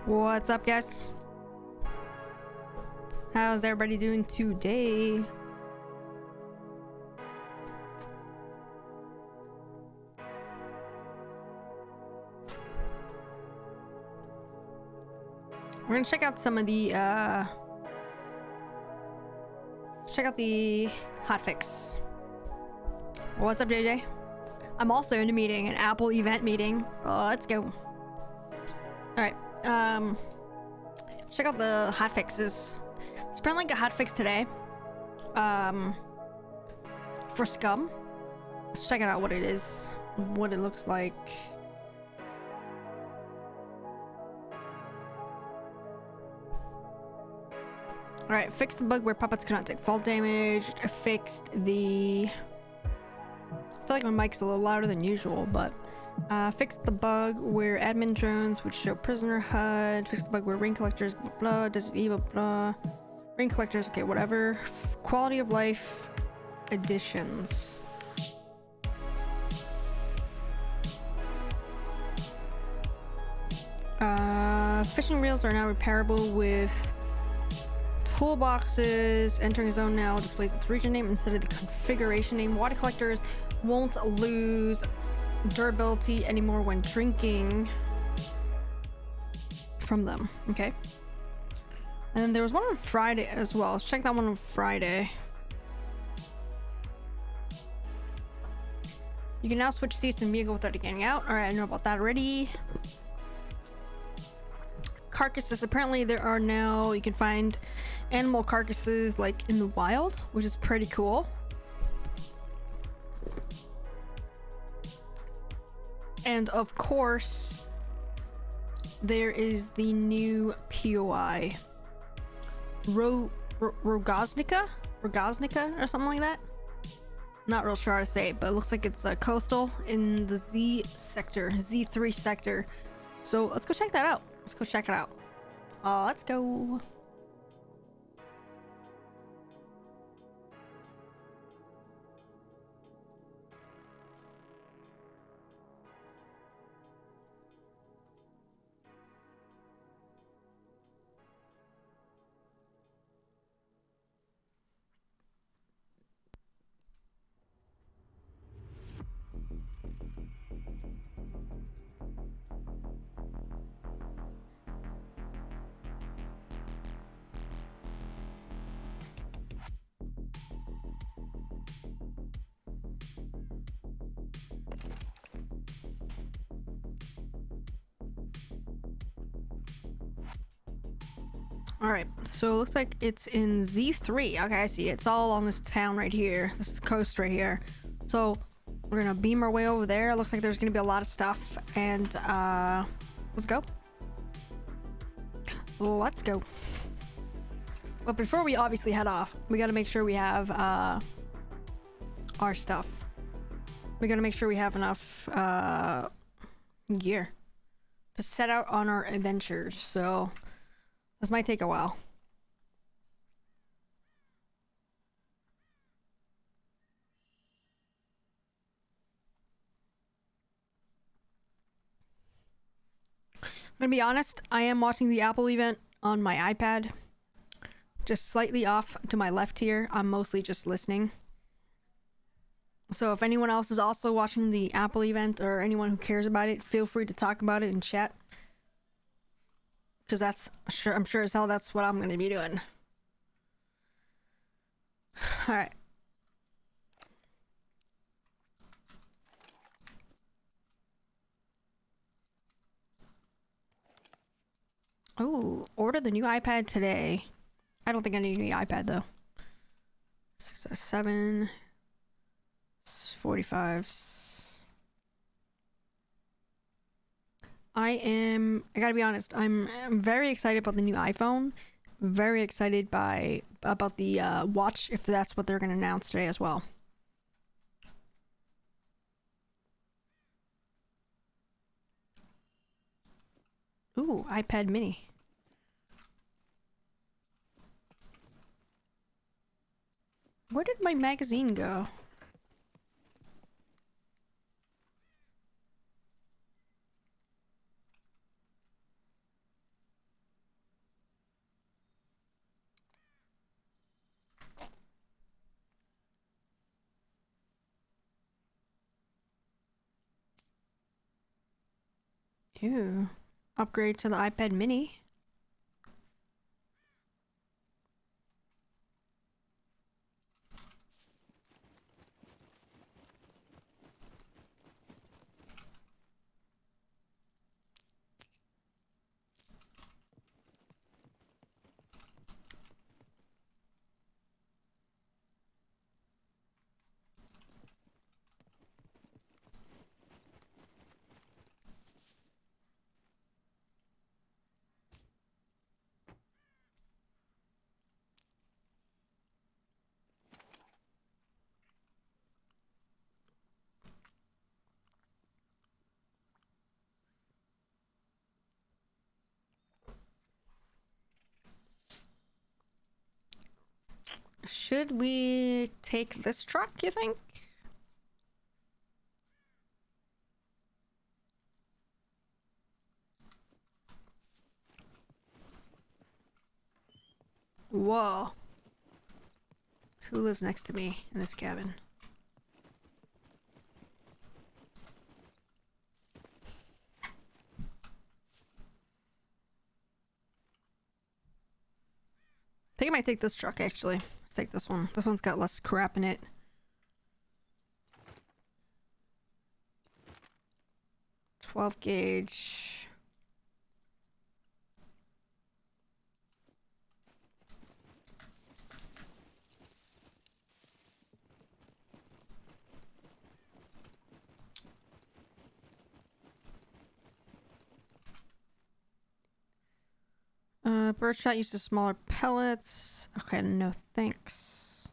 What's up, guys? How's everybody doing today? We're gonna check out some of the check out the hotfix. What's up, JJ? I'm also in a meeting, an Apple event meeting. Let's go. Alright, check out the hotfixes. There's been like a hotfix today. For Scum. Let's check it out what it is. What it looks like. Alright, fixed the bug where puppets cannot take fall damage. I fixed the... I feel like my mic's a little louder than usual, but... fixed the bug where admin drones would show prisoner HUD. Fixed the bug where ring collectors, blah, blah, does it evil, blah. Ring collectors, okay, whatever. Quality of life additions. Fishing reels are now repairable with toolboxes. Entering zone now displays its region name instead of the configuration name. Water collectors won't lose durability anymore when drinking from them. Okay. And then there was one on Friday as well. Let's check that one on Friday. You can now switch seats in vehicle without getting out. Alright, I know about that already. Carcasses. Apparently there are now, you can find animal carcasses like in the wild, which is pretty cool. And of course, there is the new POI. Rogoznica or something like that. Not real sure how to say it, but it looks like it's coastal in the Z sector, Z3 sector. So let's go check that out. Let's go check it out. Let's go. All right, so it looks like it's in Z3. Okay, I see. It's all on this town right here. This is the coast right here. So we're gonna beam our way over there. Looks like there's gonna be a lot of stuff, and let's go. Let's go. But before we obviously head off, we gotta make sure we have our stuff. We gotta make sure we have enough gear to set out on our adventures. So this might take a while. I'm gonna be honest, I am watching the Apple event on my iPad. Just slightly off to my left here. I'm mostly just listening. So if anyone else is also watching the Apple event or anyone who cares about it, feel free to talk about it in chat. Because I'm sure as hell that's what I'm going to be doing. Alright. Oh, order the new iPad today. I don't think I need a new iPad though. 7 45. I gotta be honest, I'm very excited about the new iPhone. Very excited about the watch, if that's what they're gonna announce today as well. Ooh, iPad mini. Where did my magazine go? Ew. Upgrade to the iPad mini. Should we take this truck, you think? Whoa. Who lives next to me in this cabin? I think I might take this truck, actually. Let's take this one. This one's got less crap in it. 12 gauge. Birdshot uses smaller pellets. Okay, no thanks.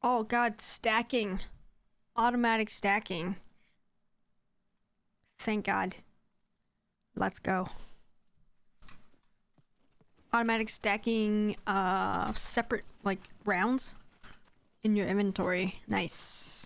Oh god, stacking. Automatic stacking. Thank god. Let's go. Automatic stacking, separate, like, rounds in your inventory. Nice.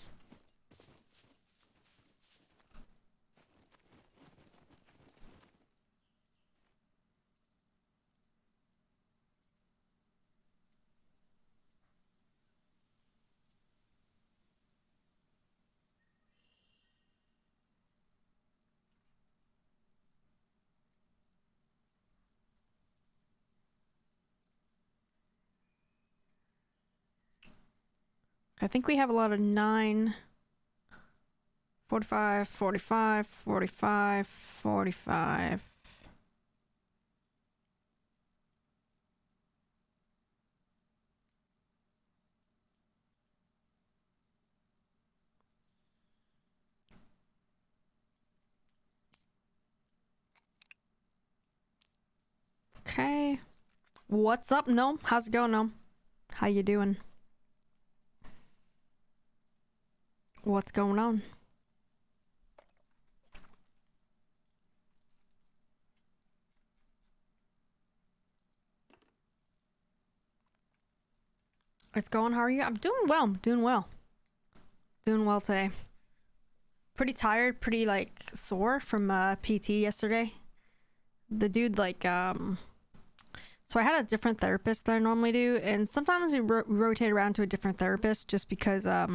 I think we have a lot of 9, 45, 45, 45, 45. Okay. What's up, Gnome? How's it going, Gnome? How you doing? What's going on? It's going. How are you? I'm doing well. Doing well. Doing well today. Pretty tired, pretty like sore from PT yesterday. The dude like so I had a different therapist that I normally do, and sometimes we rotate around to a different therapist just because I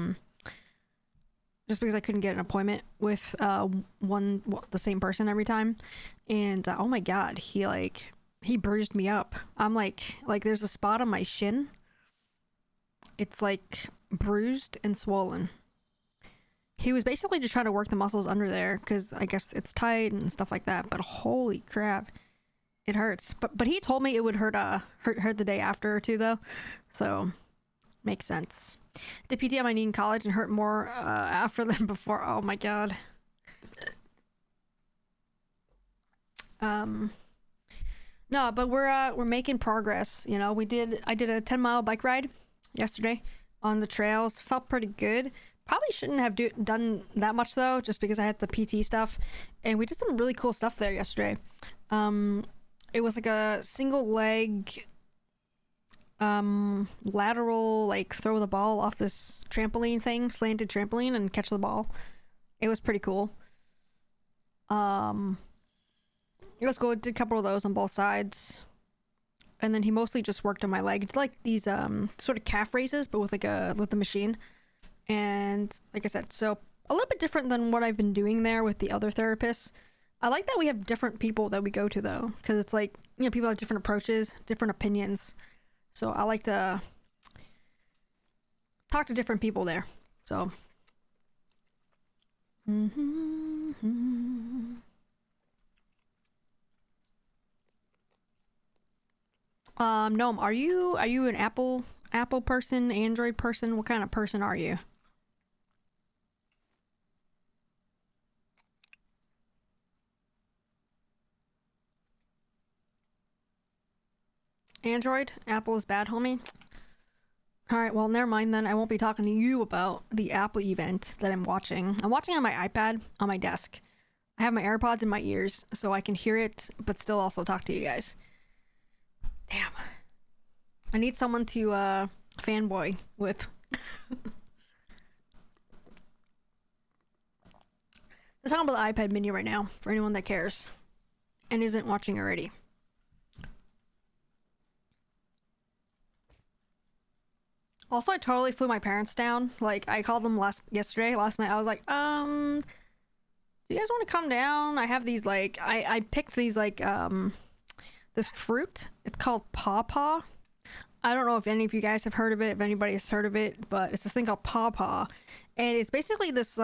couldn't get an appointment with the same person every time. And oh my god, he bruised me up. I'm like there's a spot on my shin. It's like bruised and swollen. He was basically just trying to work the muscles under there because I guess it's tight and stuff like that. But holy crap, it hurts. But he told me it would hurt the day after or two though, so makes sense. Did PT on my knee in college and hurt more after than before. Oh my god. No, but we're making progress. You know, I did a 10-mile bike ride yesterday on the trails. Felt pretty good. Probably shouldn't have done that much though, just because I had the PT stuff, and we did some really cool stuff there yesterday. It was like a single leg lateral, like throw the ball off this trampoline thing, slanted trampoline, and catch the ball. It was pretty cool. Let's go. Did a couple of those on both sides, and then he mostly just worked on my leg. It's like these sort of calf raises, but with the machine. And like I said, so a little bit different than what I've been doing there with the other therapists. I like that we have different people that we go to though, because it's like, you know, people have different approaches, different opinions. So I like to talk to different people there. So. Gnome, are you an Apple person, Android person? What kind of person are you? Android? Apple is bad, homie? Alright, well, never mind then. I won't be talking to you about the Apple event that I'm watching. I'm watching on my iPad on my desk. I have my AirPods in my ears, so I can hear it, but still also talk to you guys. Damn. I need someone to, fanboy with. Let's talk about the iPad mini right now, for anyone that cares. And isn't watching already. Also, I totally flew my parents down. Like, I called them last night. I was like, do you guys want to come down? I have these, like, I picked these, like, this fruit. It's called pawpaw. I don't know if any of you guys have heard of it, if anybody has heard of it, but it's this thing called pawpaw. And it's basically this,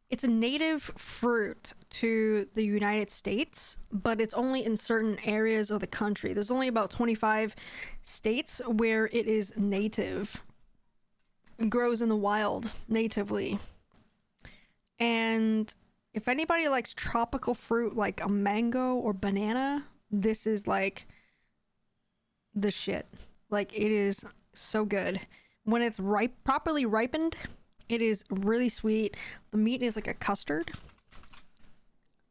it's a native fruit to the United States, but it's only in certain areas of the country. There's only about 25 states where it is native. It grows in the wild, natively. And if anybody likes tropical fruit like a mango or banana, this is like the shit. Like, it is so good. When it's properly ripened, it is really sweet. The meat is like a custard.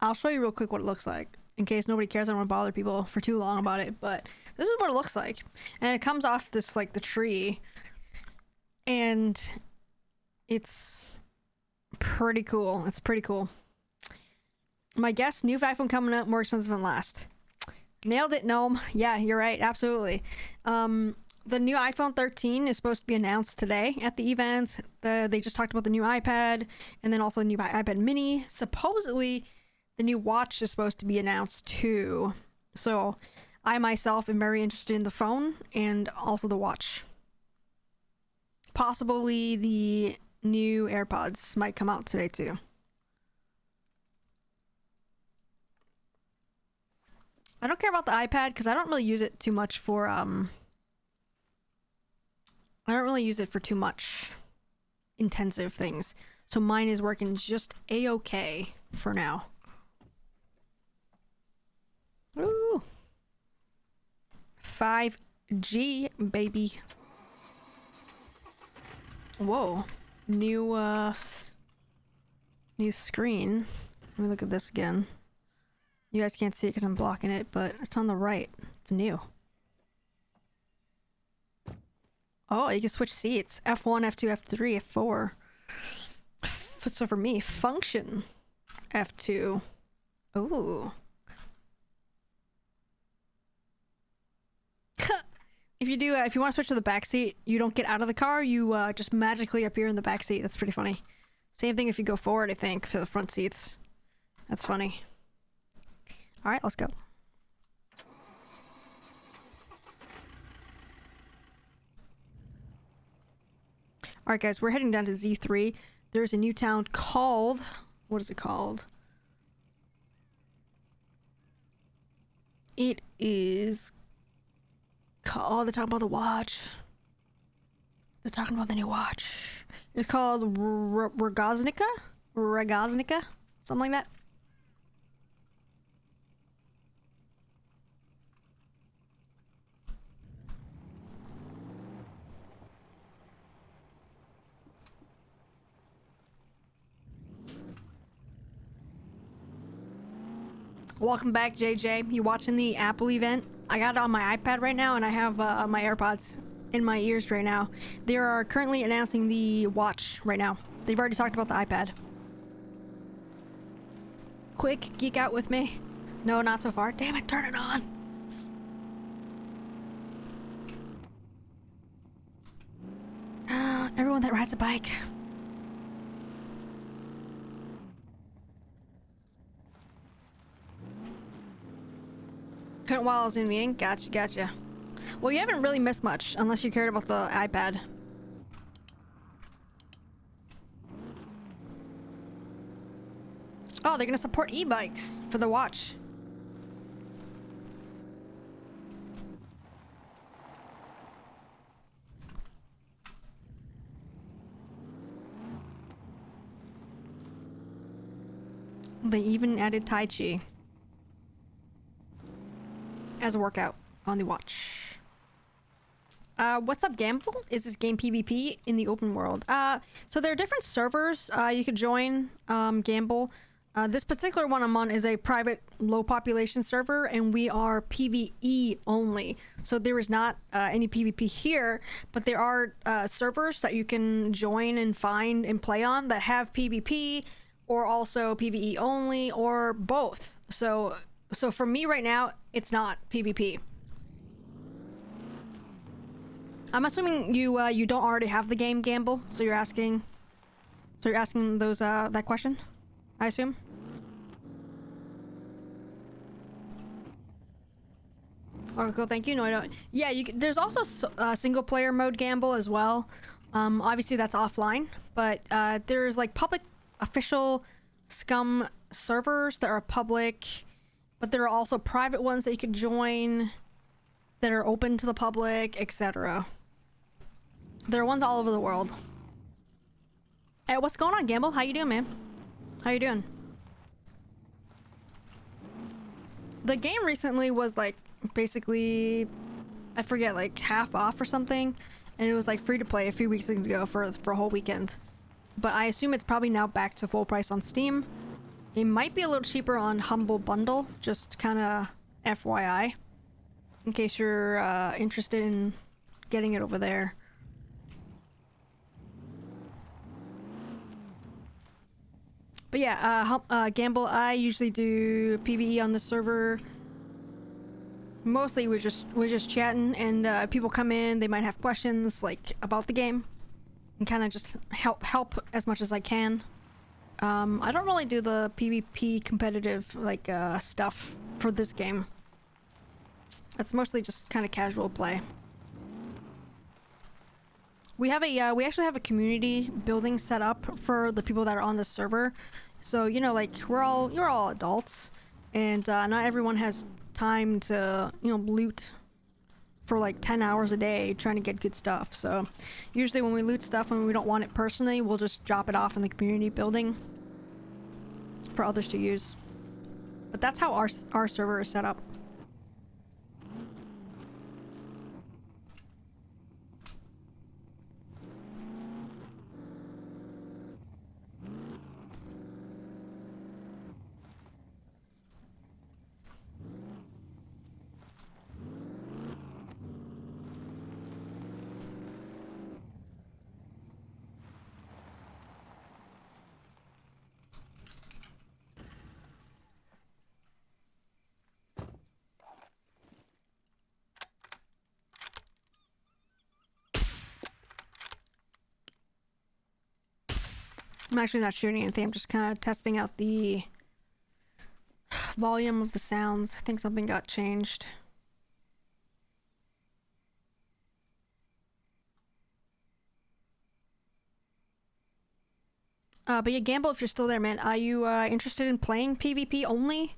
I'll show you real quick what it looks like, in case nobody cares. I don't want to bother people for too long about it, but this is what it looks like. And it comes off this, like, the tree. And it's pretty cool. It's pretty cool. My guess, new iPhone coming up, more expensive than last. Nailed it, Gnome. Yeah, you're right. Absolutely. The new iPhone 13 is supposed to be announced today at the event. They just talked about the new iPad, and then also the new iPad mini. Supposedly, the new watch is supposed to be announced too. So, I myself am very interested in the phone and also the watch. Possibly the new AirPods might come out today too. I don't care about the iPad because I don't really use it too much for I don't really use it for too much intensive things. So mine is working just a-okay for now. Ooh. 5G, baby. Whoa. New screen. Let me look at this again. You guys can't see it because I'm blocking it, but it's on the right. It's new. Oh, you can switch seats. F1, F2, F3, F4. So for me, function F2. Ooh. If you want to switch to the back seat, you don't get out of the car. You just magically appear in the back seat. That's pretty funny. Same thing if you go forward, I think, for the front seats. That's funny. All right, let's go. All right, guys, we're heading down to Z3. There's a new town called... What is it called? It is called... They're talking about the watch. They're talking about the new watch. It's called Rogoznica? Rogoznica? Something like that. Welcome back, JJ. You watching the Apple event? I got it on my iPad right now, and I have my AirPods in my ears right now. They are currently announcing the watch right now. They've already talked about the iPad. Quick, geek out with me. No, not so far. Damn it, turn it on. someone that rides a bike. Couldn't while I was in the meeting. Gotcha. Well, you haven't really missed much, unless you cared about the iPad. Oh, they're gonna support e-bikes for the watch. They even added Tai Chi as a workout on the watch. What's up, Gamble? Is this game PvP in the open world? So there are different servers you could join, Gamble. This particular one I'm on is a private low population server, and we are PvE only. So there is not any PvP here, but there are servers that you can join and find and play on that have PvP, or also PvE only, or both. So for me right now, it's not PvP. I'm assuming you don't already have the game, Gamble. So you're asking those that question, I assume. Oh, cool. Thank you. No, I don't. Yeah, there's also single player mode, Gamble, as well. Obviously that's offline, but there's like public official scum servers that are public, but there are also private ones that you could join that are open to the public, etc. There are ones all over the world. Hey, what's going on, Gamble? How you doing, man? How you doing? The game recently was like basically, I forget, like half off or something, and it was like free to play a few weeks ago for a whole weekend. But I assume it's probably now back to full price on Steam. It might be a little cheaper on Humble Bundle, just kind of FYI, in case you're interested in getting it over there. But yeah, Gamble, I usually do PvE on the server. Mostly we're just chatting, and people come in, they might have questions like about the game, and kind of just help as much as I can. I don't really do the PvP competitive like stuff for this game. It's mostly just kind of casual play. We actually have a community building set up for the people that are on the server. So, you know, like you're all adults, and not everyone has time to, you know, loot for like 10 hours a day trying to get good stuff. So usually when we loot stuff and we don't want it personally, we'll just drop it off in the community building for others to use. But that's how our server is set up. I'm actually not shooting anything, I'm just kind of testing out the volume of the sounds. I think something got changed. But yeah, Gamble, if you're still there, man, are you interested in playing PvP only?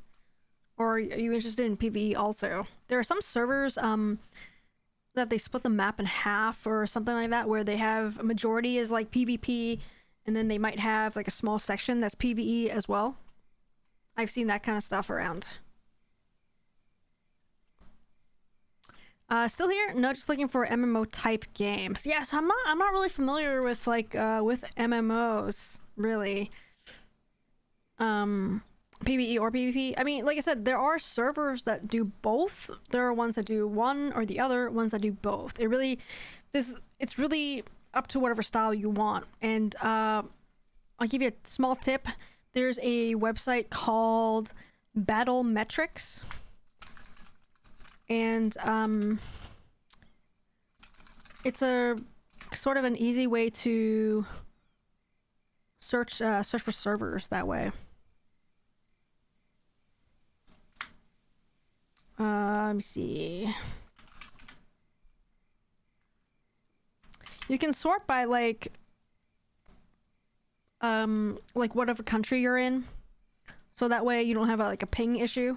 Or are you interested in PvE also? There are some servers that they split the map in half or something like that, where they have a majority is like PvP, and then they might have like a small section that's PvE as well. I've seen that kind of stuff around. Still here? No, just looking for MMO type games. Yes, I'm not really familiar with like with MMOs really. PvE or PvP. I mean, like I said, there are servers that do both. There are ones that do one or the other, ones that do both. It's really up to whatever style you want. And I'll give you a small tip. There's a website called Battle Metrics, and it's a sort of an easy way to search for servers that way. Let me see. You can sort by like whatever country you're in, so that way you don't have a ping issue.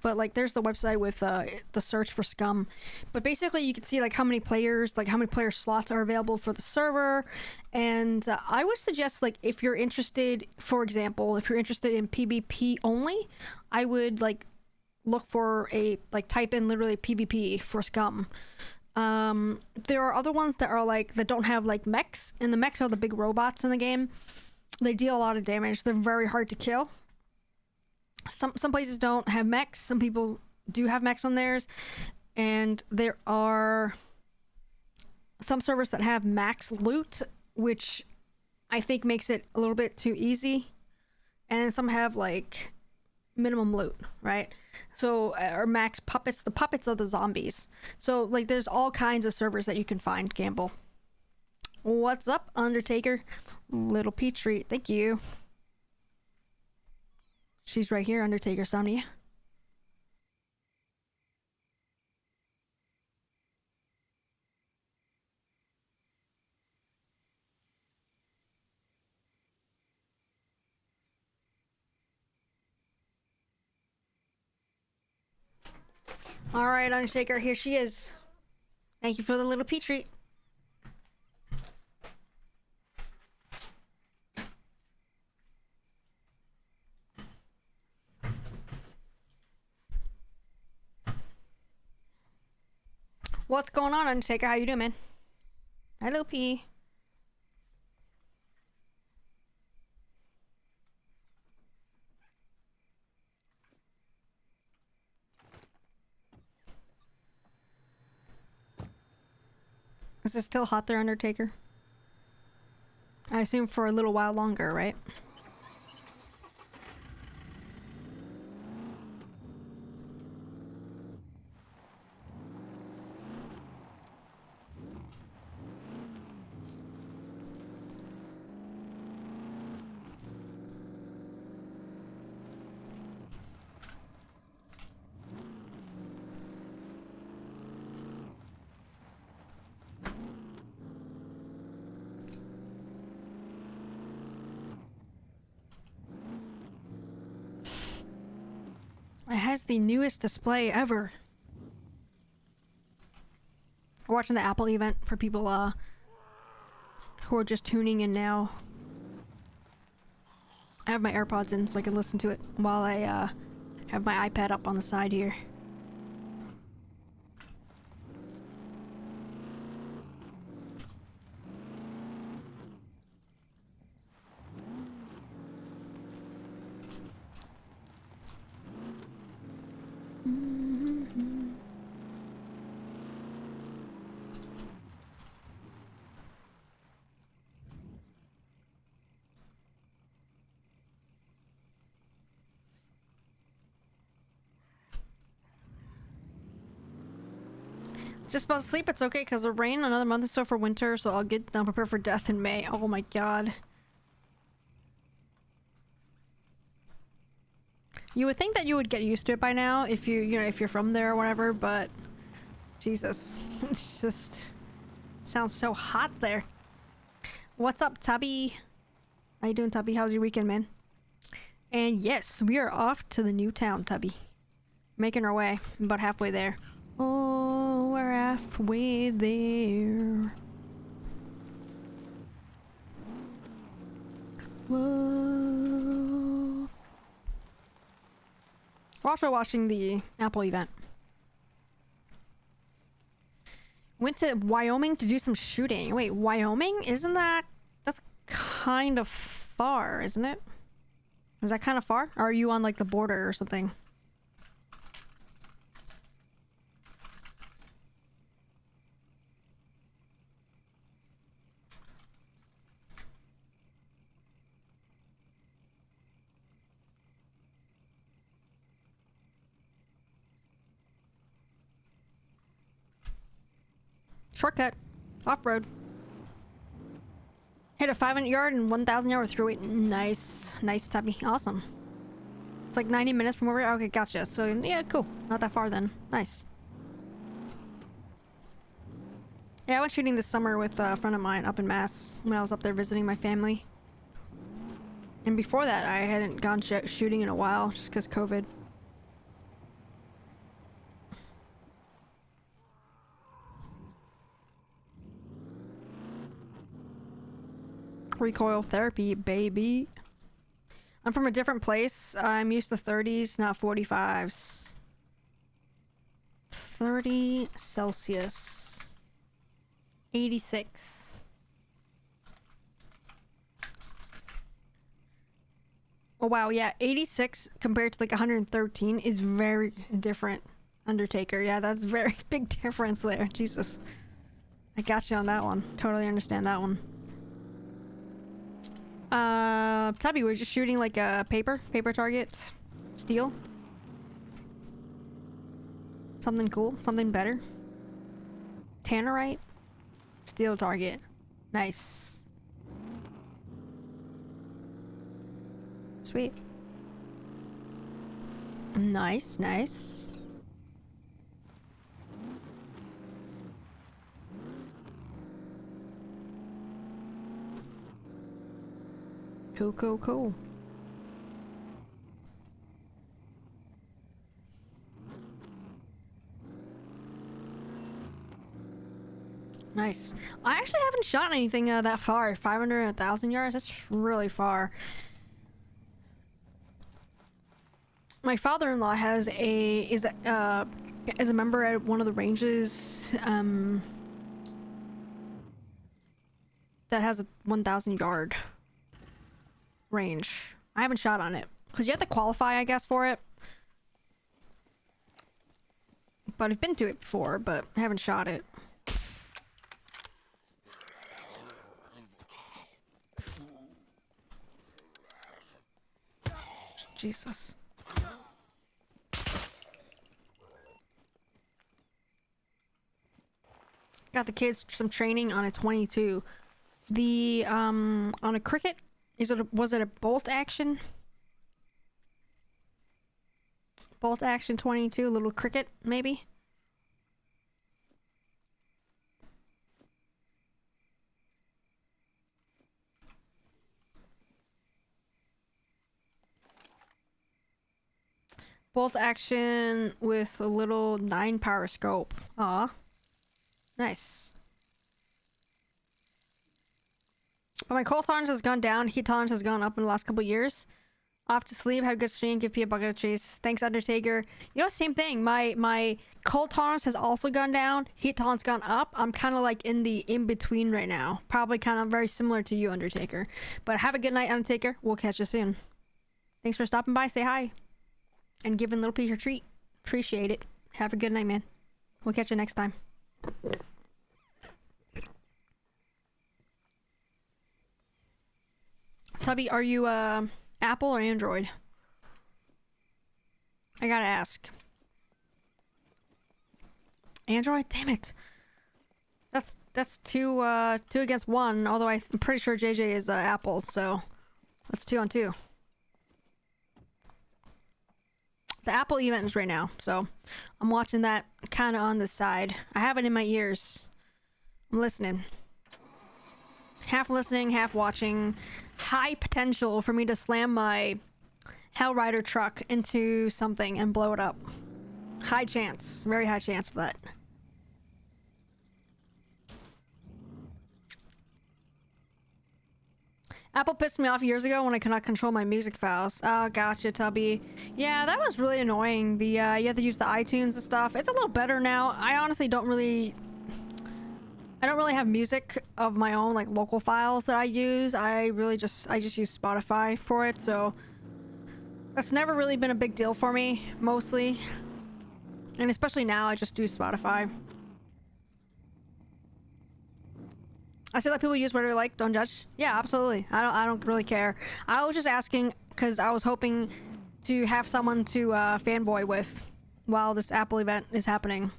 But like there's the website with the search for scum, but basically you can see like how many player slots are available for the server. And I would suggest, like, if you're interested, for example, if you're interested in PvP only, I would like look for type in literally PvP for scum. There are other ones that are that don't have like mechs, and the mechs are the big robots in the game. They deal a lot of damage. They're very hard to kill. Some places don't have mechs. Some people do have mechs on theirs, and there are some servers that have max loot, which I think makes it a little bit too easy, and some have like minimum loot, right? So, or max puppets. The puppets are the zombies. So like there's all kinds of servers that you can find, Gamble. What's up, Undertaker? Little P treat, thank you. She's right here, Undertaker Somnia. Alright, Undertaker, here she is. Thank you for the little P treat. What's going on, Undertaker? How you doing, man? Hello, P. Is it still hot there, Undertaker? I assume for a little while longer, right? It has the newest display ever. We're watching the Apple event for people who are just tuning in now. I have my AirPods in so I can listen to it while I have my iPad up on the side here. Just about to sleep, it's okay because it'll rain another month or so for winter, so I'll get down prepared for death in May. Oh my god. You would think that you would get used to it by now if if you're from there or whatever, but Jesus. It's just sounds so hot there. What's up, Tubby? How you doing, Tubby? How's your weekend, man? And yes, we are off to the new town, Tubby. Making our way. About halfway there. Oh, we're halfway there. Whoa. We're also watching the Apple event. Went to Wyoming to do some shooting. Wait, Wyoming? That's kind of far, isn't it? Is that kind of far? Or are you on like the border or something? Shortcut. Off-road. Hit a 500 yard and 1,000 yard with through weight. Nice. Nice, Tubby. Awesome. It's like 90 minutes from where we're... Okay, gotcha. So, yeah, cool. Not that far then. Nice. Yeah, I went shooting this summer with a friend of mine up in Mass when I was up there visiting my family. And before that, I hadn't gone shooting in a while just because COVID. Recoil therapy, baby. I'm from a different place. I'm used to 30s, not 45s. 30 Celsius. 86. Oh wow, yeah, 86 compared to like 113 is very different. Undertaker, yeah, that's very big difference there. Jesus. I got you on that one. Totally understand that one. Tubby, we're just shooting like a paper target. Steel. Something cool, something better. Tannerite. Steel target. Nice. Sweet. Nice, nice. Cool, cool, cool. Nice. I actually haven't shot anything that far. 500 and 1,000 yards. That's really far. My father-in-law is a member at one of the ranges that has a 1,000 yard range. I haven't shot on it because you have to qualify, I guess, for it. But I've been to it before, but I haven't shot it. Jesus. Got the kids some training on a 22. The on a cricket, was it a bolt action? Bolt action 22, a little cricket maybe? Bolt action with a little 9 power scope. Aw. Nice. But my cold tolerance has gone down. Heat tolerance has gone up in the last couple years. Off to sleep. Have a good stream. Give me a bucket of cheese. Thanks, Undertaker. You know, same thing. My cold tolerance has also gone down. Heat tolerance gone up. I'm kind of like in the in-between right now. Probably kind of very similar to you, Undertaker. But have a good night, Undertaker. We'll catch you soon. Thanks for stopping by. Say hi. And giving a little piece of treat. Appreciate it. Have a good night, man. We'll catch you next time. Tubby, are you Apple or Android? I gotta ask. Android? Damn it. That's two against one, although I'm pretty sure JJ is Apple, so that's 2 on 2. The Apple event is right now, so I'm watching that kind of on the side. I have it in my ears. I'm listening. Half listening, half watching. High potential for me to slam my Hellrider truck into something and blow it up. High chance. Very high chance for that. Apple pissed me off years ago when I could not control my music files. Oh, gotcha, Tubby. Yeah, that was really annoying. The you have to use the iTunes and stuff. It's a little better now. I honestly don't really have music of my own, like local files that I use. I just use Spotify for it, so that's never really been a big deal for me, mostly. And especially now, I just do Spotify. I say let people use whatever they like, don't judge. Yeah, absolutely. I don't really care. I was just asking because I was hoping to have someone to fanboy with while this Apple event is happening.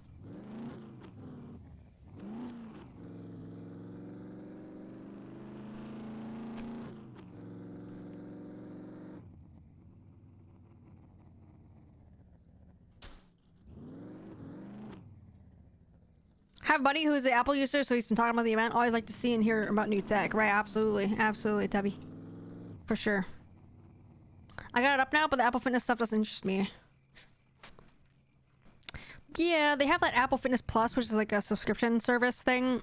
have a buddy who's an Apple user, so he's been talking about the event. Always like to see and hear about new tech. Right, absolutely. Absolutely, Tubby. For sure. I got it up now, but the Apple Fitness stuff doesn't interest me. Yeah, they have that Apple Fitness Plus, which is like a subscription service thing.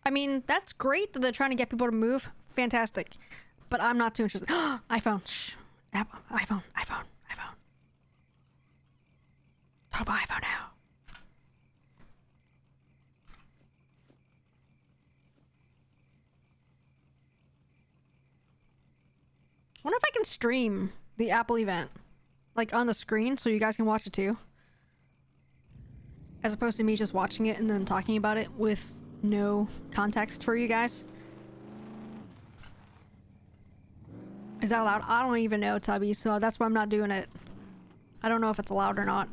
I mean, that's great that they're trying to get people to move. Fantastic. But I'm not too interested. iPhone. Shh. Apple. iPhone. Talk about iPhone now. I wonder if I can stream the Apple event, like on the screen, so you guys can watch it too. As opposed to me just watching it and then talking about it with no context for you guys. Is that allowed? I don't even know, Tubby, so that's why I'm not doing it. I don't know if it's allowed or not.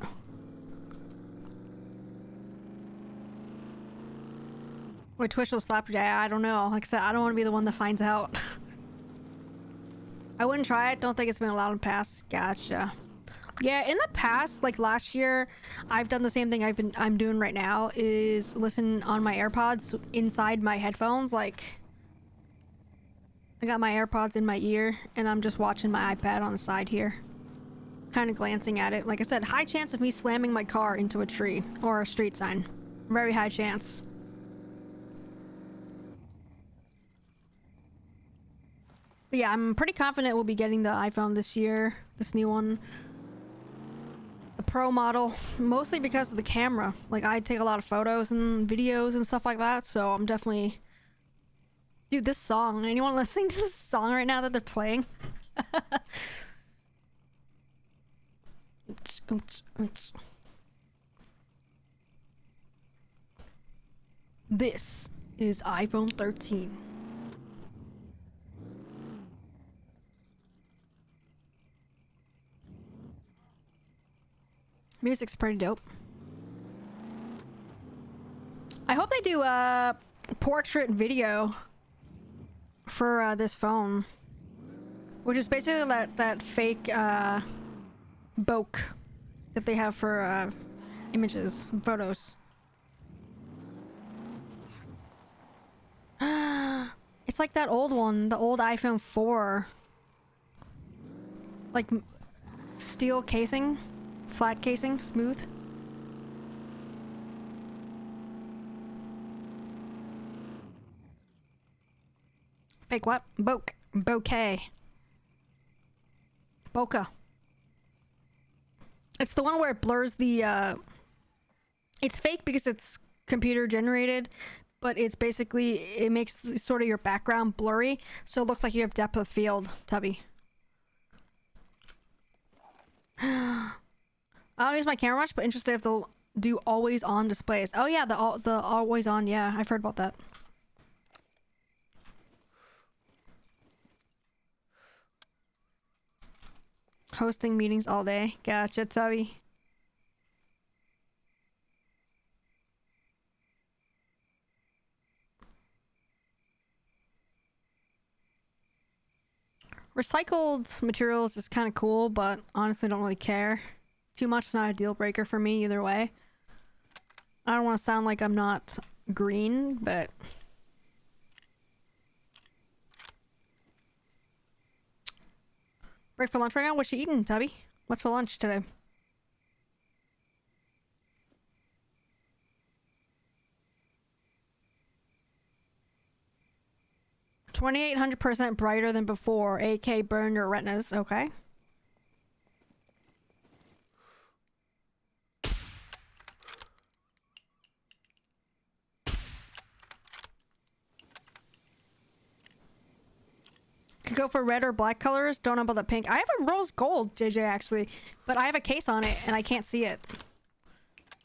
Wait, Twitch will slap you. I don't know. Like I said, I don't want to be the one that finds out. I wouldn't try it. Don't think it's been allowed in the past. Gotcha. Yeah, in the past, like last year, I've done the same thing I'm doing right now, is listen on my AirPods inside my headphones. Like, I got my AirPods in my ear, and I'm just watching my iPad on the side here. Kind of glancing at it. Like I said, high chance of me slamming my car into a tree or a street sign. Very high chance. But yeah, I'm pretty confident we'll be getting the iPhone this year. This new one. The Pro model. Mostly because of the camera. Like, I take a lot of photos and videos and stuff like that, so I'm definitely... Dude, this song. Anyone listening to this song right now that they're playing? This is iPhone 13. Music's pretty dope. I hope they do a portrait video for this phone, which is basically that fake bokeh that they have for images, photos. It's like that old one, the old iPhone 4. Like steel casing. Flat casing, smooth. Fake what? Bokeh. Bokeh. It's the one where it blurs the, it's fake because it's computer generated, but it's basically, it makes sort of your background blurry, so it looks like you have depth of field, Tubby. I don't use my camera much, but interested if they'll do always on displays. Oh yeah, the always on. Yeah, I've heard about that. Hosting meetings all day. Gotcha, Tubby. Recycled materials is kind of cool, but honestly don't really care too much. It's not a deal breaker for me either way. I don't want to sound like I'm not green, but break for lunch right now? What you eating, Tubby? What's for lunch today? $2,800% brighter than before. AK burn your retinas. Okay. Could go for red or black colors. Don't know about the pink. I have a rose gold, JJ, actually, but I have a case on it and I can't see it.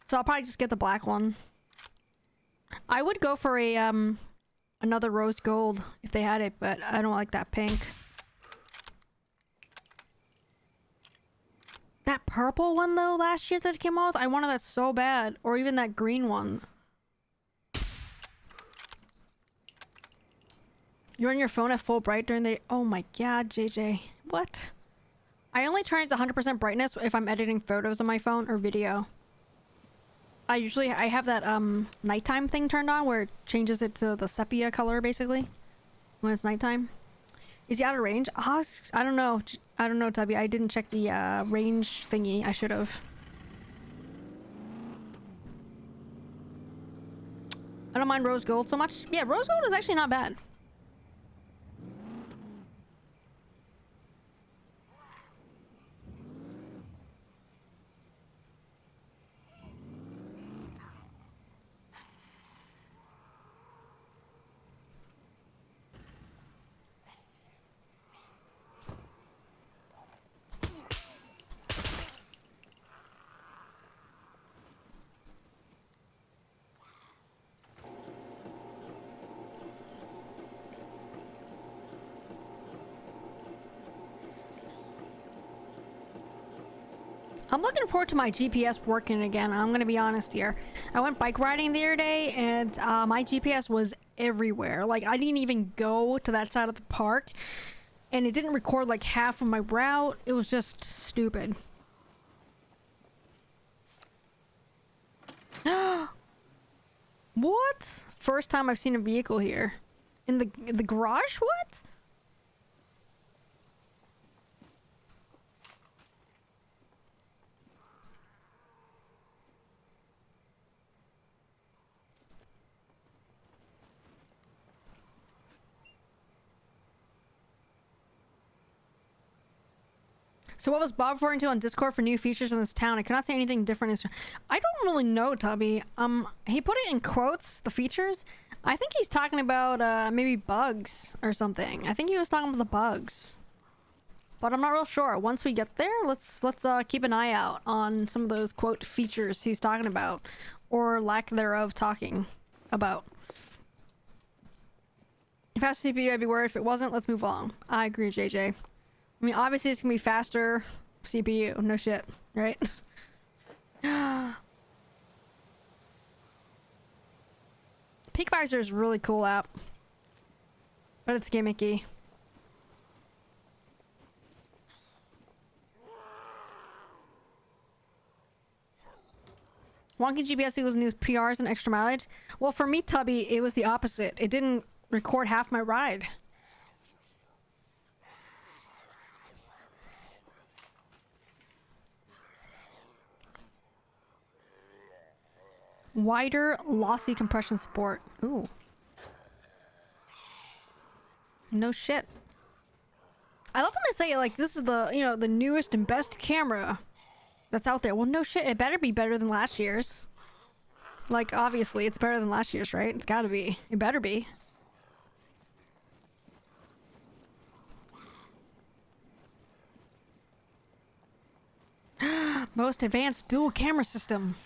So I'll probably just get the black one. I would go for a another rose gold if they had it, but I don't like that pink. That purple one though last year that came out, I wanted that so bad. Or even that green one. You're on your phone at full bright during the... Oh my god, JJ. What? I only turn it to 100% brightness if I'm editing photos on my phone or video. I have that nighttime thing turned on where it changes it to the sepia color basically when it's nighttime. Is he out of range? Oh, I don't know. I don't know, Tubby. I didn't check the range thingy. I should have. I don't mind rose gold so much. Yeah, rose gold is actually not bad. I'm looking forward to my GPS working again. I'm gonna be honest here. I went bike riding the other day and my GPS was everywhere. Like I didn't even go to that side of the park and it didn't record like half of my route. It was just stupid. What? First time I've seen a vehicle here. In the garage? What? So what was Bob referring to on Discord for new features in this town? I cannot say anything different. I don't really know, Tubby. He put it in quotes, the features. I think he's talking about maybe bugs or something. I think he was talking about the bugs. But I'm not real sure. Once we get there, let's keep an eye out on some of those quote features he's talking about, or lack thereof talking about. If it has CPU, I'd be worried. If it wasn't, let's move along. I agree, JJ. I mean, obviously it's gonna be faster CPU. No shit, right? Peak Visor is a really cool app, but it's gimmicky. Wonky GPS equals new PRs and extra mileage. Well, for me, Tubby, it was the opposite. It didn't record half my ride. Wider lossy compression support. Ooh. No shit. I love when they say like this is the, you know, the newest and best camera that's out there. Well, no shit. It better be better than last year's. Like obviously it's better than last year's, right? It's gotta be. It better be. Most advanced dual camera system.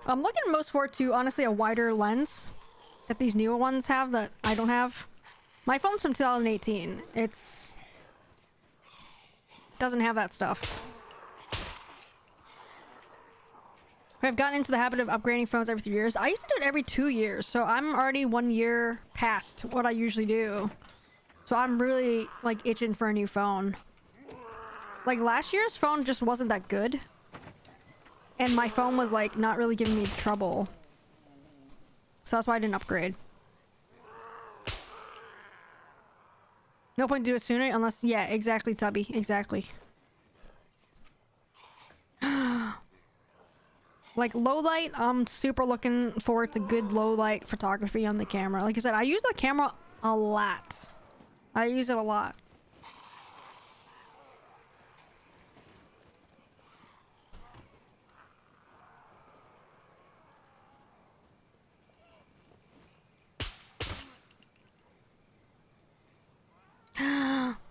I'm looking most forward to, honestly, a wider lens that these newer ones have that I don't have. My phone's from 2018. Doesn't have that stuff. I've gotten into the habit of upgrading phones every 3 years. I used to do it every 2 years, so I'm already 1 year past what I usually do. So I'm really, like, itching for a new phone. Like, last year's phone just wasn't that good. And my phone was, like, not really giving me trouble. So that's why I didn't upgrade. No point to do it sooner unless... Yeah, exactly, Tubby. Exactly. Like, low light, I'm super looking forward to good low light photography on the camera. Like I said, I use the camera a lot. I use it a lot.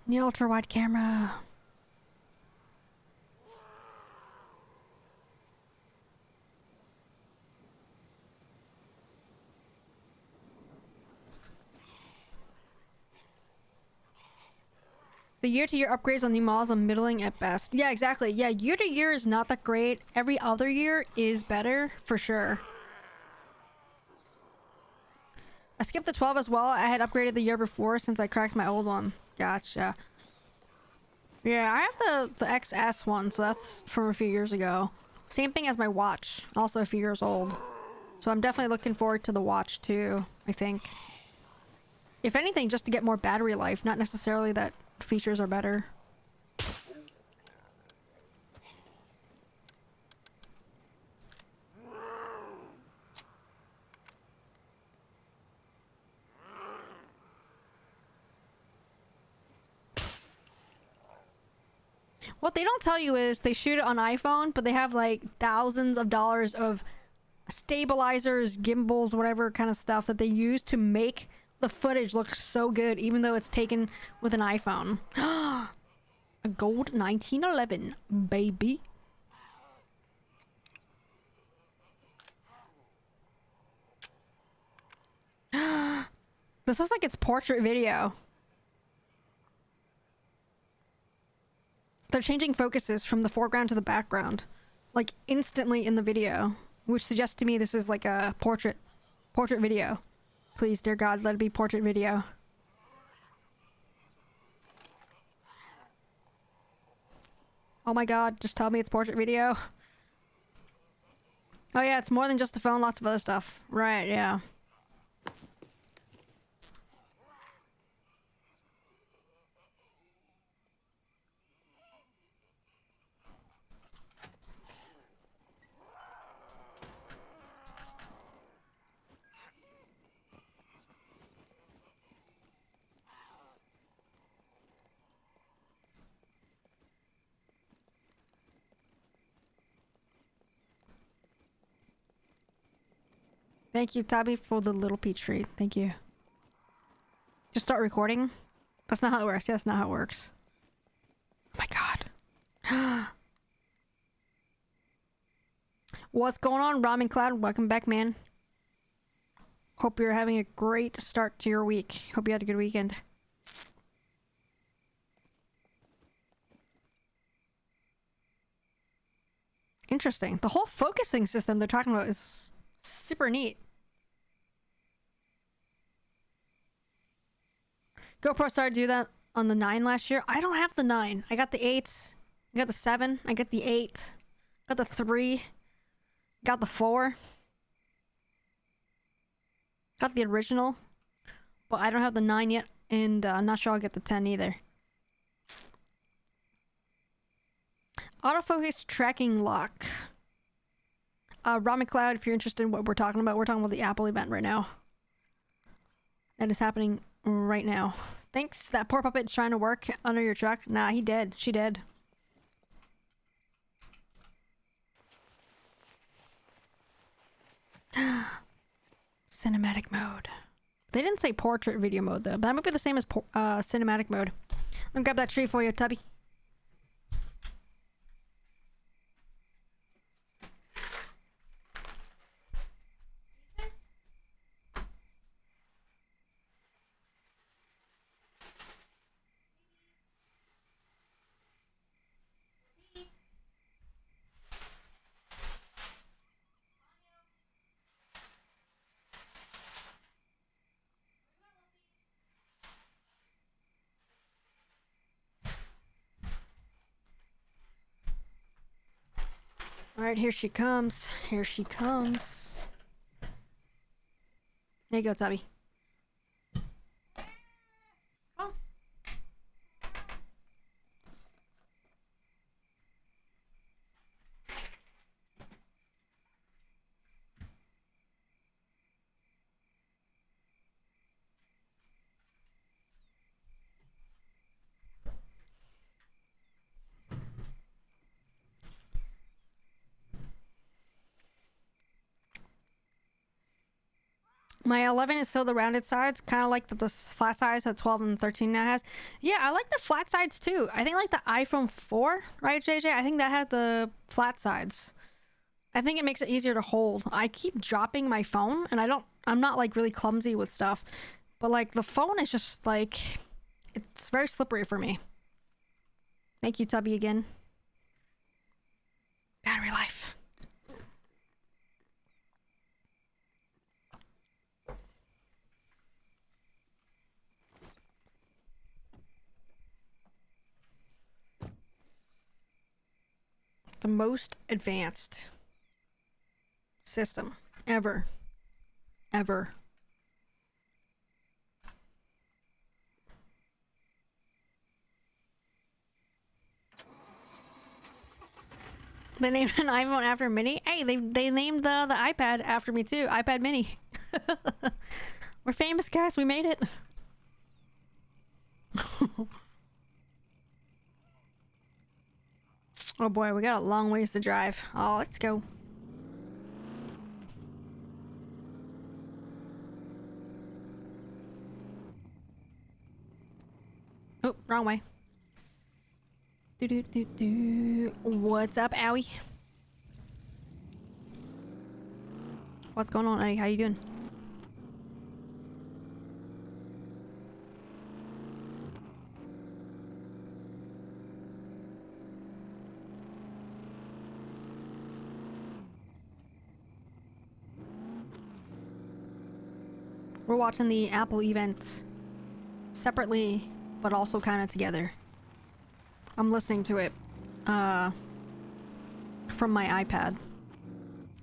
New ultra wide camera. The year-to-year upgrades on new models are middling at best. Yeah, exactly. Yeah, year-to-year is not that great. Every other year is better, for sure. I skipped the 12 as well. I had upgraded the year before since I cracked my old one. Gotcha. Yeah, I have the XS one, so that's from a few years ago. Same thing as my watch, also a few years old. So I'm definitely looking forward to the watch too, I think. If anything, just to get more battery life, not necessarily that features are better. What they don't tell you is they shoot it on iPhone, but they have like thousands of dollars of stabilizers, gimbals, whatever kind of stuff that they use to make the footage look so good, even though it's taken with an iPhone. A gold 1911, baby. This looks like it's portrait video. They're changing focuses from the foreground to the background, like instantly in the video, which suggests to me this is like a portrait video. Please, dear God, let it be portrait video. Oh my God, just tell me it's portrait video. Oh yeah, it's more than just the phone, lots of other stuff. Right, yeah. Thank you, Tabby, for the little peach treat. Thank you. Just start recording? That's not how it works. Yeah, that's not how it works. Oh my God. What's going on, Ramen Cloud? Welcome back, man. Hope you're having a great start to your week. Hope you had a good weekend. Interesting. The whole focusing system they're talking about is super neat. GoPro started to do that on the 9 last year. I don't have the 9. I got the 8s. I got the 7. I got the 8. Got the 3. Got the 4. Got the original. But I don't have the 9 yet. And I'm not sure I'll get the 10 either. Autofocus tracking lock. Ramen Cloud, if you're interested in what we're talking about the Apple event right now. That is happening right now. Thanks. That poor puppet's trying to work under your truck. Nah, he did. She did. Cinematic mode. They didn't say portrait video mode though. But that might be the same as cinematic mode. Let me grab that tree for you, Tubby. Alright, here she comes. Here she comes. There you go, Tubby. Oh. My 11 is still the rounded sides, kind of like the flat sides that 12 and 13 now has. Yeah, I like the flat sides too. I think like the iPhone 4, right, JJ? I think that had the flat sides. I think it makes it easier to hold. I keep dropping my phone, and I'm not like really clumsy with stuff, but like the phone is just like, it's very slippery for me. Thank you, Tubby, again. Battery life. The most advanced system ever. Ever. They named an iPhone after Mini. Hey, they named the iPad after me too. iPad Mini. We're famous, guys. We made it. Oh boy, we got a long ways to drive. Oh, let's go. Oh, wrong way. What's up, Owie? What's going on, Eddie? How you doing? We're watching the Apple event separately, but also kind of together. I'm listening to it from my iPad.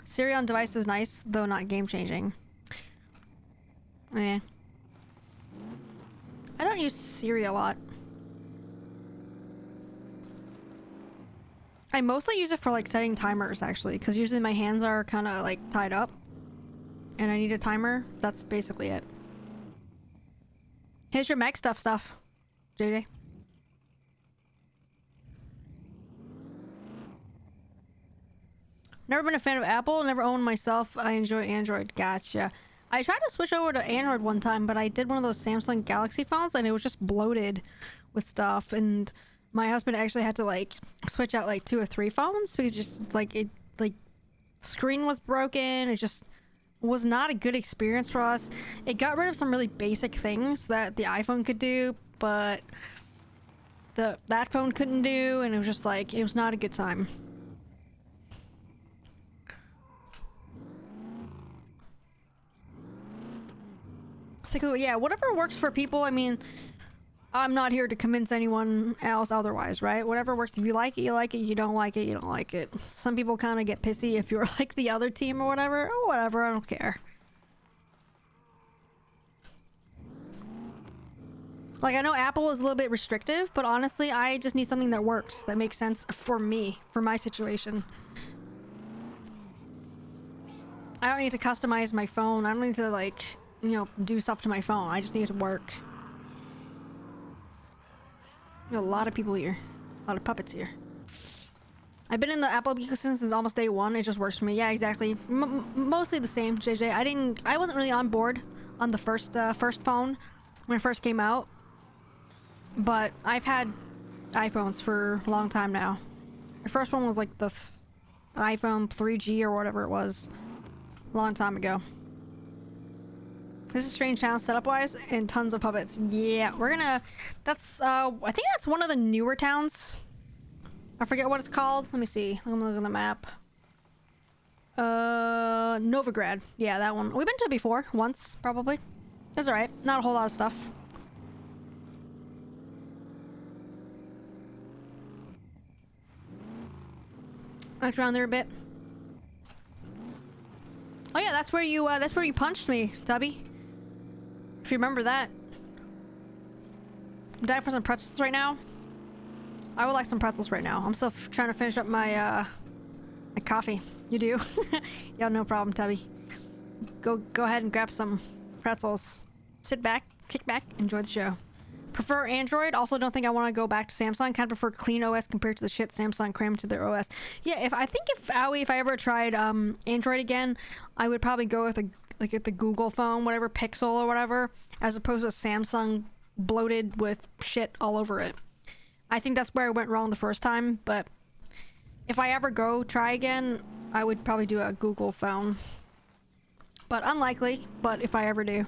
Siri on device is nice, though not game-changing. Eh. I don't use Siri a lot. I mostly use it for like setting timers, actually, because usually my hands are kind of like tied up and I need a timer. That's basically it. Here's your Mac stuff, JJ. Never been a fan of Apple, never owned myself. I enjoy Android. Gotcha. I tried to switch over to Android one time, but I did one of those Samsung Galaxy phones and it was just bloated with stuff, and my husband actually had to like switch out like 2 or 3 phones because just like it, like screen was broken. It just was not a good experience for us. It got rid of some really basic things that the iPhone could do, but that phone couldn't do, and it was just like, it was not a good time. It's like, yeah, whatever works for people. I mean, I'm not here to convince anyone else otherwise, right? Whatever works. If you like it, you like it. You don't like it, you don't like it. Some people kind of get pissy if you're like the other team or whatever. Oh, whatever, I don't care. Like, I know Apple is a little bit restrictive, but honestly, I just need something that works, that makes sense for me, for my situation. I don't need to customize my phone. I don't need to, like, you know, do stuff to my phone. I just need it to work. There's a lot of people here. A lot of puppets here. I've been in the Apple ecosystem since almost day one. It just works for me. Yeah, exactly. Mostly the same, JJ. I wasn't really on board on the first phone when it first came out. But I've had iPhones for a long time now. The first one was like the iPhone 3G or whatever it was. A long time ago. This is strange channel setup wise and tons of puppets. Yeah, we're gonna, that's I think that's one of the newer towns. I forget what it's called. Let me see. Let me look at the map. Novigrad. Yeah, that one. We've been to it before, once, probably. It's alright. Not a whole lot of stuff. Looked around there a bit. Oh yeah, that's where you punched me, Tubby. If you remember that. I'm dying for some pretzels right now. I would like some pretzels right now. I'm still trying to finish up my my coffee. You do? Yeah, no problem, Tubby. Go ahead and grab some pretzels. Sit back, kick back, enjoy the show. Prefer Android. Also, don't think I want to go back to Samsung. Kind of prefer clean OS compared to the shit Samsung crammed to their OS. Yeah, if I ever tried Android again, I would probably go with the Google phone, whatever, Pixel or whatever, as opposed to Samsung bloated with shit all over it. I think that's where I went wrong the first time, but if I ever try again, I would probably do a Google phone. But unlikely, but if I ever do.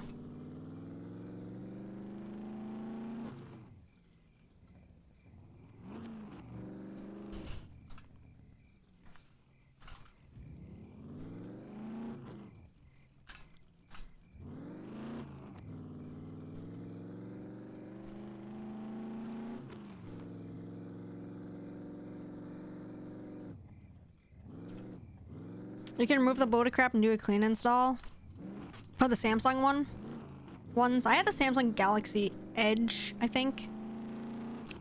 You can remove the bloated crap and do a clean install. For the Samsung ones. I had the Samsung Galaxy Edge, I think.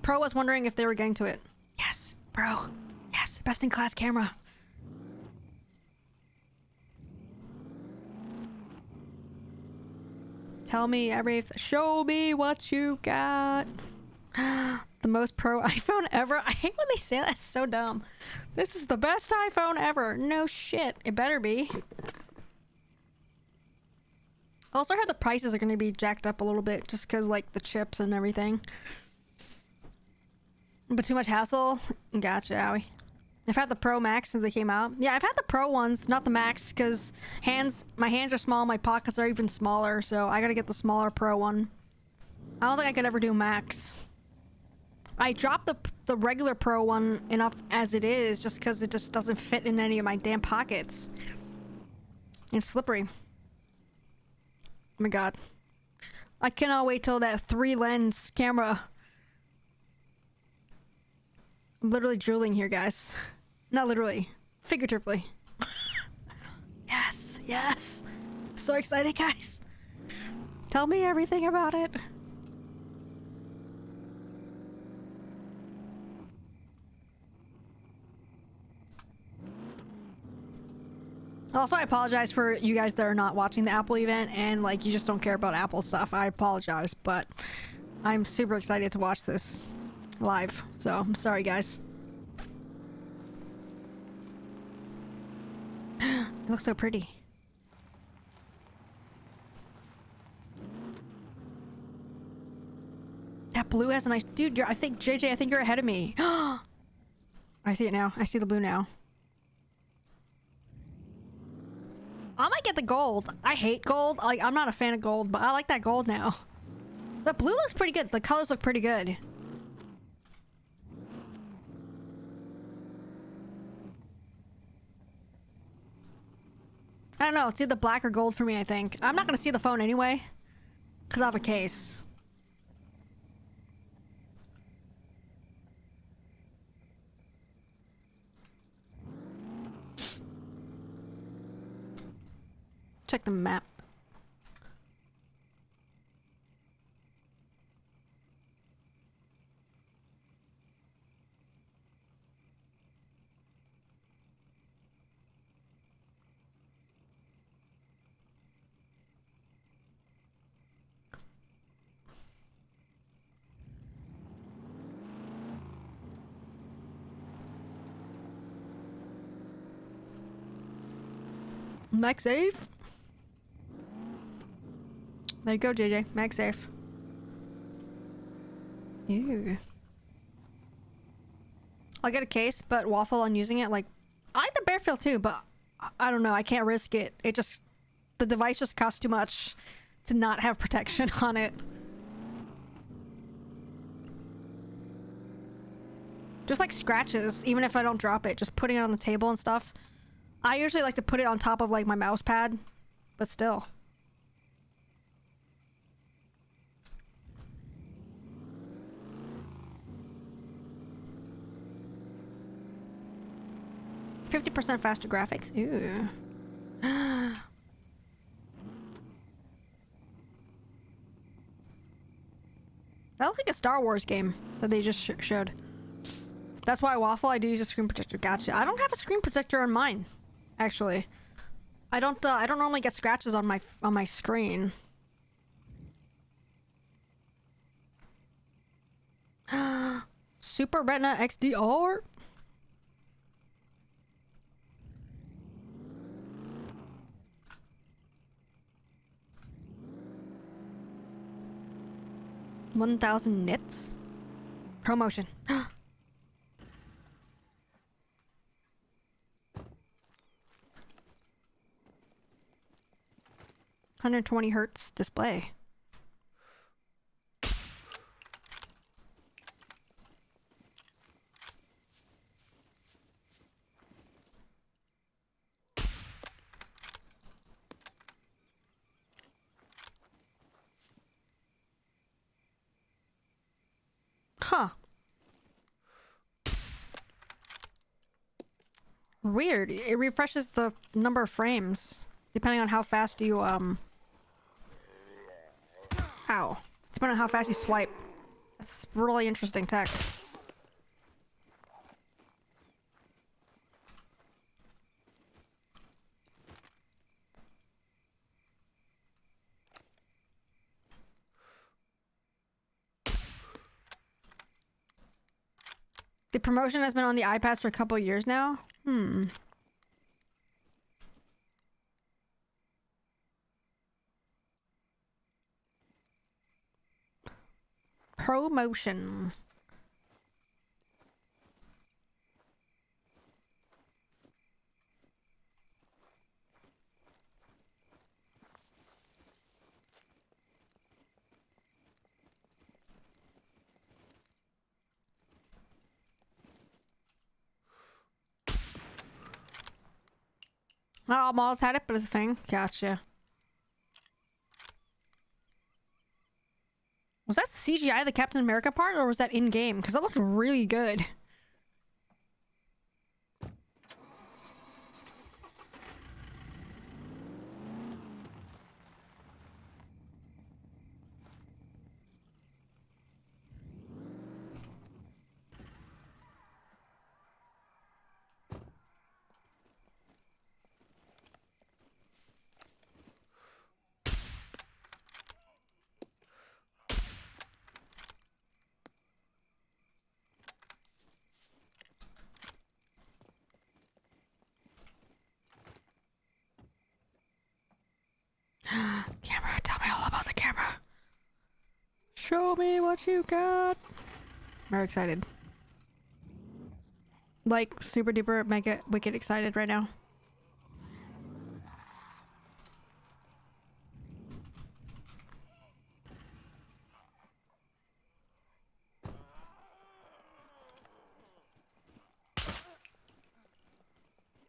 Pro was wondering if they were getting to it. Yes, bro. Yes, best in class camera. Tell me everything. Show me what you got. The most pro iPhone ever. I hate when they say that. It's so dumb. This is the best iPhone ever. No shit. It better be. Also, I heard the prices are going to be jacked up a little bit just because, like, the chips and everything. But too much hassle? Gotcha, Owie. I've had the Pro Max since they came out. Yeah, I've had the Pro ones, not the Max, because my hands are small, my pockets are even smaller, so I gotta get the smaller Pro one. I don't think I could ever do Max. I dropped the regular Pro one enough as it is, just because it just doesn't fit in any of my damn pockets. It's slippery. Oh my god. I cannot wait till that 3-lens camera. I'm literally drooling here, guys. Not literally. Figuratively. Yes, yes. So excited, guys. Tell me everything about it. Also, I apologize for you guys that are not watching the Apple event and, like, you just don't care about Apple stuff. I apologize, but I'm super excited to watch this live. So, I'm sorry, guys. It looks so pretty. That blue has a nice... Dude, I think, JJ, I think you're ahead of me. I see it now. I see the blue now. I might get the gold. I hate gold. Like, I'm not a fan of gold, but I like that gold now. The blue looks pretty good. The colors look pretty good. I don't know. It's either black or gold for me, I think. I'm not going to see the phone anyway. Because I have a case. Check the map. MagSafe. There you go, JJ. MagSafe. Ew. I'll get a case, but waffle on using it. Like, I like the Bearfield too, but I don't know. I can't risk it. It just... The device just costs too much to not have protection on it. Just like scratches, even if I don't drop it. Just putting it on the table and stuff. I usually like to put it on top of, like, my mouse pad, but still. %50 faster graphics. Ooh. That looks like a Star Wars game that they just showed. That's why waffle. I do use a screen protector. Gotcha. I don't have a screen protector on mine. Actually, I don't normally get scratches on my screen. Super Retina XDR. $1,000 nits. Promotion. 120 hertz display. Huh. Weird. It refreshes the number of frames depending on how fast you Ow. Depending on how fast you swipe. That's really interesting tech. The promotion has been on the iPads for a couple years now. Promotion. Not all malls had it, but it's a thing. Gotcha. Was that CGI, the Captain America part, or was that in-game? Because that looked really good. Camera, tell me all about the camera. Show me what you got. Very excited. Like, super duper mega wicked excited right now.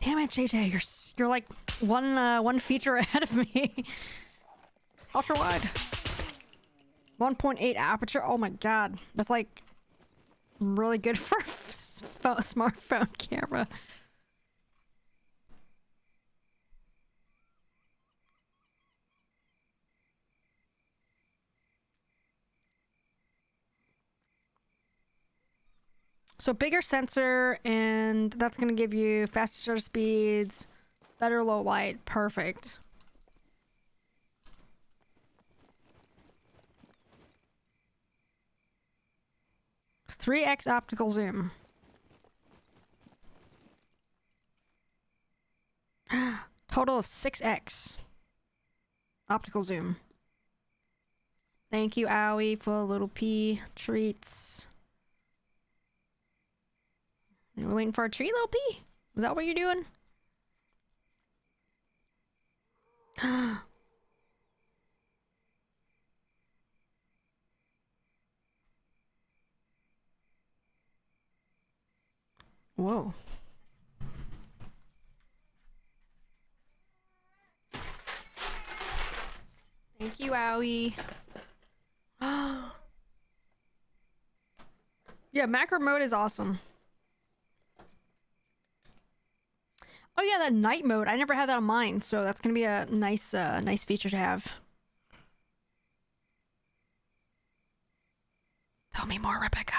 Damn it, JJ, you're like one feature ahead of me. Ultra wide. 1.8 aperture. Oh my god, that's like really good for a smartphone camera. So bigger sensor, and that's gonna give you faster shutter speeds, better low light. Perfect. "3x optical zoom." Total of 6x optical zoom. Thank you, Owie, for a little P treats. You waiting for a treat, little P? Is that what you're doing? Whoa. Thank you, Owie. Yeah, macro mode is awesome. Oh yeah, that night mode. I never had that on mine, so that's gonna be a nice, nice feature to have. Tell me more, Rebecca.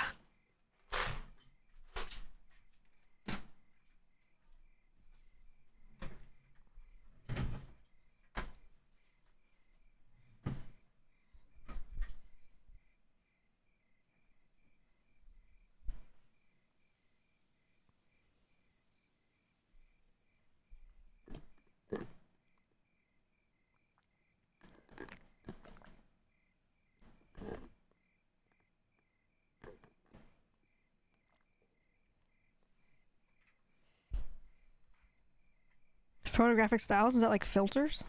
Photographic styles? Is that like filters?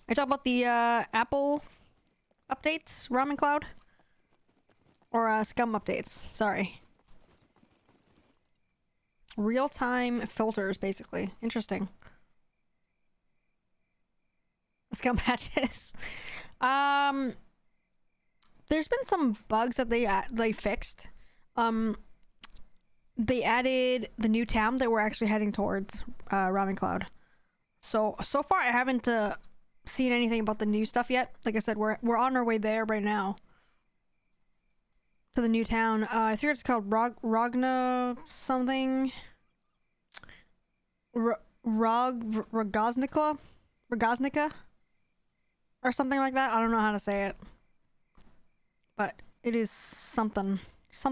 I talk about the Apple updates, Ramen Cloud. Or scum updates. Sorry. Real-time filters, basically. Interesting. Scum patches. There's been some bugs that they fixed. They added the new town that we're actually heading towards, Ramen Cloud. So far I haven't seen anything about the new stuff yet. Like I said, we're on our way there right now. To the new town. I think it's called Rogna something. Rogoznica? Or something like that. I don't know how to say it. But it is something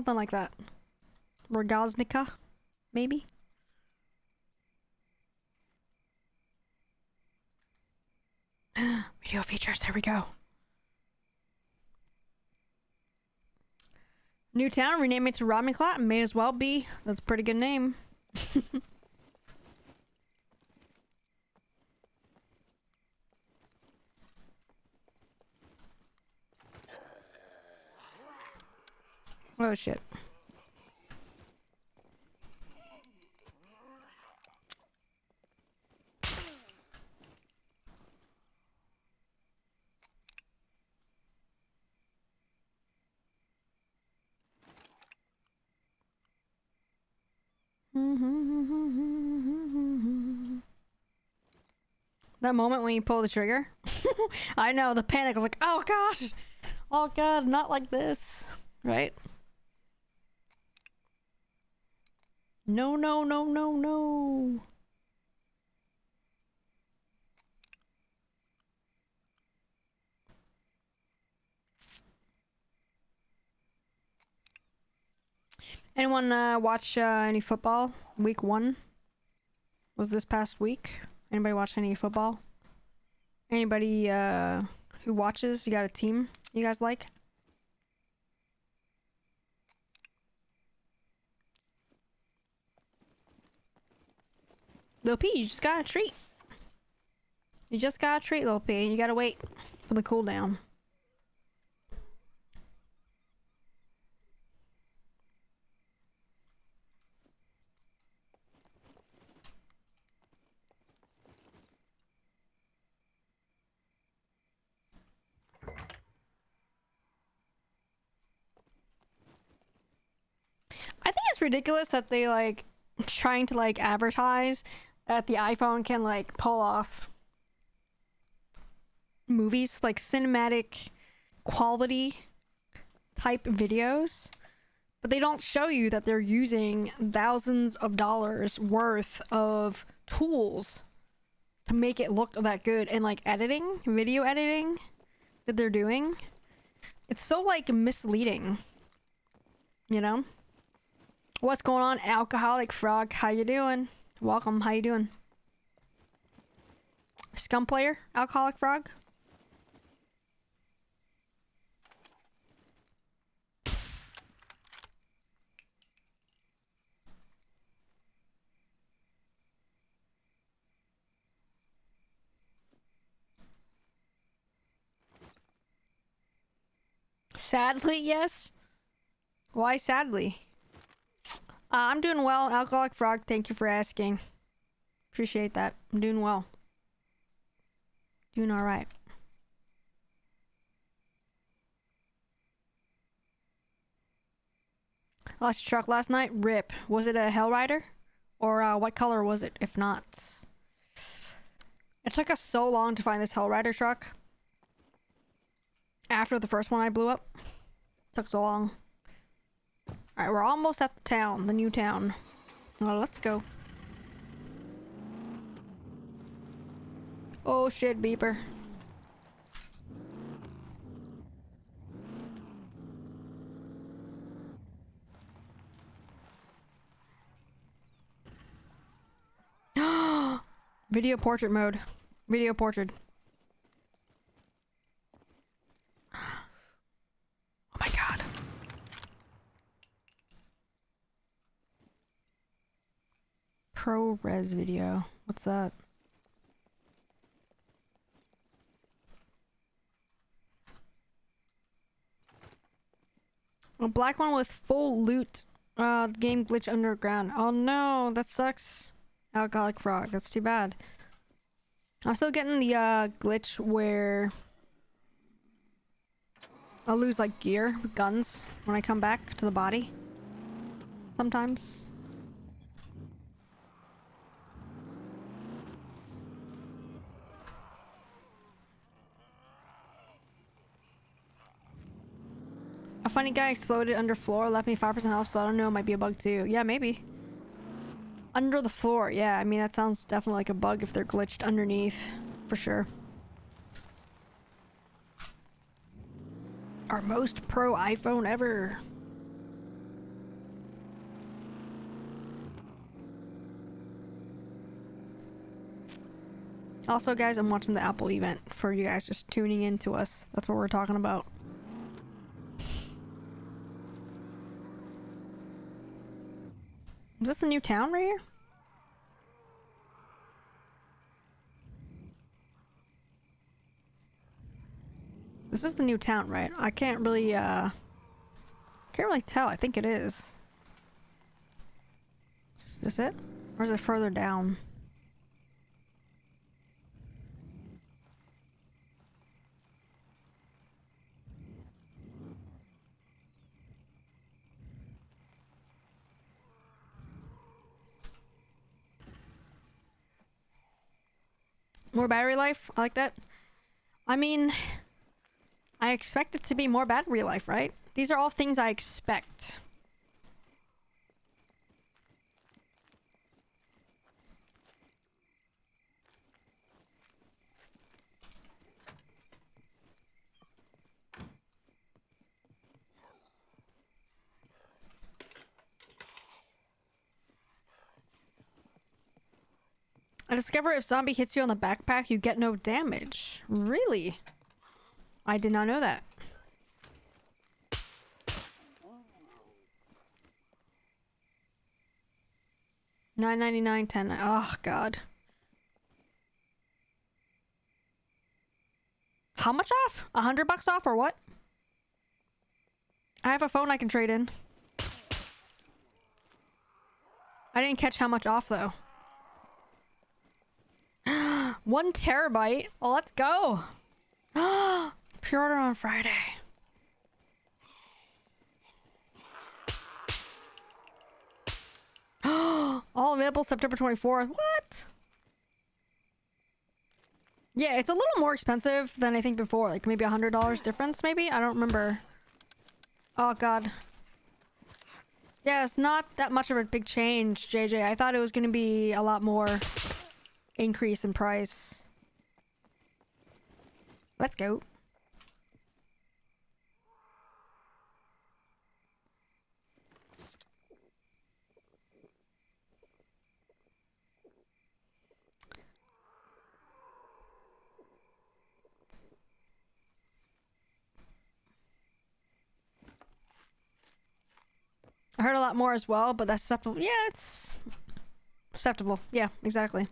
like that. Rogoznica, maybe? Video features, there we go. New town, rename it to Ramen Cloud. May as well be. That's a pretty good name. Oh shit. That moment when you pull the trigger. I know, the panic. I was like, oh gosh. Oh god, not like this. Right? No, no, no, no, no. Anyone watch any football? Week 1 was this past week. Anybody watch any football? Anybody who watches? You got a team you guys like? Lil P, you just got a treat. You just got a treat, Lil P. You gotta wait for the cooldown. I think it's ridiculous that they like trying to like advertise that the iPhone can like pull off movies, like cinematic quality type videos, but they don't show you that they're using thousands of dollars worth of tools to make it look that good, and like editing, video editing that they're doing. It's so like misleading, you know? What's going on, Alcoholic Frog? How you doing? Welcome, how you doing? Scum player, Alcoholic Frog? Sadly, yes. Why sadly? I'm doing well, Alcoholic Frog. Thank you for asking. Appreciate that. I'm doing well. Doing alright. Lost your truck last night? RIP. Was it a Hellrider? Or what color was it, if not? It took us so long to find this Hellrider truck. After the first one I blew up. Took so long. Alright, we're almost at the town, the new town. Well, let's go. Oh shit, beeper. Video portrait mode. Video portrait. Oh my god. ProRes video. What's that? A black one with full loot. The game glitch underground. Oh no, that sucks. Alcoholic frog. That's too bad. I'm still getting the glitch where I'll lose like gear, guns, when I come back to the body. Sometimes. A funny guy exploded under floor, left me 5% health, so I don't know, it might be a bug too. Yeah, maybe. Under the floor, yeah, I mean that sounds definitely like a bug if they're glitched underneath, for sure. Our most pro iPhone ever. Also, guys, I'm watching the Apple event for you guys just tuning in to us. That's what we're talking about. Is this the new town right here? This is the new town, right? I can't really tell. I think it is. Is this it? Or is it further down? More battery life? I like that. I mean, I expect it to be more battery life, right? These are all things I expect. I discover if zombie hits you on the backpack, you get no damage. Really? I did not know that. $9.99, $10. Oh god. How much off? $100 off or what? I have a phone I can trade in. I didn't catch how much off though. 1 terabyte. Oh, let's go. Pre-order on Friday. All available September 24th. What? Yeah, it's a little more expensive than I think before. Like maybe $100 difference, maybe? I don't remember. Oh, God. Yeah, it's not that much of a big change, JJ. I thought it was going to be a lot more increase in price. Let's go. I heard a lot more as well, but that's acceptable. Yeah, it's acceptable. Yeah, exactly.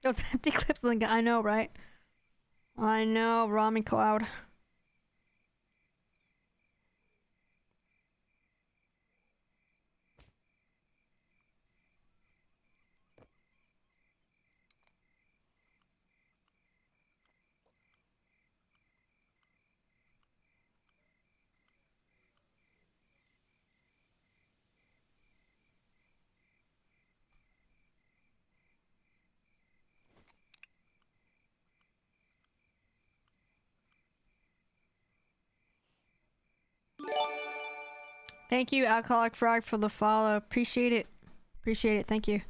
Those empty clips link. I know, right? I know, Rami Cloud. Thank you, Alcoholic Frog, for the follow. Appreciate it. Appreciate it. Thank you.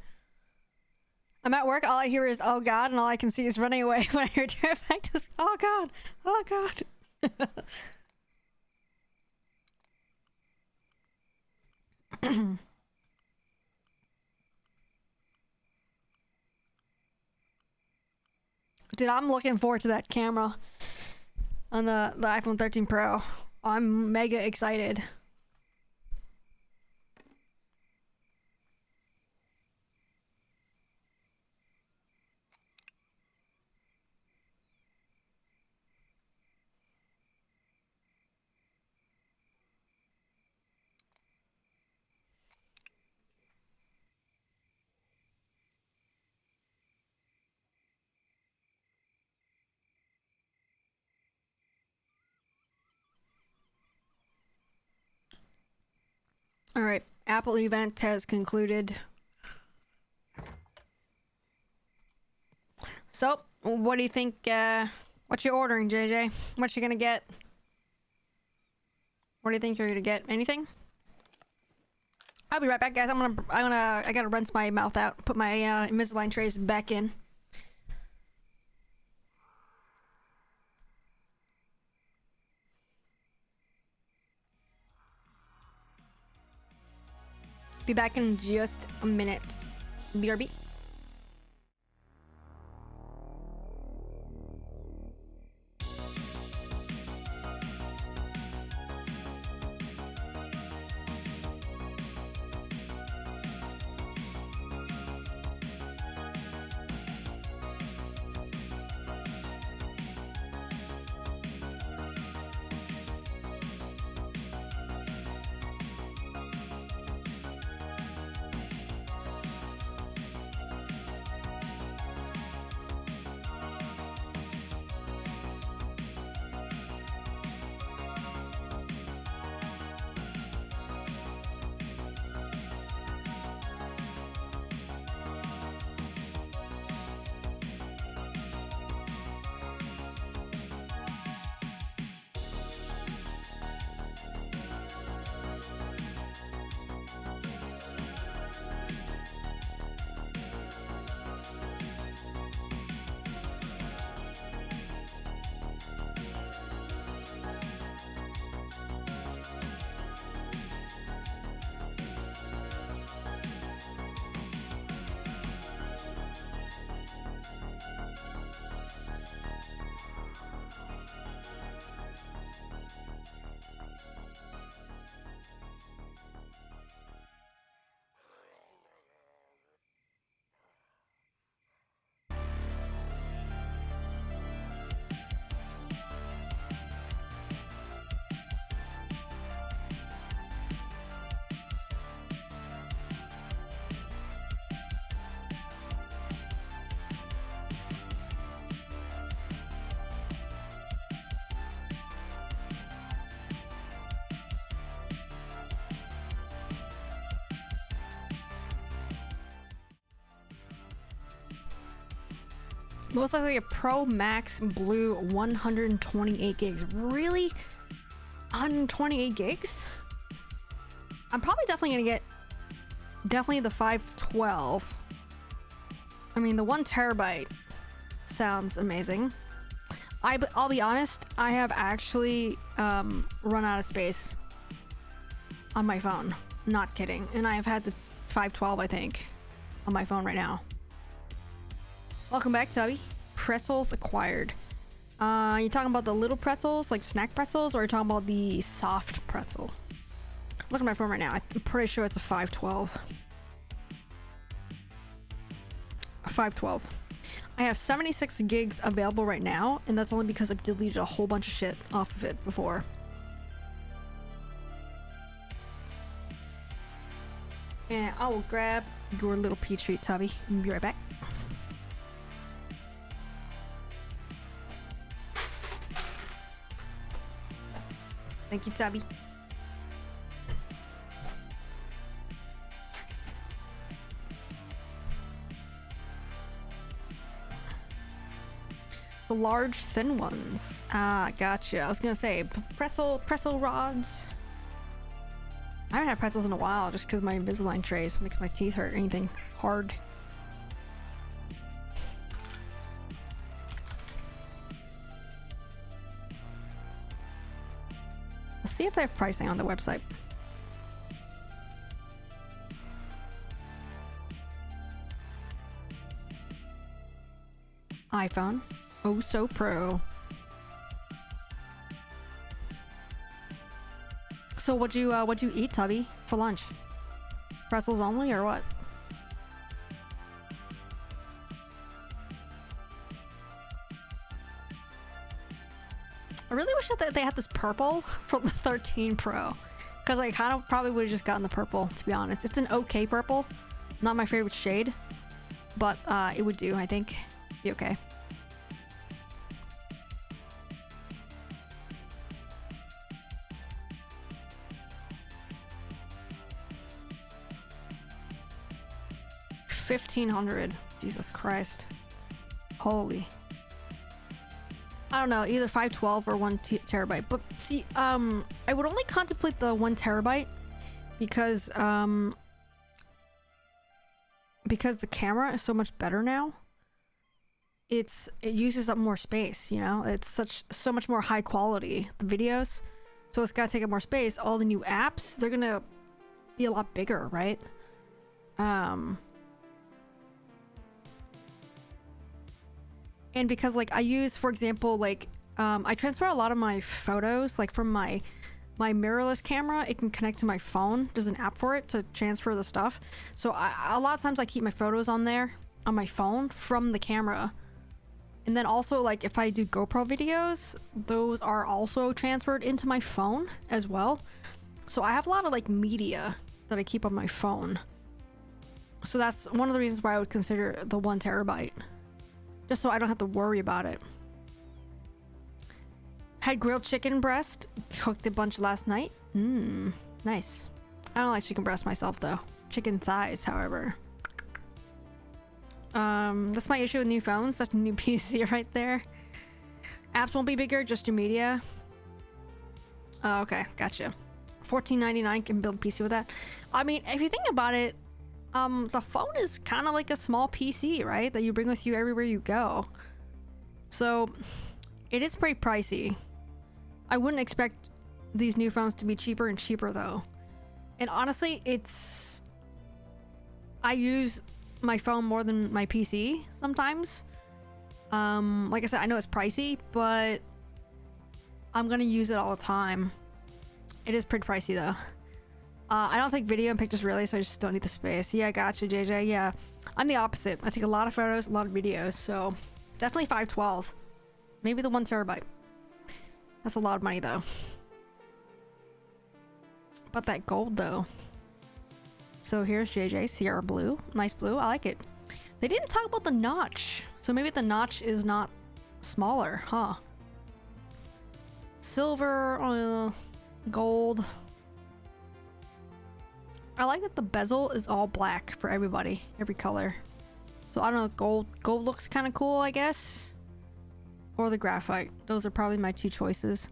I'm at work. All I hear is, oh God, and all I can see is running away when I hear pterodactyls. Oh God. Oh God. Dude, I'm looking forward to that camera on the iPhone 13 Pro. I'm mega excited. Alright, Apple event has concluded. So, what do you think, what you ordering, JJ? What you gonna get? What do you think you're gonna get? Anything? I'll be right back, guys. I gotta rinse my mouth out, put my Invisalign trays back in. Be back in just a minute. BRB. Most likely a Pro Max Blue 128 gigs. Really? 128 gigs? I'm probably definitely gonna get the 512. I mean, the 1 terabyte sounds amazing. I'll be honest, I have actually run out of space on my phone. Not kidding. And I've had the 512, I think, on my phone right now. Welcome back, Tubby. Pretzels acquired. You talking about the little pretzels, like snack pretzels, or are you talking about the soft pretzel? Look at my phone right now. I'm pretty sure it's a 512. A 512. I have 76 gigs available right now, and that's only because I've deleted a whole bunch of shit off of it before. And I will grab your little peach treat, Tubby, and be right back. Thank you, Tubby. The large, thin ones. Ah, gotcha. I was gonna say pretzel rods. I haven't had pretzels in a while just because my Invisalign trays makes my teeth hurt or anything hard. Let's see if they have pricing on the website. iPhone. Oh, so pro. So what'd you eat, Tubby, for lunch? Pretzels only, or what? I really wish that they had this purple from the 13 Pro, because I kind of probably would have just gotten the purple, to be honest. It's an okay purple, not my favorite shade, but it would do, I think. Be okay. 1500. Jesus Christ. Holy. I don't know, either 512 or 1 terabyte. But see, I would only contemplate the 1 terabyte because the camera is so much better now. It uses up more space, you know? It's so much more high quality, the videos. So it's gotta take up more space. All the new apps, they're gonna be a lot bigger, right? And because like I use, for example, like I transfer a lot of my photos like from my mirrorless camera. It can connect to my phone. There's an app for it to transfer the stuff. So a lot of times I keep my photos on there on my phone from the camera. And then also, like, if I do GoPro videos, those are also transferred into my phone as well. So I have a lot of, like, media that I keep on my phone. So that's one of the reasons why I would consider the 1 terabyte. Just so I don't have to worry about it. Had grilled chicken breast. Cooked a bunch last night. Nice. I don't like chicken breast myself, though. Chicken thighs, however. That's my issue with new phones. That's a new PC right there. Apps won't be bigger, just your media. Oh, okay, gotcha. $14.99 can build a PC with that. I mean, if you think about it, the phone is kind of like a small PC, right? That you bring with you everywhere you go. So, it is pretty pricey. I wouldn't expect these new phones to be cheaper and cheaper, though. And honestly, I use my phone more than my PC sometimes. Like I said, I know it's pricey, but I'm gonna use it all the time. It is pretty pricey though. I don't take video and pictures really, so I just don't need the space. Yeah, gotcha, JJ. Yeah, I'm the opposite. I take a lot of photos, a lot of videos, so definitely 512. Maybe the 1 terabyte. That's a lot of money though. But that gold though. So here's JJ, Sierra Blue. Nice blue, I like it. They didn't talk about the notch. So maybe the notch is not smaller, huh? Silver, gold. I like that the bezel is all black for everybody, every color. So I don't know, gold looks kind of cool, I guess. Or the graphite. Those are probably my 2 choices.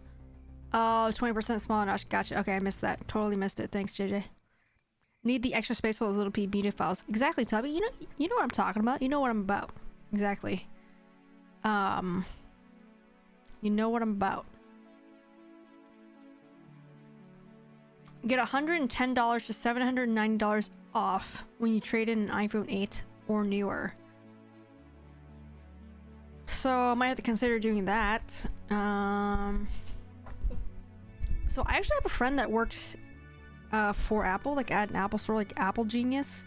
Oh, 20% smaller notch, gotcha. Okay, I missed that. Totally missed it. Thanks, JJ. Need the extra space for those little media files. Exactly, Tubby. You know what I'm talking about. You know what I'm about. Exactly. You know what I'm about. Get $110 to $790 off when you trade in an iPhone 8 or newer. So I might have to consider doing that. So I actually have a friend that works for Apple, like at an Apple store, like Apple Genius,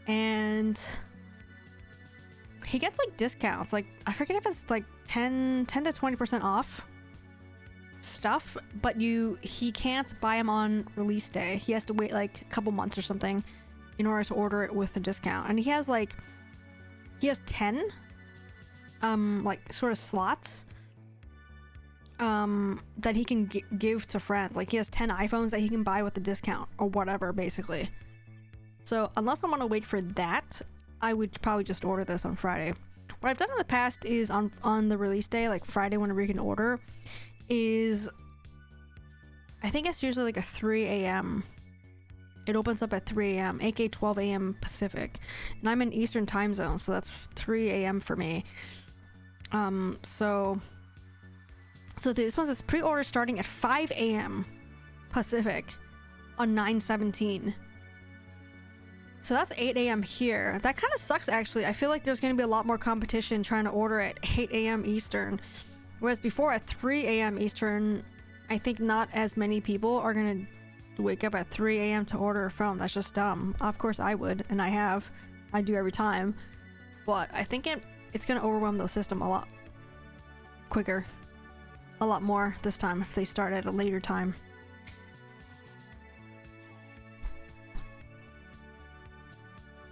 and he gets like discounts, like I forget if it's like 10 to 20% off stuff, but he can't buy them on release day. He has to wait like a couple months or something in order to order it with a discount. And he has 10 like sort of slots that he can give to friends. Like he has 10 iPhones that he can buy with the discount or whatever, basically. So unless I want to wait for that, I would probably just order this on Friday. What I've done in the past is on the release day, like Friday, whenever you can order, is I think it's usually like a 3 a.m. It opens up at 3 a.m., aka 12 a.m. Pacific, and I'm in Eastern time zone, so that's 3 a.m. for me. So this one says pre-order starting at 5 a.m. Pacific on 9/17. So that's 8 a.m. here. That kind of sucks, actually. I feel like there's going to be a lot more competition trying to order at 8 a.m. Eastern. Whereas before at 3 a.m. Eastern, I think not as many people are going to wake up at 3 a.m. to order a phone. That's just dumb. Of course I would, and I do every time. But I think it's going to overwhelm the system a lot quicker. A lot more this time if they start at a later time.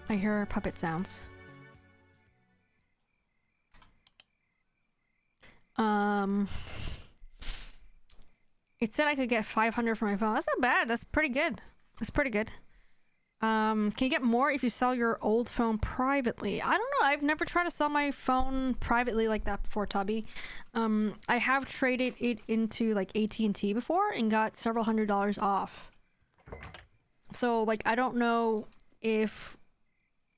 I hear puppet sounds. It said I could get 500 for my phone. That's not bad. That's pretty good. That's pretty good. Can you get more if you sell your old phone privately? I don't know. I've never tried to sell my phone privately like that before, Tubby. I have traded it into like AT&T before and got several $100s off. So like, I don't know if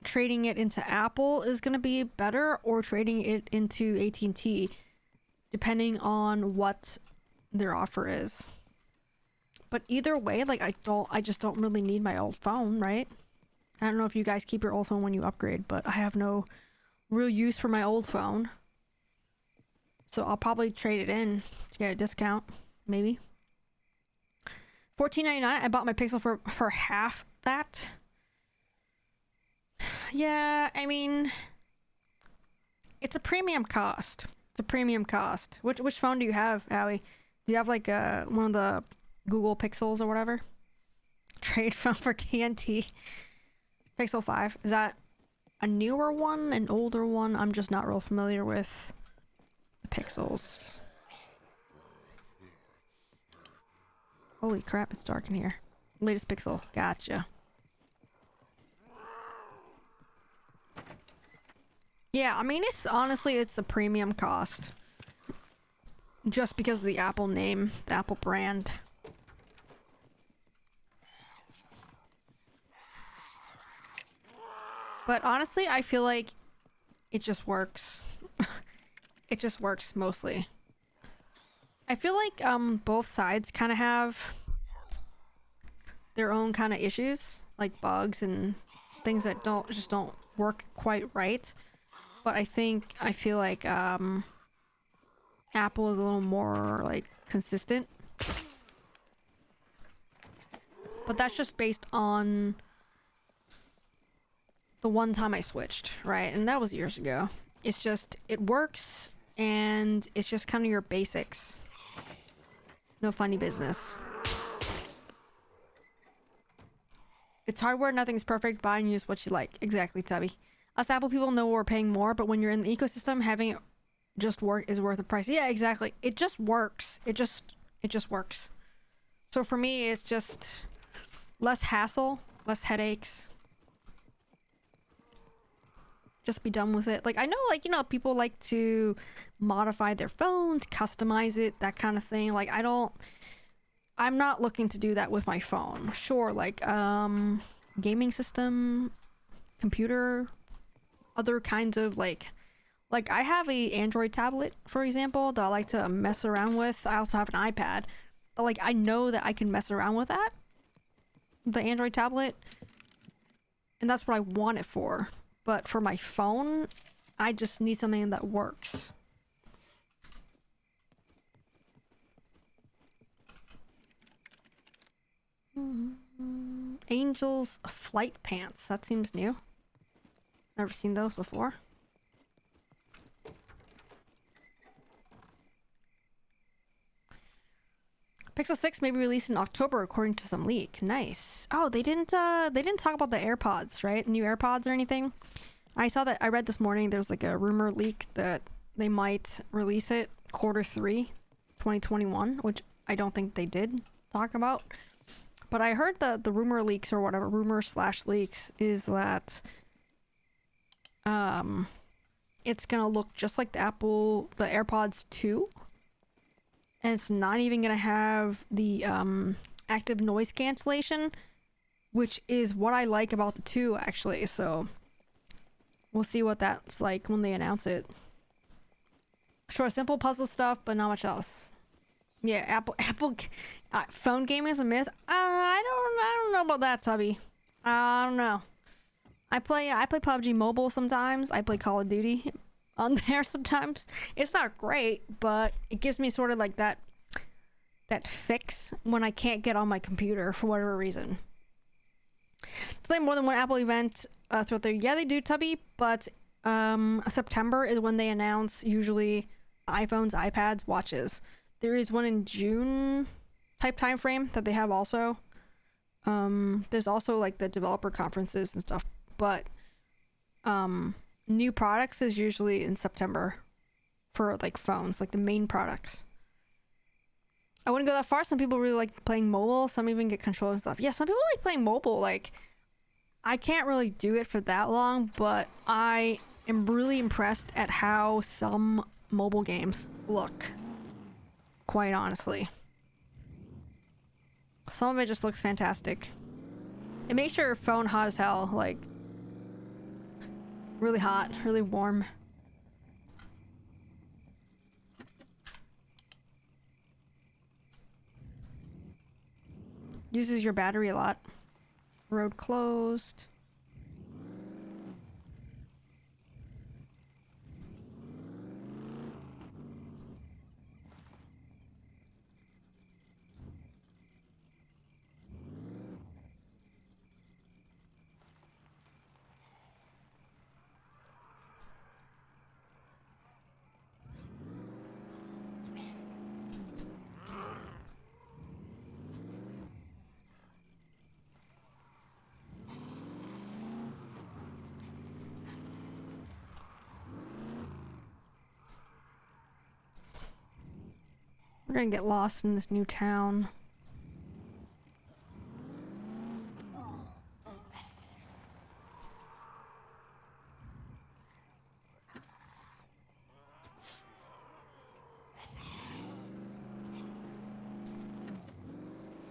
trading it into Apple is gonna be better or trading it into AT&T, depending on what their offer is. But either way, like I just don't really need my old phone, right? I don't know if you guys keep your old phone when you upgrade, but I have no real use for my old phone. So I'll probably trade it in to get a discount, maybe. $14.99. I bought my Pixel for half that. Yeah, I mean, it's a premium cost. It's a premium cost. Which phone do you have, Allie? Do you have like one of the Google Pixels or whatever? Trade phone for TNT. Pixel 5. Is that a newer one, an older one? I'm just not real familiar with the Pixels. Holy crap, it's dark in here. Latest Pixel. Gotcha. Yeah, I mean, it's honestly, it's a premium cost. Just because of the Apple name, the Apple brand. But honestly, I feel like it just works. It just works mostly. I feel like both sides kind of have their own kind of issues, like bugs and things that just don't work quite right. But I feel like Apple is a little more like consistent. But that's just based on the one time I switched, right? And that was years ago. It's just, it works, and it's just kind of your basics. No funny business. It's hardware, nothing's perfect, buy and use what you like. Exactly, Tubby. Us Apple people know we're paying more, but when you're in the ecosystem, having it just work is worth the price. Yeah, exactly. It just works. It just works. So for me, it's just less hassle, less headaches. Just be done with it. Like, I know, like, you know, people like to modify their phones, customize it, that kind of thing. Like, I'm not looking to do that with my phone. Sure, like, gaming system, computer, other kinds of, like I have a Android tablet, for example, that I like to mess around with. I also have an iPad. But, like, I know that I can mess around with that, the Android tablet, and that's what I want it for. But for my phone, I just need something that works. Angel's flight pants. That seems new. Never seen those before. Pixel 6 may be released in October according to some leak. Nice. Oh, they didn't talk about the AirPods, right? New AirPods or anything. I read this morning there's like a rumor leak that they might release it Q3 2021, which I don't think they did talk about. But I heard the rumor leaks or whatever, rumor/leaks, is that it's gonna look just like the AirPods 2. And it's not even gonna have the active noise cancellation, which is what I like about the 2, actually. So we'll see what that's like when they announce it. Sure, simple puzzle stuff, but not much else. Yeah, Apple phone gaming is a myth. I don't know about that, Tubby. I don't know. I play PUBG Mobile sometimes. I play Call of Duty on there sometimes. It's not great, but it gives me sort of like that fix when I can't get on my computer for whatever reason. Do they have more than one Apple event throughout the year? Yeah, they do, Tubby, but September is when they announce usually iPhones, iPads, watches. There is one in June type time frame that they have also. There's also like the developer conferences and stuff, but new products is usually in September for like phones, like the main products. I wouldn't go that far. Some people really like playing mobile. Some even get controllers and stuff. Yeah, some people like playing mobile. Like, I can't really do it for that long, but I am really impressed at how some mobile games look. Quite honestly. Some of it just looks fantastic. It makes your phone hot as hell, like really hot, really warm. Uses your battery a lot. Road closed. We're gonna get lost in this new town.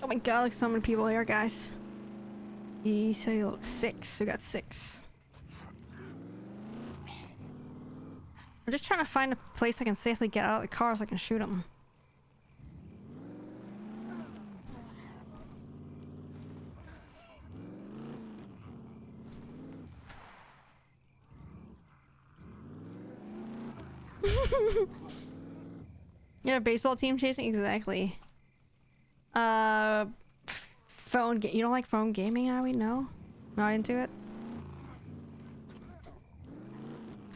Oh my god, like so many people here, guys. You say look 6. We got 6. I'm just trying to find a place I can safely get out of the car so I can shoot them. Yeah, baseball team chasing? Exactly. Phone game. You don't like phone gaming, Abby? No? Not into it?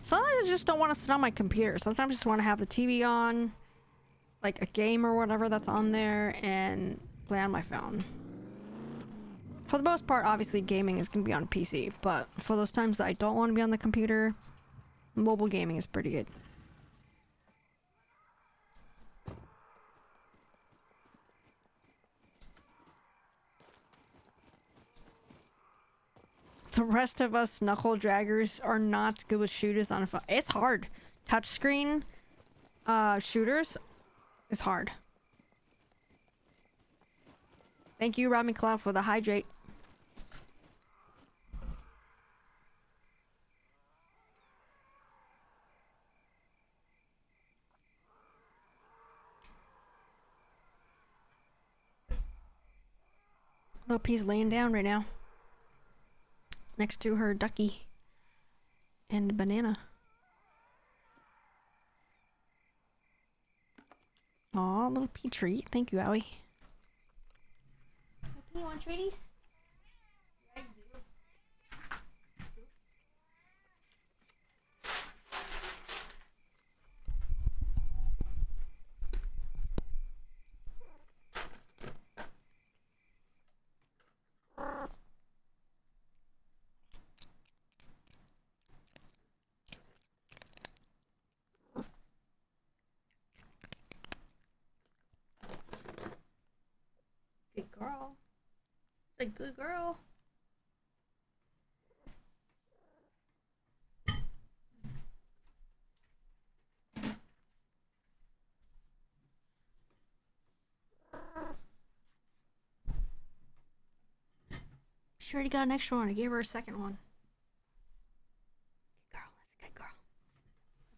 Sometimes I just don't want to sit on my computer. Sometimes I just want to have the TV on, like a game or whatever that's on there, and play on my phone. For the most part, obviously, gaming is going to be on PC, but for those times that I don't want to be on the computer, mobile gaming is pretty good. The rest of us knuckle draggers are not good with shooters on a phone. It's hard. Touchscreen shooters is hard. Thank you, Robin Cloud, for the hydrate. Little P's laying down right now. Next to her ducky and banana. Aw, little pea treat. Thank you, Owie. You want treaties? Good girl. It's a good girl. She already got an extra one. I gave her a second one. Good girl. That's a good girl.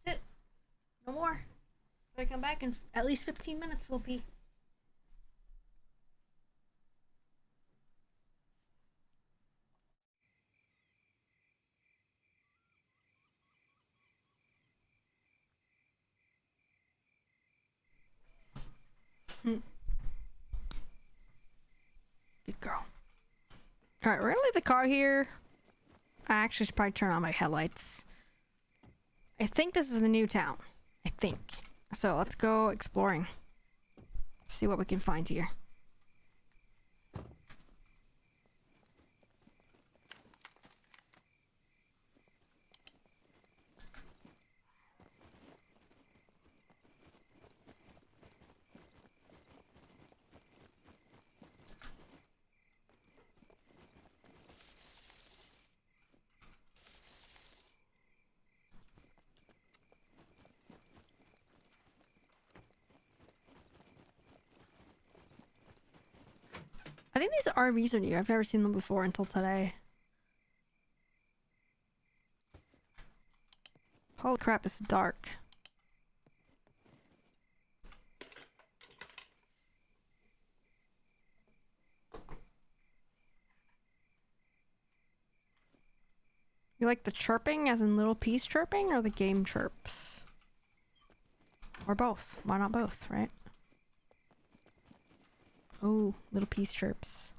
That's it. No more. Gotta come back in at least 15 minutes, little P. Good girl. Alright, we're gonna leave the car here. I actually should probably turn on my headlights. I think this is the new town. I think. So let's go exploring. See what we can find here. I think these RVs are new. I've never seen them before until today. Holy crap, it's dark. You like the chirping, as in little piece chirping, or the game chirps? Or both. Why not both, right? Oh, little piece chirps.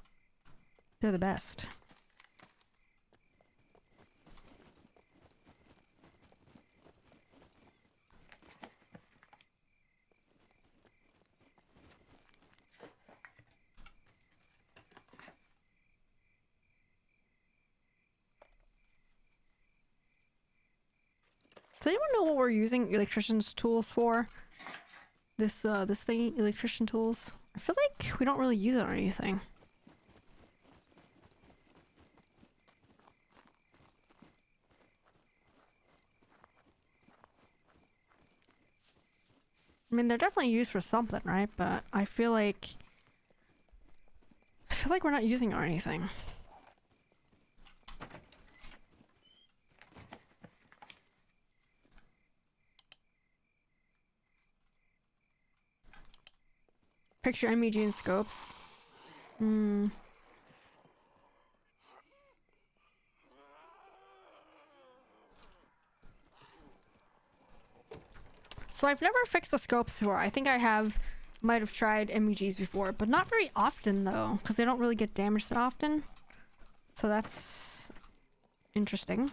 They're the best. Does anyone know what we're using electrician's tools for? This thing, electrician tools? I feel like we don't really use it on anything. I mean, they're definitely used for something, right? But I feel like we're not using it on anything. Picture MEG and scopes. Hmm. So I've never fixed the scopes before. I think I might have tried MEGs before, but not very often though, because they don't really get damaged that often. So that's interesting.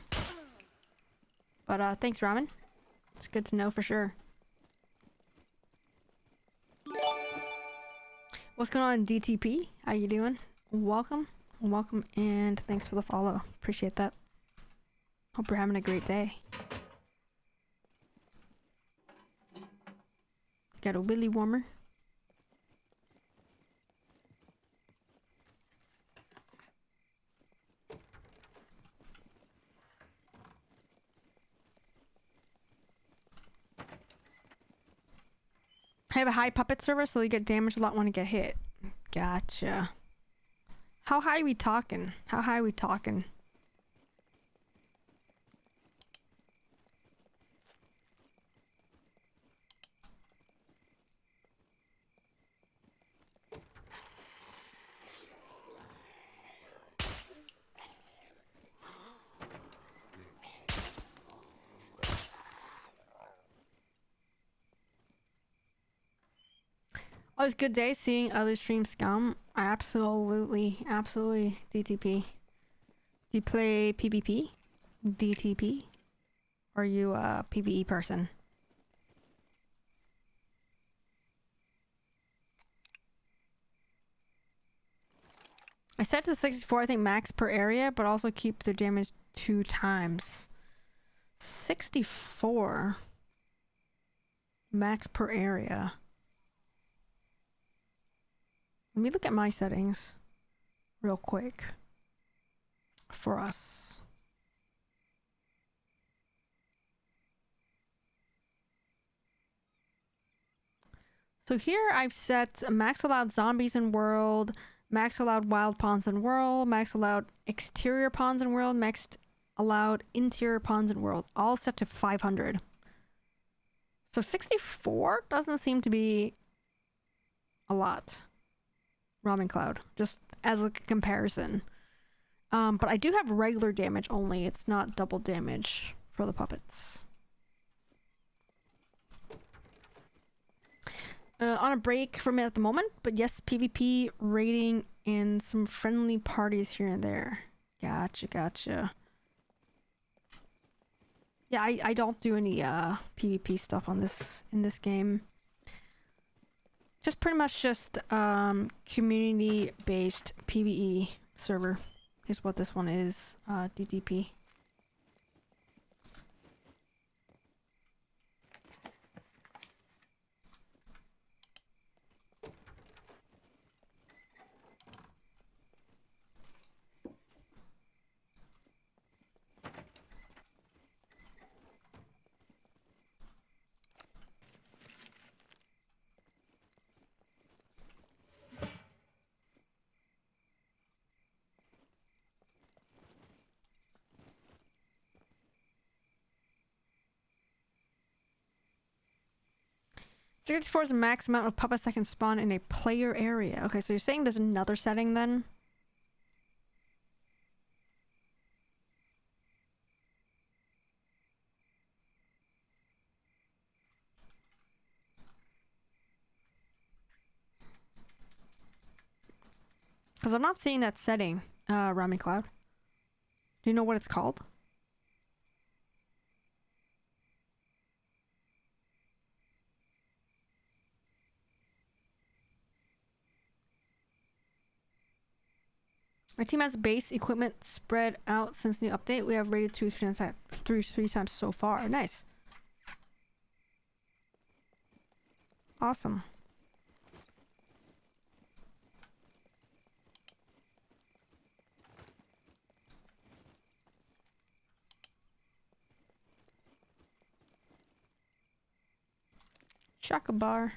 But thanks, Ramen. It's good to know for sure. What's going on, DTP? How you doing? Welcome. Welcome, and thanks for the follow. Appreciate that. Hope you're having a great day. Got a willy warmer. I have a high puppet server, so they get damaged a lot when they get hit. Gotcha. How high are we talking? How high are we talking? Oh, it's a good day seeing other stream scum. Absolutely, absolutely. DTP. Do you play PvP? DTP? Or are you a PvE person? I set to 64, I think max per area, but also keep the damage 2 times. 64 max per area. Let me look at my settings real quick for us. So here I've set max allowed zombies in world, max allowed wild pawns in world, max allowed exterior pawns in world, max allowed interior pawns in world, all set to 500. So 64 doesn't seem to be a lot. Ramen Cloud, just as a comparison. But I do have regular damage only. It's not double damage for the puppets. On a break from it at the moment, but yes, PvP, raiding, and some friendly parties here and there. Gotcha, gotcha. Yeah, I don't do any PvP stuff on in this game. Just pretty much just community-based PvE server is what this one is, DTP. 64 is the max amount of puppets that can spawn in a player area. Okay, so you're saying there's another setting then? Because I'm not seeing that setting, Rami Cloud. Do you know what it's called? My team has base equipment spread out since new update. We have rated 3 times so far. Nice. Awesome. Shaka bar.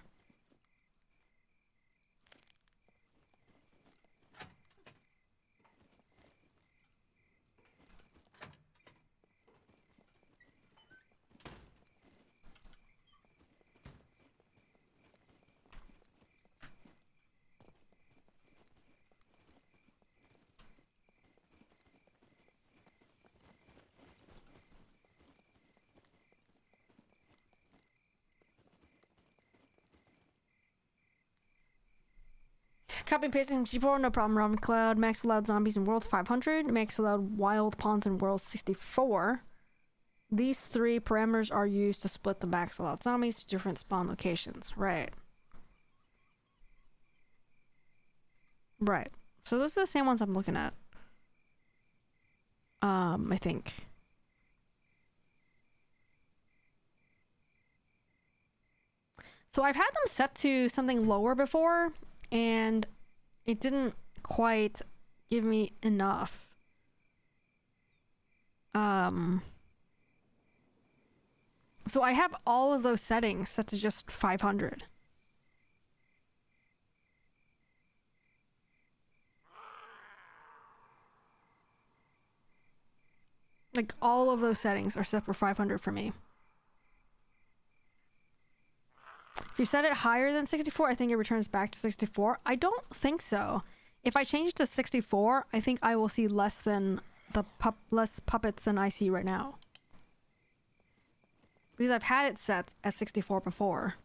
Copy and pasting from G4, no problem. Robin Cloud, max allowed zombies in world 500, max allowed wild pawns in world 64. These 3 parameters are used to split the max allowed zombies to different spawn locations. Right. Right. So those are the same ones I'm looking at. I think. So I've had them set to something lower before, and it didn't quite give me enough. So I have all of those settings set to just 500. Like, all of those settings are set for 500 for me. If you set it higher than 64, I think it returns back to 64. I don't think so. If I change it to 64, I think I will see less puppets than I see right now. Because I've had it set at 64 before.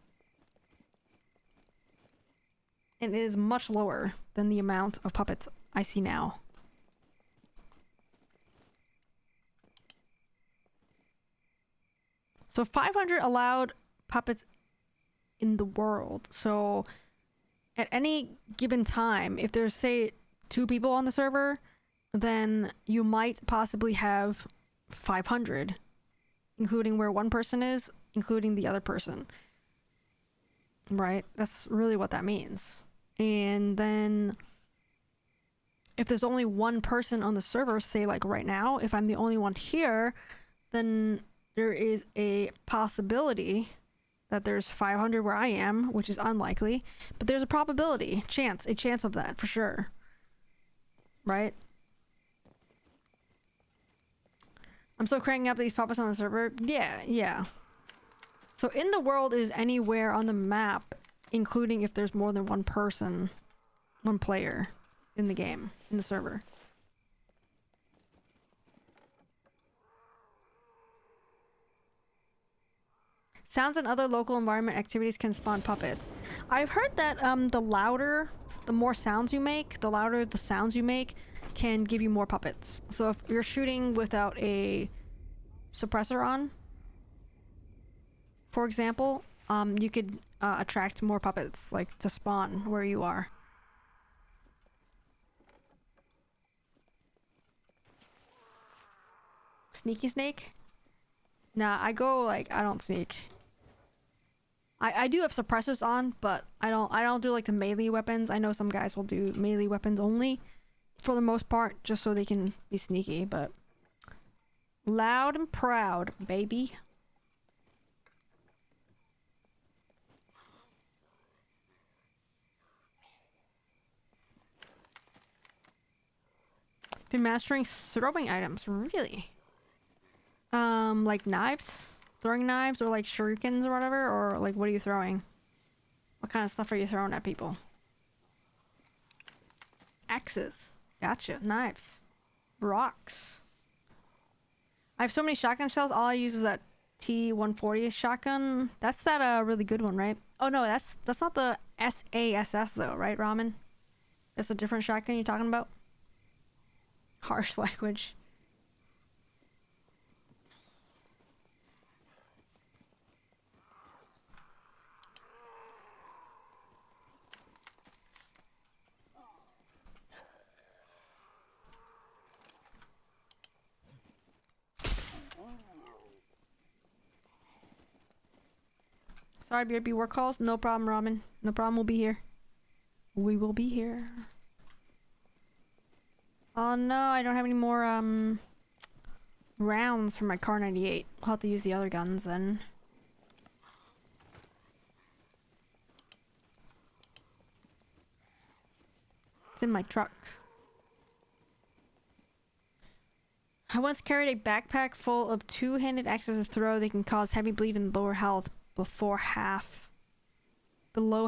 And it is much lower than the amount of puppets I see now. So 500 allowed puppets in the world. So at any given time, if there's, say, 2 people on the server, then you might possibly have 500, including where one person is, including the other person. Right? That's really what that means. And then if there's only one person on the server, say like right now, if I'm the only one here, then there is a possibility that there's 500 where I am, which is unlikely, but there's a probability, a chance of that for sure. Right? I'm still cranking up these pop-ups on the server. Yeah. So in the world is anywhere on the map, including if there's more than one person, one player in the game, in the server. Sounds and other local environment activities can spawn puppets. I've heard that the more sounds you make, the louder the sounds you make, can give you more puppets. So if you're shooting without a suppressor on, for example, you could attract more puppets, like to spawn where you are. Sneaky snake? Nah, I don't sneak. I do have suppressors on, but I don't do like the melee weapons. I know some guys will do melee weapons only for the most part, just so they can be sneaky, but loud and proud, baby. Been mastering throwing items, really? Like knives? Throwing knives or like shurikens or whatever? Or like what are you throwing? What kind of stuff are you throwing at people? Axes. Gotcha. Knives. Rocks. I have so many shotgun shells. All I use is that T-140 shotgun. That's that really good one, right? Oh no, that's not the SASS though, right, Ramen? That's a different shotgun you're talking about? Harsh language. Sorry, BRB work calls. No problem, Ramen. No problem, we'll be here. We will be here. Oh no, I don't have any more rounds for my Car 98. I'll have to use the other guns then. It's in my truck. I once carried a backpack full of two-handed axes to throw. They can cause heavy bleed and lower health below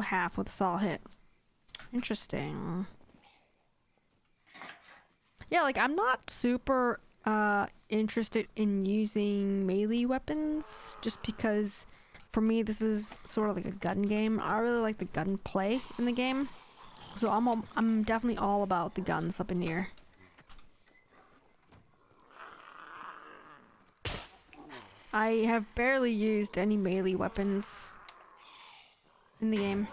half with a solid hit. Interesting. Yeah, like I'm not super interested in using melee weapons just because for me this is sort of like a gun game. I really like the gun play in the game. So I'm definitely all about the guns up in here. I have barely used any melee weapons in the game.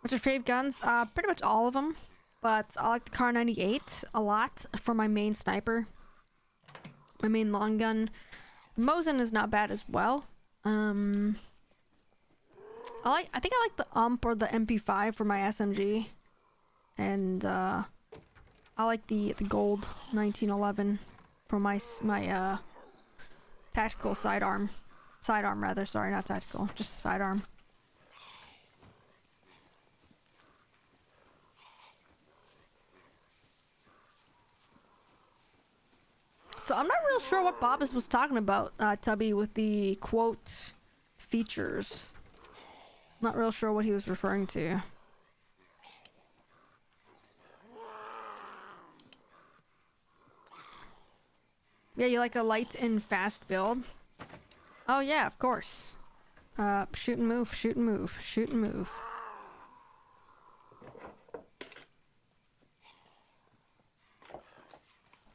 What's your fave guns? Pretty much all of them. But I like the Car 98 a lot for my main sniper. My main long gun. The Mosin is not bad as well. I think I like the UMP or the MP5 for my SMG. And I like the gold 1911 for my tactical sidearm. Sidearm rather, sorry, not tactical, just sidearm. So I'm not real sure what Bobbis was talking about, Tubby, with the quote features. Not real sure what he was referring to. Yeah, you like a light and fast build? Oh yeah, of course. Shoot and move, shoot and move, shoot and move.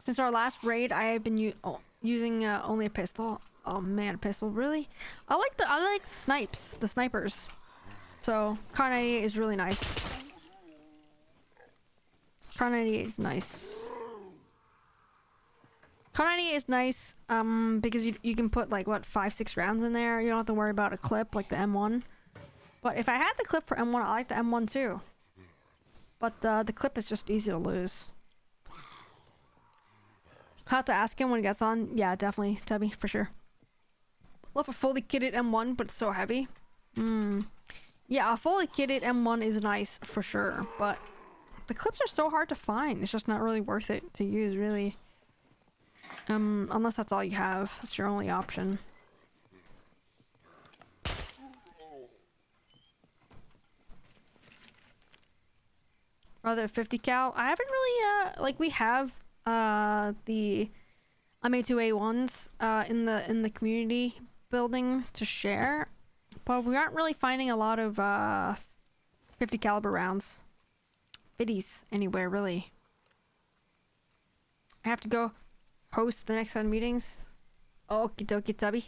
Since our last raid, I have been using only a pistol. Oh man, a pistol, really? I like the snipers. So, Car 98 is really nice. Car 98 is nice. Car 98 is nice, because you can put like, what, 5-6 rounds in there. You don't have to worry about a clip like the M1. But if I had the clip for M1, I like the M1 too. But the clip is just easy to lose. I'll have to ask him when he gets on. Yeah, definitely, Tubby, for sure. Love a fully kitted M1, but it's so heavy. Yeah, a fully kitted M1 is nice for sure, but the clips are so hard to find. It's just not really worth it to use, really. Unless that's all you have. That's your only option. Rather 50 cal. I haven't really like we have the MA2A1s in the community building to share, but we aren't really finding a lot of 50 caliber rounds. 50s anywhere, really. I have to go host the next set of meetings. Okie dokie, Tubby.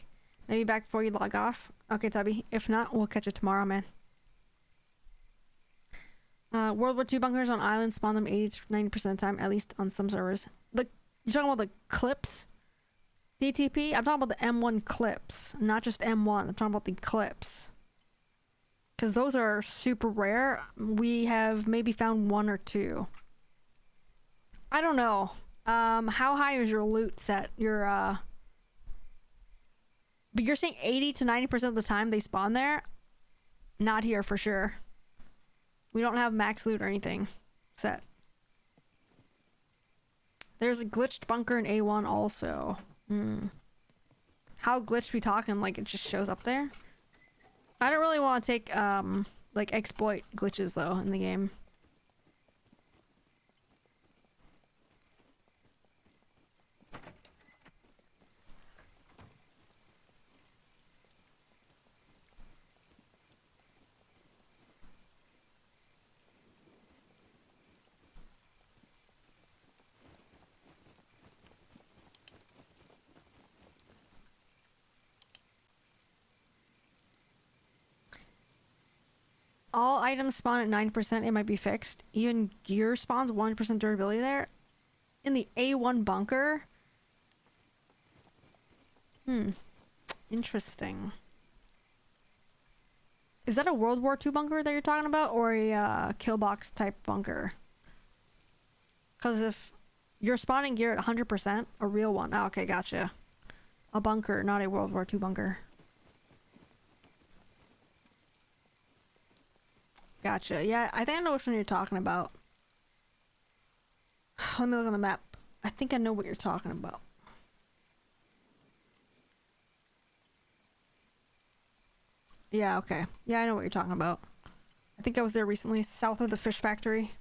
Maybe back before you log off. Okay, Tubby. If not, we'll catch you tomorrow, man. World War II bunkers on islands spawn them 80 to 90% of the time, at least on some servers. You're talking about the clips? DTP? I'm talking about the M1 clips, not just M1. I'm talking about the clips. Because those are super rare. We have maybe found 1 or 2. I don't know. How high is your loot set? But you're saying 80 to 90% of the time they spawn there? Not here for sure. We don't have max loot or anything set. There's a glitched bunker in A1 also. How glitched we talking? Like it just shows up there? I don't really want to take like exploit glitches though in the game. All items spawn at 9%, it might be fixed. Even gear spawns 1% durability there. In the A1 bunker? Interesting. Is that a World War II bunker that you're talking about? Or a kill box type bunker? Because if you're spawning gear at 100%, a real one. Oh, okay, gotcha. A bunker, not a World War II bunker. Gotcha. Yeah, I think I know which one you're talking about. Let me look on the map. I think I know what you're talking about. Yeah, okay. Yeah, I know what you're talking about. I think I was there recently, south of the fish factory.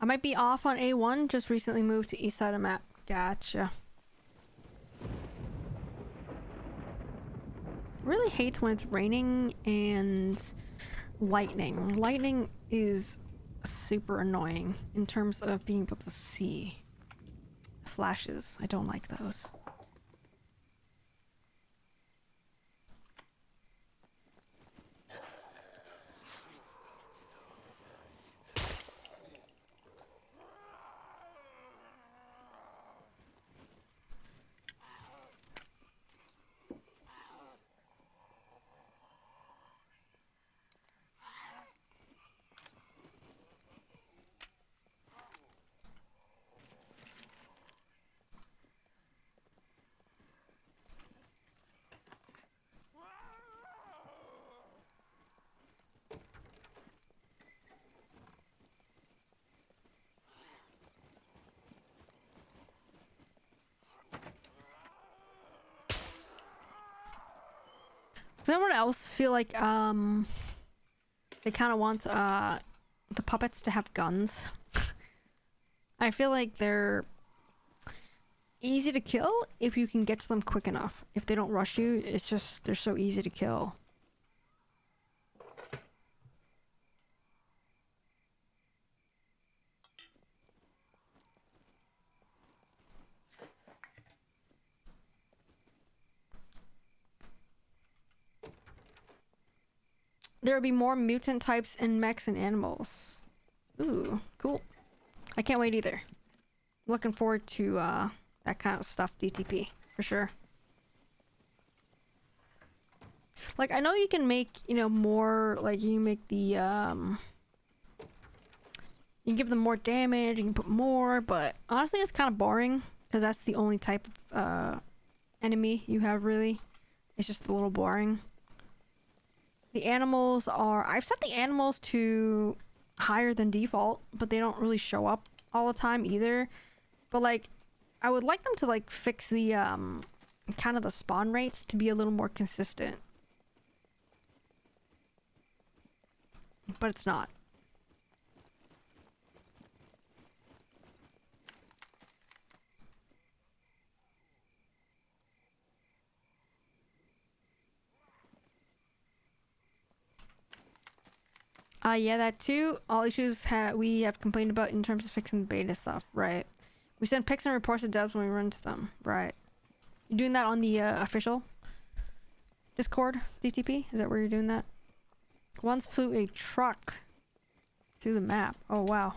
I might be off on A1, just recently moved to east side of map. Gotcha. Really hate when it's raining and lightning. Lightning is super annoying in terms of being able to see. Flashes, I don't like those. Does anyone else feel like they kind of want the puppets to have guns? I feel like they're easy to kill if you can get to them quick enough. If they don't rush you, it's just they're so easy to kill. There will be more mutant types and mechs and animals. Ooh, cool. I can't wait either. Looking forward to that kind of stuff, DTP, for sure. Like, I know you can make, you know, more, like, you can make the, you can give them more damage, you can put more, but honestly, it's kind of boring, because that's the only type of, enemy you have, really. It's just a little boring. The animals are... I've set the animals to higher than default, but they don't really show up all the time either. But, like, I would like them to, like, fix the, kind of the spawn rates to be a little more consistent. But it's not. Yeah, that too. All issues we have complained about in terms of fixing the beta stuff, right? We send pics and reports to devs when we run into them, right? You're doing that on the official Discord, DTP? Is that where you're doing that? Once flew a truck through the map. Oh, wow.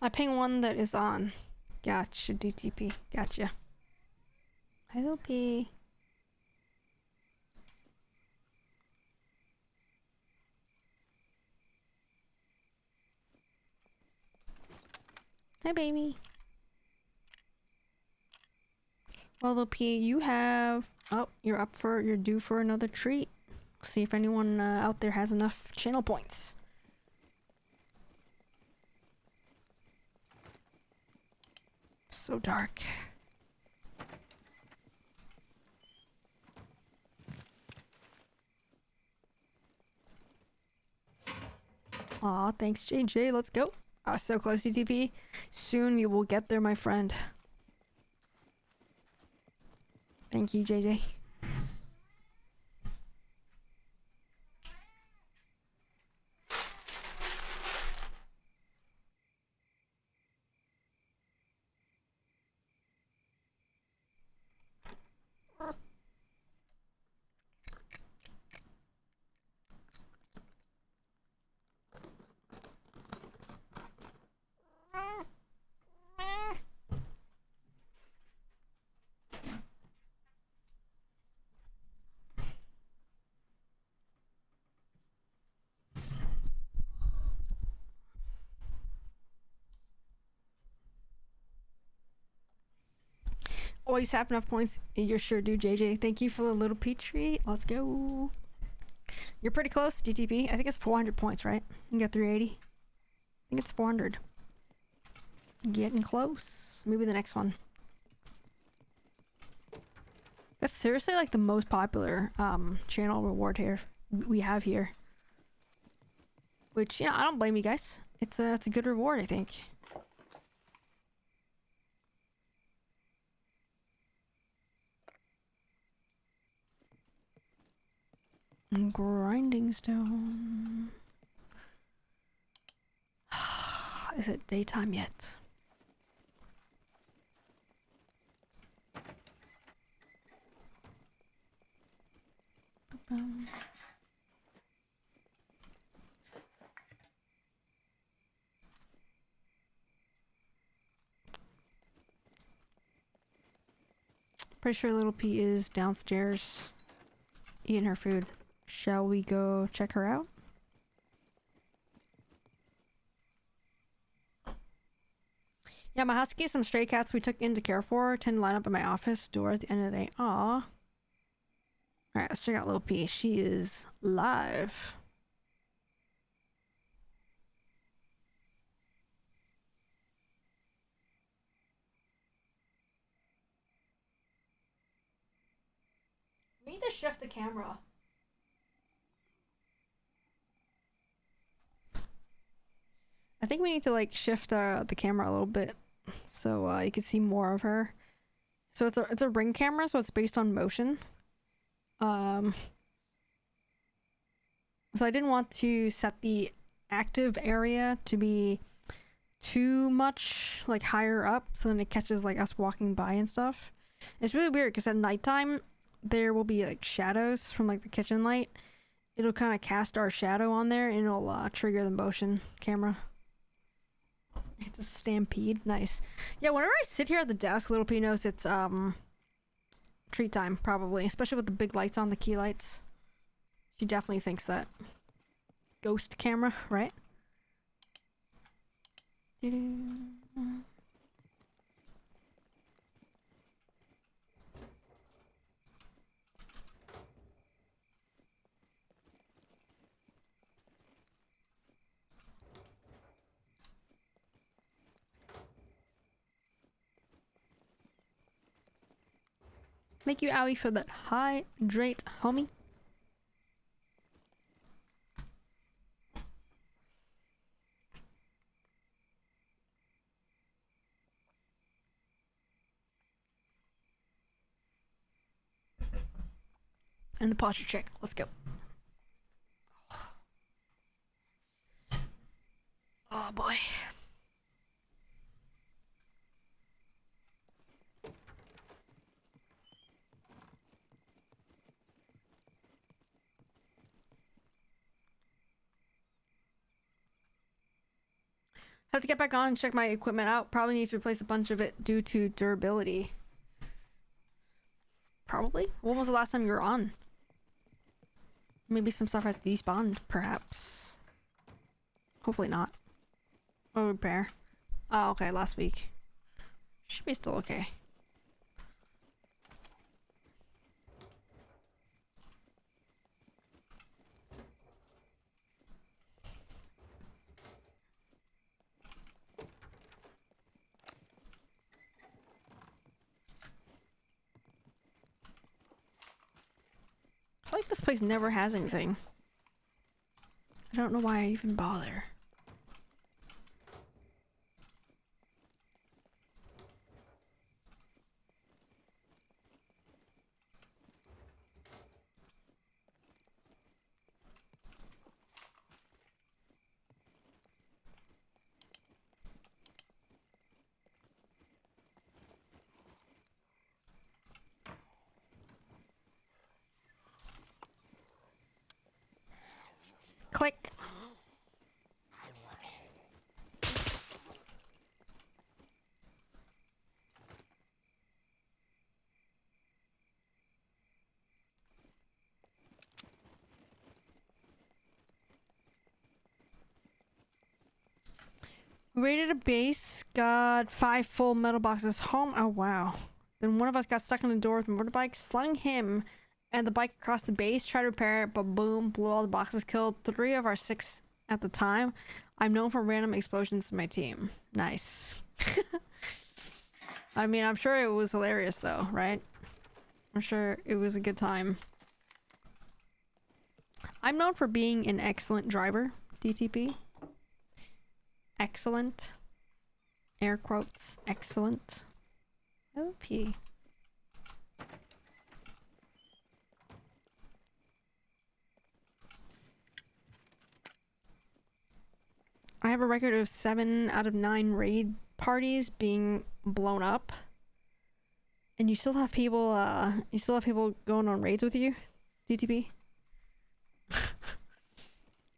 I ping one that is on. Gotcha, DTP. Gotcha. Hi, Little P. Hi, baby. Well, Little P, you have... Oh, you're due for another treat. See if anyone out there has enough channel points. So dark. Aw, thanks, JJ. Let's go. So close, TTP. Soon you will get there, my friend. Thank you, JJ. Always have enough points. You sure do, JJ. Thank you for the little P treat. Let's go. You're pretty close, DTP. I think it's 400 points, right? You can get 380. I think it's 400. Getting close. Maybe the next one. That's seriously like the most popular channel reward here we have here. Which, you know, I don't blame you guys. It's a good reward, I think. Grinding stone. Is it daytime yet? Pretty sure little P is downstairs eating her food. Shall we go check her out? Yeah, my husky and some stray cats we took in to care for tend to line up at my office door at the end of the day. Aw. Alright, let's check out Lil P. She is live. We need to shift the camera. I think we need to like shift the camera a little bit so you can see more of her. So it's a ring camera, so it's based on motion. So I didn't want to set the active area to be too much like higher up, so then it catches like us walking by and stuff. It's really weird because at nighttime there will be like shadows from like the kitchen light. It'll kind of cast our shadow on there and it'll trigger the motion camera. It's a stampede. Nice. Yeah, whenever I sit here at the desk, little P knows it's treat time, probably, especially with the big lights on, the key lights. She definitely thinks that. Ghost camera, right? Thank you, Owie, for that hydrate, homie. And the posture check. Let's go. Oh boy. Have to get back on and check my equipment out. Probably need to replace a bunch of it due to durability. Probably. When was the last time you were on? Maybe some stuff has despawned, perhaps. Hopefully not. Oh, repair. Oh, okay, last week. Should be still okay. I feel like this place never has anything. I don't know why I even bother. Click. Raided a base, got 5 full metal boxes home. Oh wow. Then one of us got stuck in the door with a motorbike, slung him and the bike across the base, tried to repair it, but boom, blew all the boxes, killed 3 of our 6 at the time. I'm known for random explosions in my team. Nice. I mean, I'm sure it was hilarious though, right? I'm sure it was a good time. I'm known for being an excellent driver, DTP. Excellent. Air quotes, excellent. OP. I have a record of 7 out of 9 raid parties being blown up. And you still have people going on raids with you? DTP?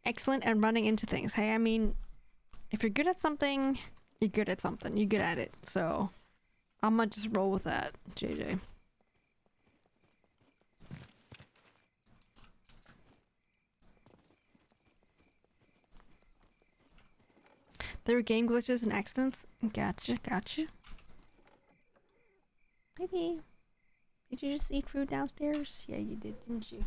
Excellent and running into things. Hey, I mean, if you're good at something, you're good at something. You're good at it. So, I'm gonna just roll with that, JJ. There were game glitches and accidents. Gotcha, gotcha. Maybe. Did you just eat food downstairs? Yeah, you did, didn't you?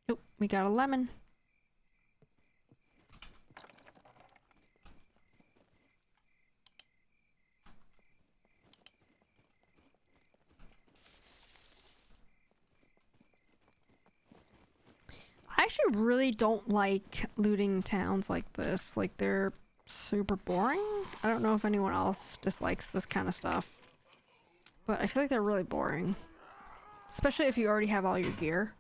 Oh, we got a lemon. I actually really don't like looting towns like this. Like, they're super boring. I don't know if anyone else dislikes this kind of stuff, but I feel like they're really boring. Especially if you already have all your gear.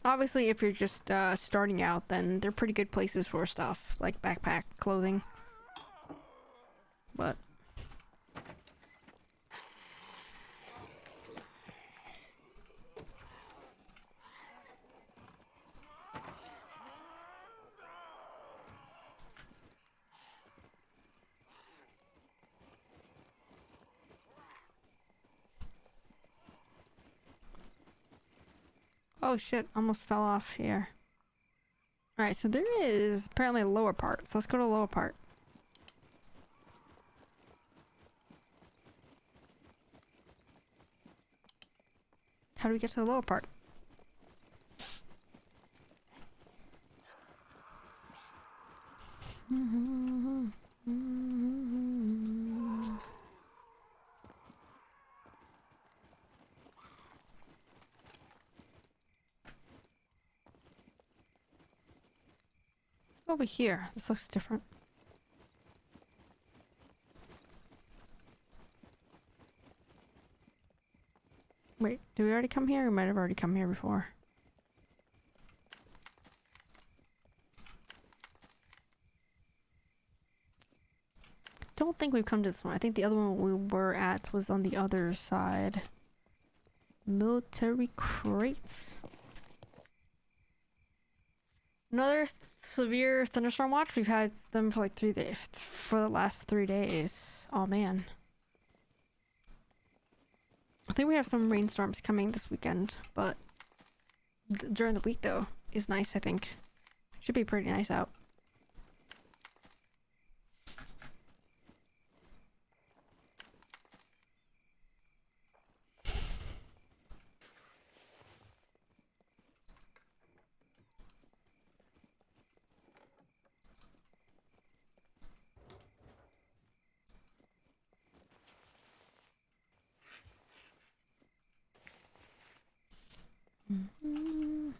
Obviously, if you're just starting out, then they're pretty good places for stuff, like backpack, clothing. But... oh shit, almost fell off here. Alright, so there is apparently a lower part, so let's go to the lower part. How do we get to the lower part? Over here. This looks different. Wait, did we already come here? We might have already come here before. Don't think think we've come to this one. I think the other one we were at was on the other side. Military crates. Another severe thunderstorm watch. We've had them for like 3 days. For the last 3 days. Oh man. I think we have some rainstorms coming this weekend, but during the week though is nice. I think should be pretty nice out. Mm-hmm.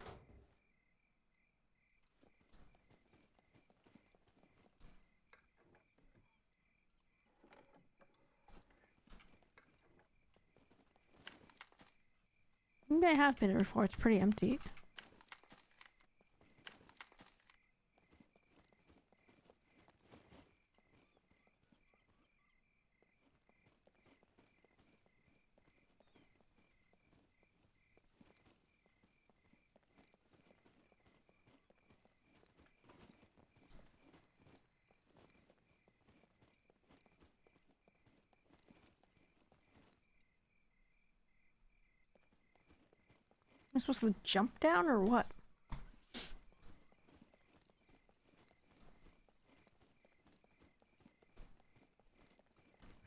Maybe I have been here before. It's pretty empty. Am I supposed to jump down or what? This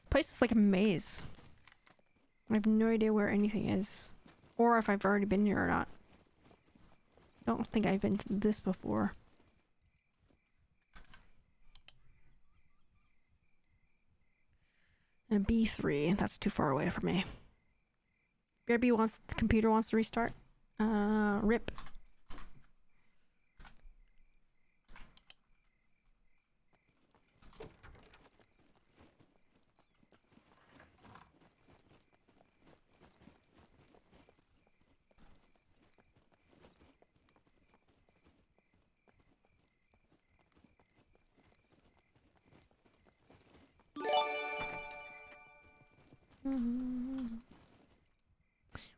place is like a maze. I have no idea where anything is. Or if I've already been here or not. I don't think I've been to this before. And B3, that's too far away from me. BRB wants, the computer wants to restart. Rip.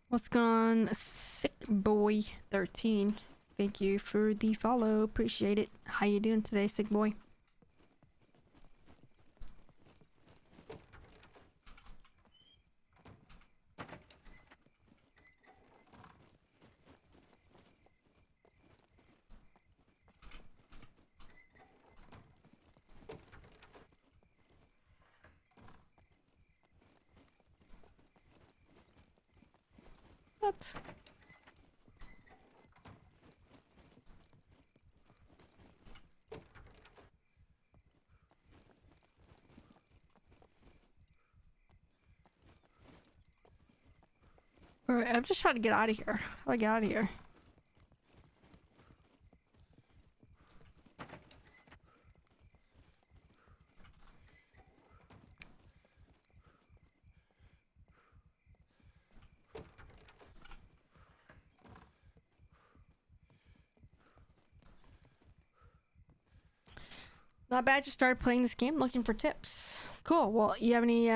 What's going on, Sick Boy 13? Thank you for the follow. Appreciate it. How you doing today, Sick Boy? What? Alright, I'm just trying to get out of here. How do I get out of here? Not bad, just started playing this game looking for tips. Cool. Well, you have any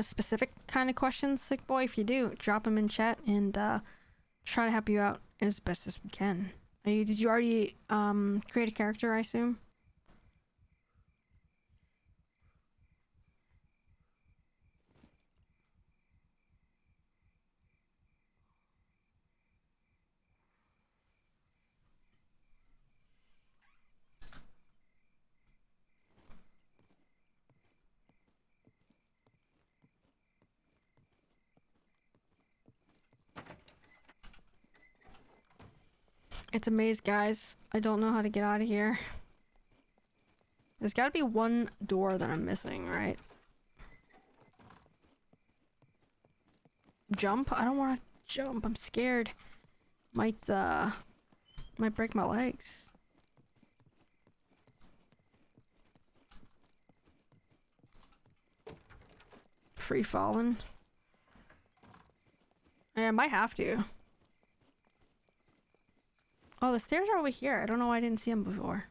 specific kind of questions, Sick Boy? If you do, drop them in chat and try to help you out as best as we can. Did you already create a character, I assume? It's a maze, guys. I don't know how to get out of here. There's gotta be one door that I'm missing, right? Jump? I don't want to jump. I'm scared. Might break my legs. Free falling. Yeah, I might have to. Oh, the stairs are over here. I don't know why I didn't see them before.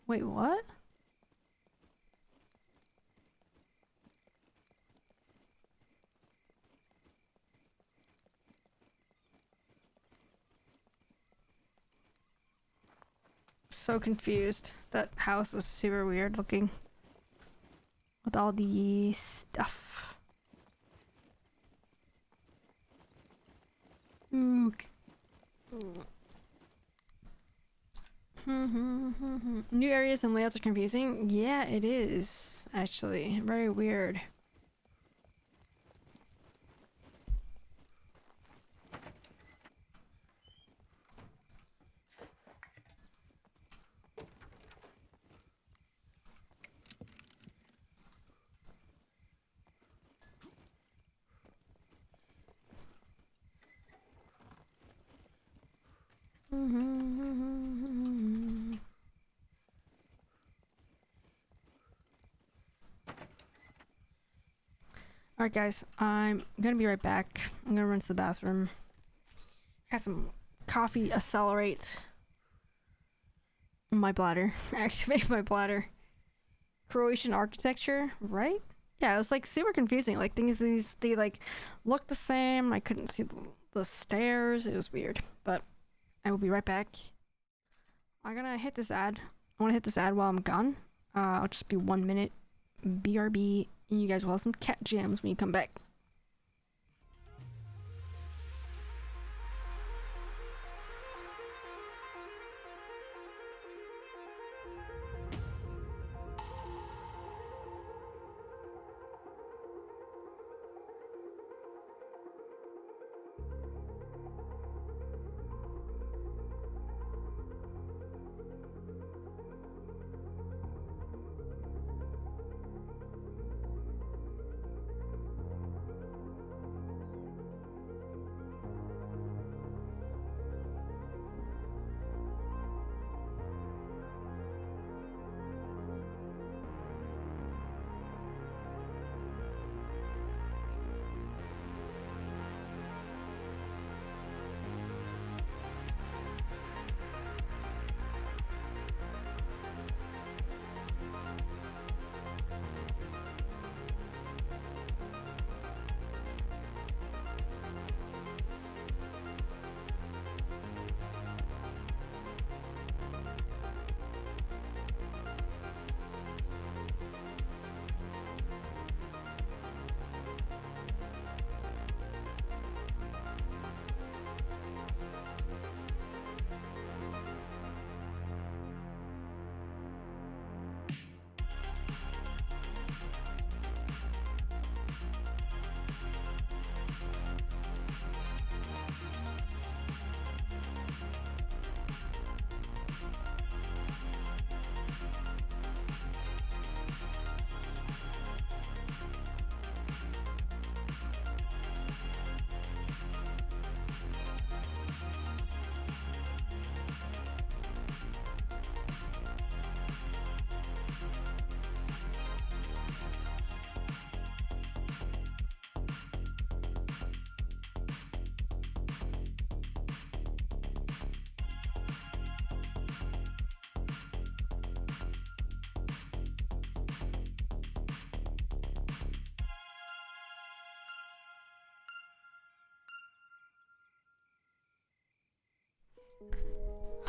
Wait, what? So confused. That house is super weird looking. With all the stuff. Ook. New areas and layouts are confusing. Yeah, it is actually very weird. Alright guys, I'm gonna be right back. I'm gonna run to the bathroom. Have some coffee accelerate my bladder. Activate my bladder. Croatian architecture, right? Yeah, it was like super confusing. Like they like look the same. I couldn't see the stairs. It was weird. But I will be right back. I'm gonna hit this ad. I wanna hit this ad while I'm gone. I'll just be 1 minute. BRB, and you guys will have some cat jams when you come back.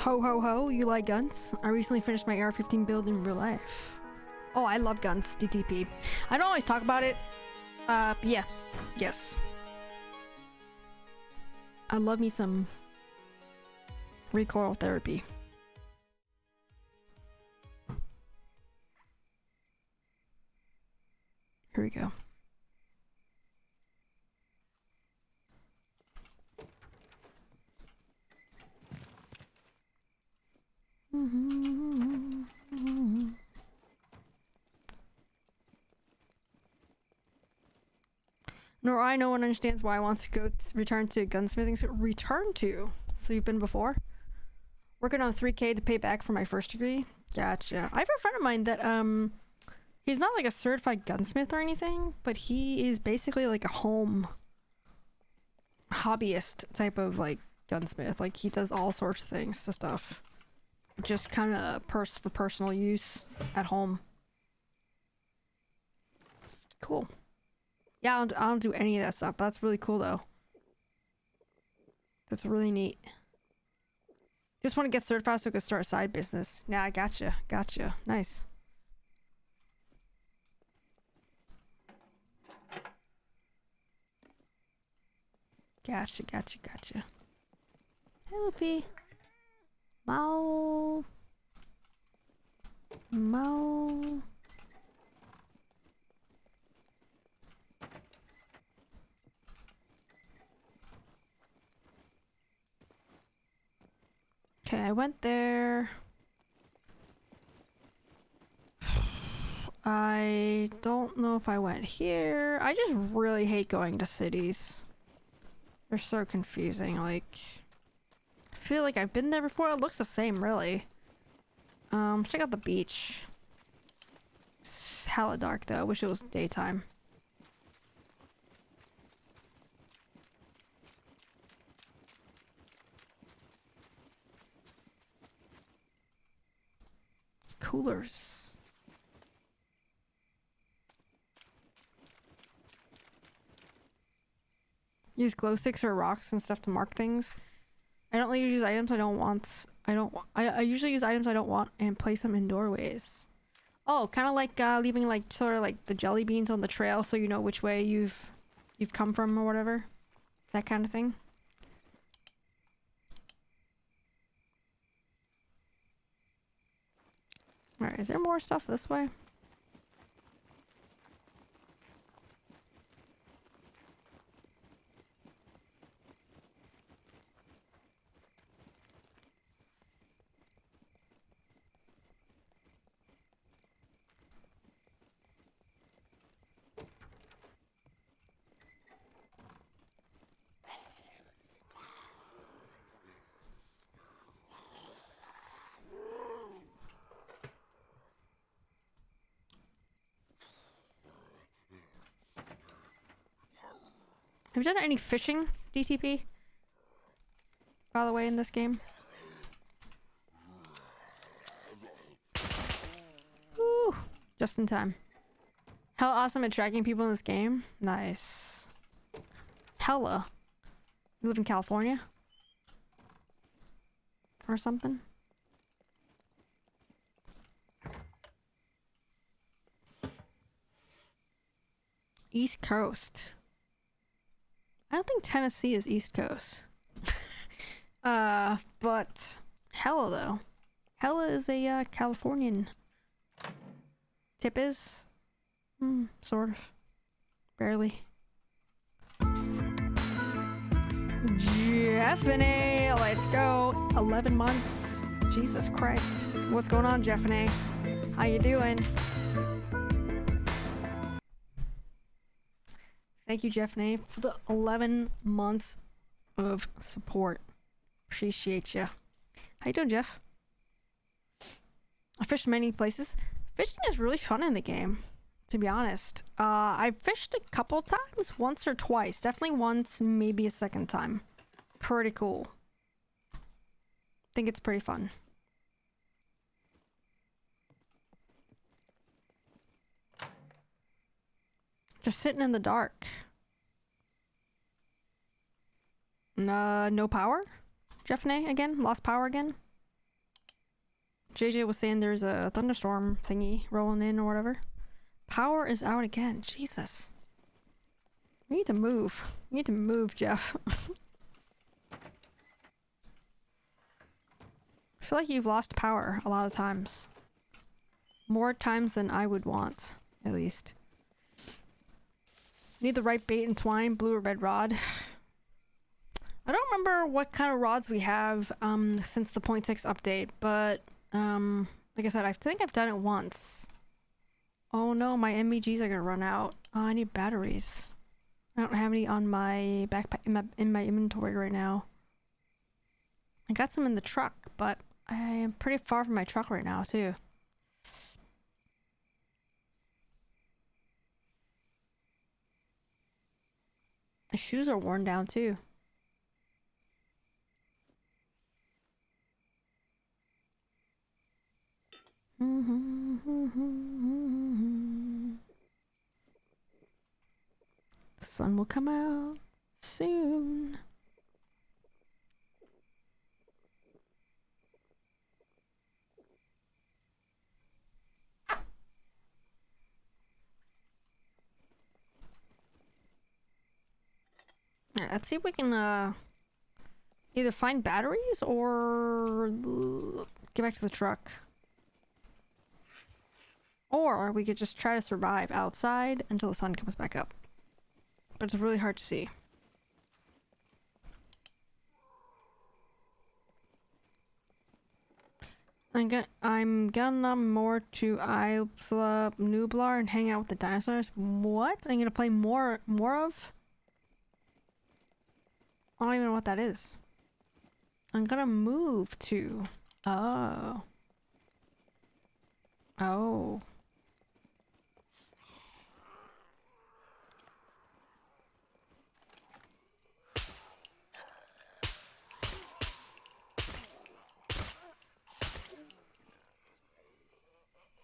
Ho ho ho, you like guns? I recently finished my AR-15 build in real life. Oh, I love guns, DTP. I don't always talk about it. Yeah. Yes. I love me some recoil therapy. Here we go. Nor I, no one understands why I want to go return to gunsmithing. Return to? So you've been before? Working on 3K to pay back for my first degree? Gotcha. I have a friend of mine that, he's not like a certified gunsmith or anything, but he is basically like a home hobbyist type of like gunsmith. Like he does all sorts of things to stuff. just kind of for personal use at home. Cool. Yeah, I don't do any of that stuff, but that's really cool though. That's really neat. Just want to get certified so I can start a side business. Yeah, I gotcha. Gotcha. Nice. Gotcha, gotcha, gotcha. Hey, Loopy. Mao. Mao. Okay, I went there. I don't know if I went here. I just really hate going to cities. They're so confusing, like... I feel like I've been there before. It looks the same, really. Check out the beach. It's hella dark, though. I wish it was daytime. Coolers. Use glow sticks or rocks and stuff to mark things. I don't usually use items I don't want. I usually use items I don't want and place them in doorways. Oh, kind of like leaving like sort of like the jelly beans on the trail so you know which way you've come from or whatever. That kind of thing. Alright, is there more stuff this way? Have you done any fishing, DTP? By the way, in this game? Woo! Just in time. Hella awesome at tracking people in this game. Nice. Hella. You live in California? Or something? East Coast. I don't think Tennessee is East Coast. But Hella though. Hella is a Californian. Tip is? Sort of. Barely. Jeffany, let's go. 11 months. Jesus Christ. What's going on, Jeffany? How you doing? Thank you, Jeffany, for the 11 months of support. Appreciate you. How you doing, Jeff? I fished many places. Fishing is really fun in the game, to be honest. I fished a couple times, once or twice. Definitely once, maybe a second time. Pretty cool. Think it's pretty fun. Just sitting in the dark. No power? Jeffney again? Lost power again? JJ was saying there's a thunderstorm thingy rolling in or whatever. Power is out again. Jesus. We need to move. We need to move, Jeff. I feel like you've lost power a lot of times. More times than I would want, at least. Need the right bait and twine, blue or red rod. I don't remember what kind of rods we have since the 0.6 update, but like I said, I think I've done it once. Oh no, my MVGs are gonna run out. Oh, I need batteries. I don't have any on my backpack in my inventory right now. I got some in the truck, but I am pretty far from my truck right now too. My shoes are worn down too. The sun will come out soon. Alright, let's see if we can either find batteries or get back to the truck. Or we could just try to survive outside until the sun comes back up. But it's really hard to see. I'm gonna more to Isla Nublar and hang out with the dinosaurs. What? I'm gonna play more of? I don't even know what that is. I'm gonna move to... Oh. Oh.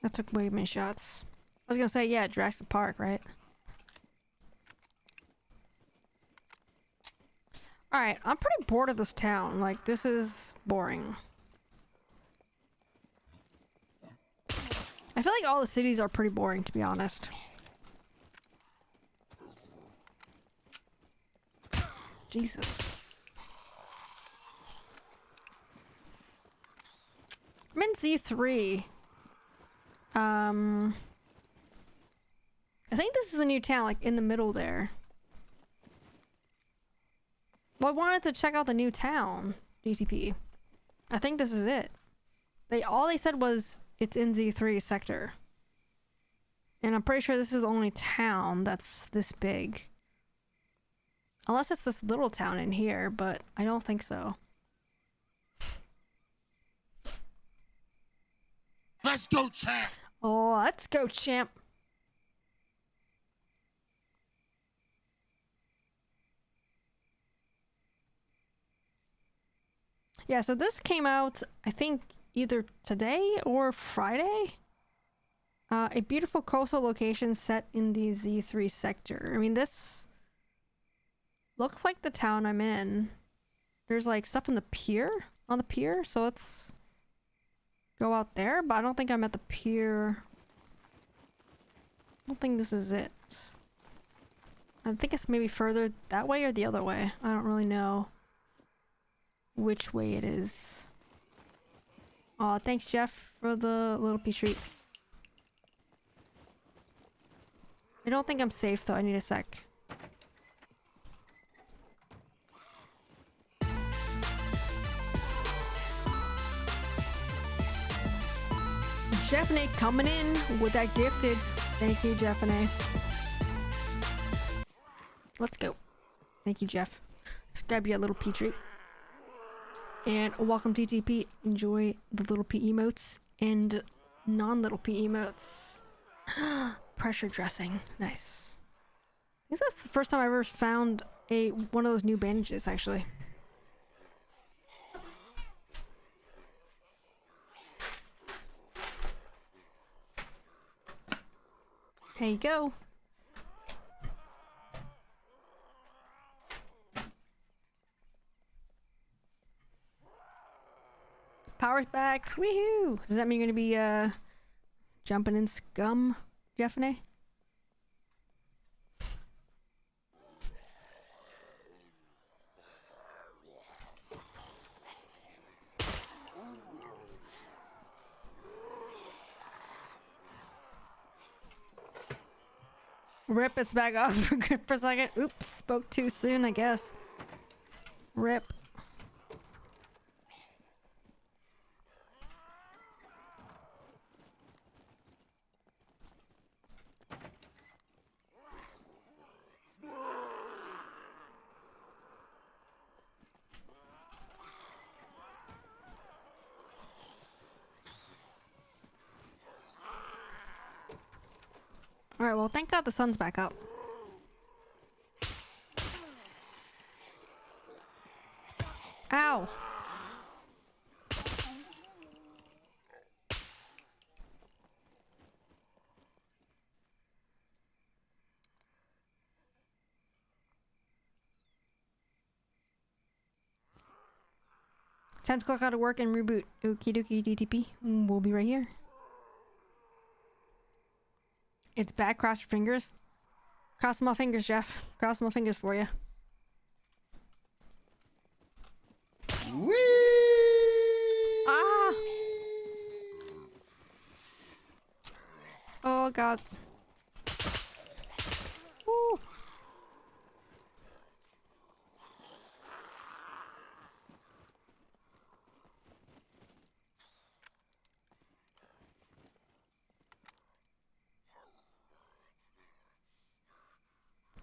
That took way many shots. I was gonna say, yeah, Jurassic Park, right? Alright, I'm pretty bored of this town. Like, this is boring. I feel like all the cities are pretty boring, to be honest. Jesus. I'm in Z3. I think this is the new town, like, in the middle there. Well, I wanted to check out the new town, DTP. I think this is it. All they said was it's in Z3 sector. And I'm pretty sure this is the only town that's this big. Unless it's this little town in here, but I don't think so. Let's go, champ! Oh, let's go, champ! Yeah, so this came out, I think, either today or Friday? A beautiful coastal location set in the Z3 sector. I mean, this looks like the town I'm in. There's like stuff on the pier, so let's go out there, but I don't think I'm at the pier. I don't think this is it. I think it's maybe further that way or the other way. I don't really know which way it is. Aw, thanks Jeff for the little pea treat. I don't think I'm safe though, I need a sec. Jeffney coming in with that gifted. Thank you, Jeffney. Let's go. Thank you, Jeff. Let's grab you a little pea treat. And welcome TTP. Enjoy the little P emotes and non-little P emotes. Pressure dressing. Nice. I think that's the first time I ever found one of those new bandages, actually. There you go. Power's back. Woohoo! Does that mean you're gonna be jumping in scum, Jeffney? Rip, it's back off for good for a second. Oops, spoke too soon, I guess. Rip. Alright, well, thank God the sun's back up. Ow! Time to clock out of work and reboot. Okie dokie DTP. We'll be right here. It's back. Cross your fingers. Cross my fingers, Jeff. Cross my fingers for you. Whee! Ah! Oh god. Woo!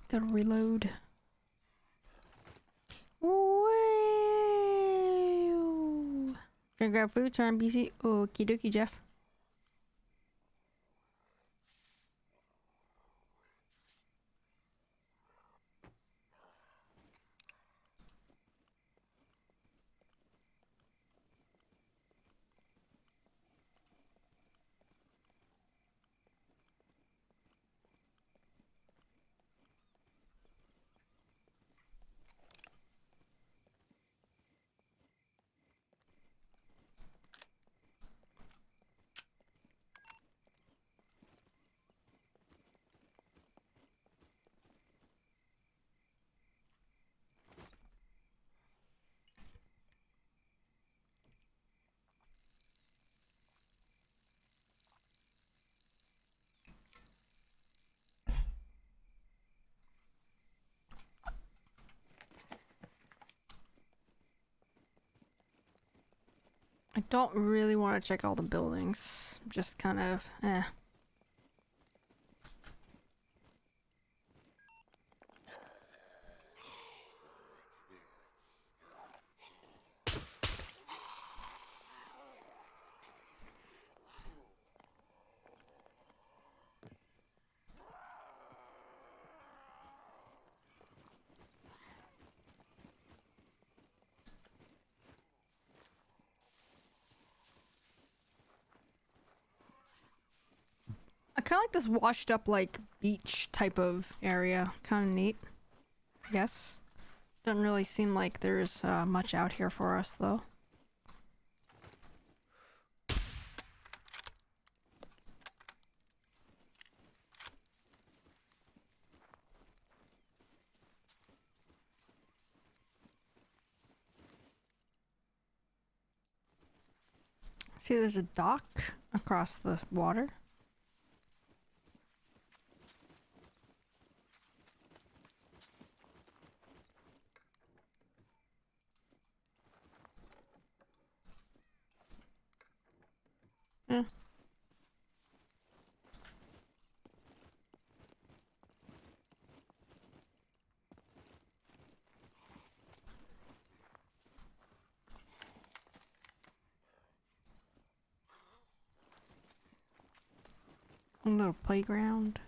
Gotta reload. Woo! Gonna grab food, turn on BC. Okie dokie, Jeff. I don't really want to check all the buildings. Just kind of, eh. I kind of like this washed up, like, beach type of area. Kind of neat. I guess. Doesn't really seem like there's much out here for us, though. See, there's a dock across the water. Yeah. A little playground.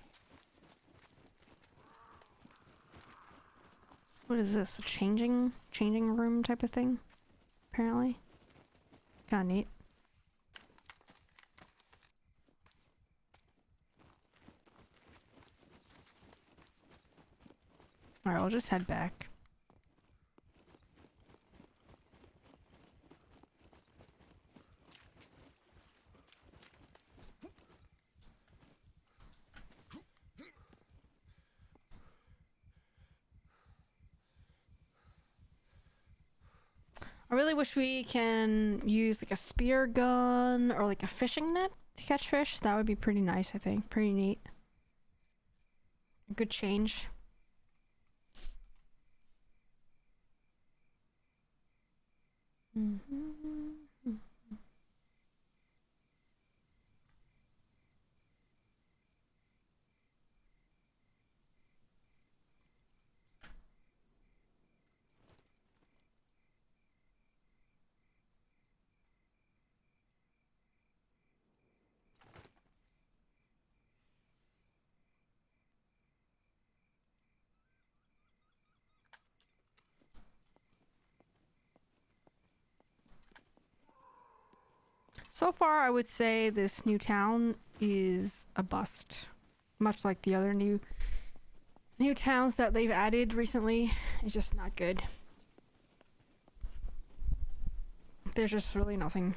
What is this? A changing room type of thing? Apparently. Kinda neat. Alright, I'll just head back. I really wish we can use like a spear gun or like a fishing net to catch fish. That would be pretty nice, I think. Pretty neat. A good change. So far, I would say this new town is a bust. Much like the other new towns that they've added recently. It's just not good. There's just really nothing.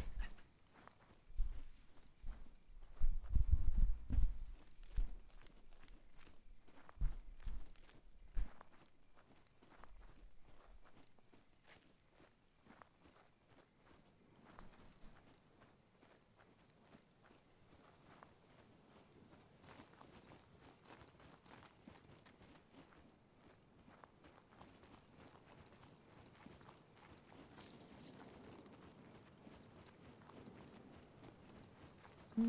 Is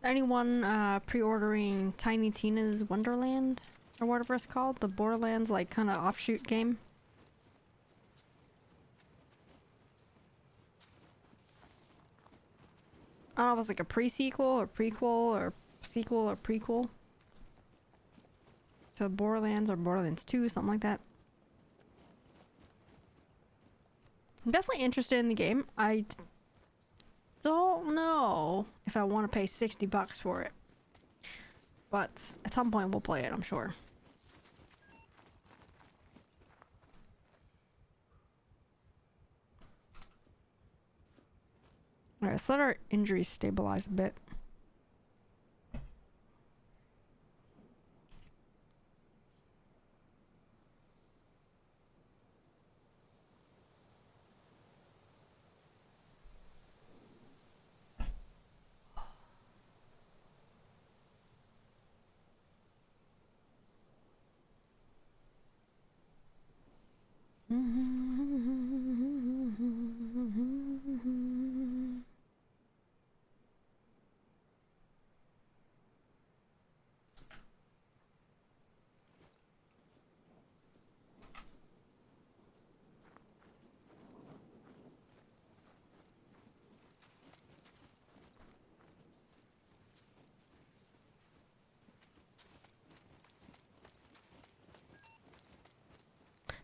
anyone pre-ordering Tiny Tina's Wonderland or whatever it's called? The Borderlands like kind of offshoot game. I don't know if it's like a pre-sequel or prequel or sequel or prequel to Borderlands or Borderlands 2, something like that. I'm definitely interested in the game. I don't know if I want to pay $60 for it, but at some point we'll play it, I'm sure. Alright, let's let our injuries stabilize a bit.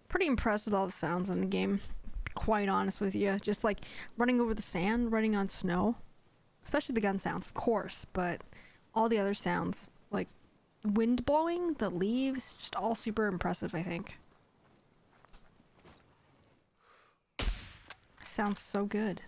Pretty impressed with all the sounds in the game, quite honest with you. Just like running over the sand, running on snow, especially the gun sounds, of course, but all the other sounds, like wind blowing, the leaves, just all super impressive, I think. Sounds so good.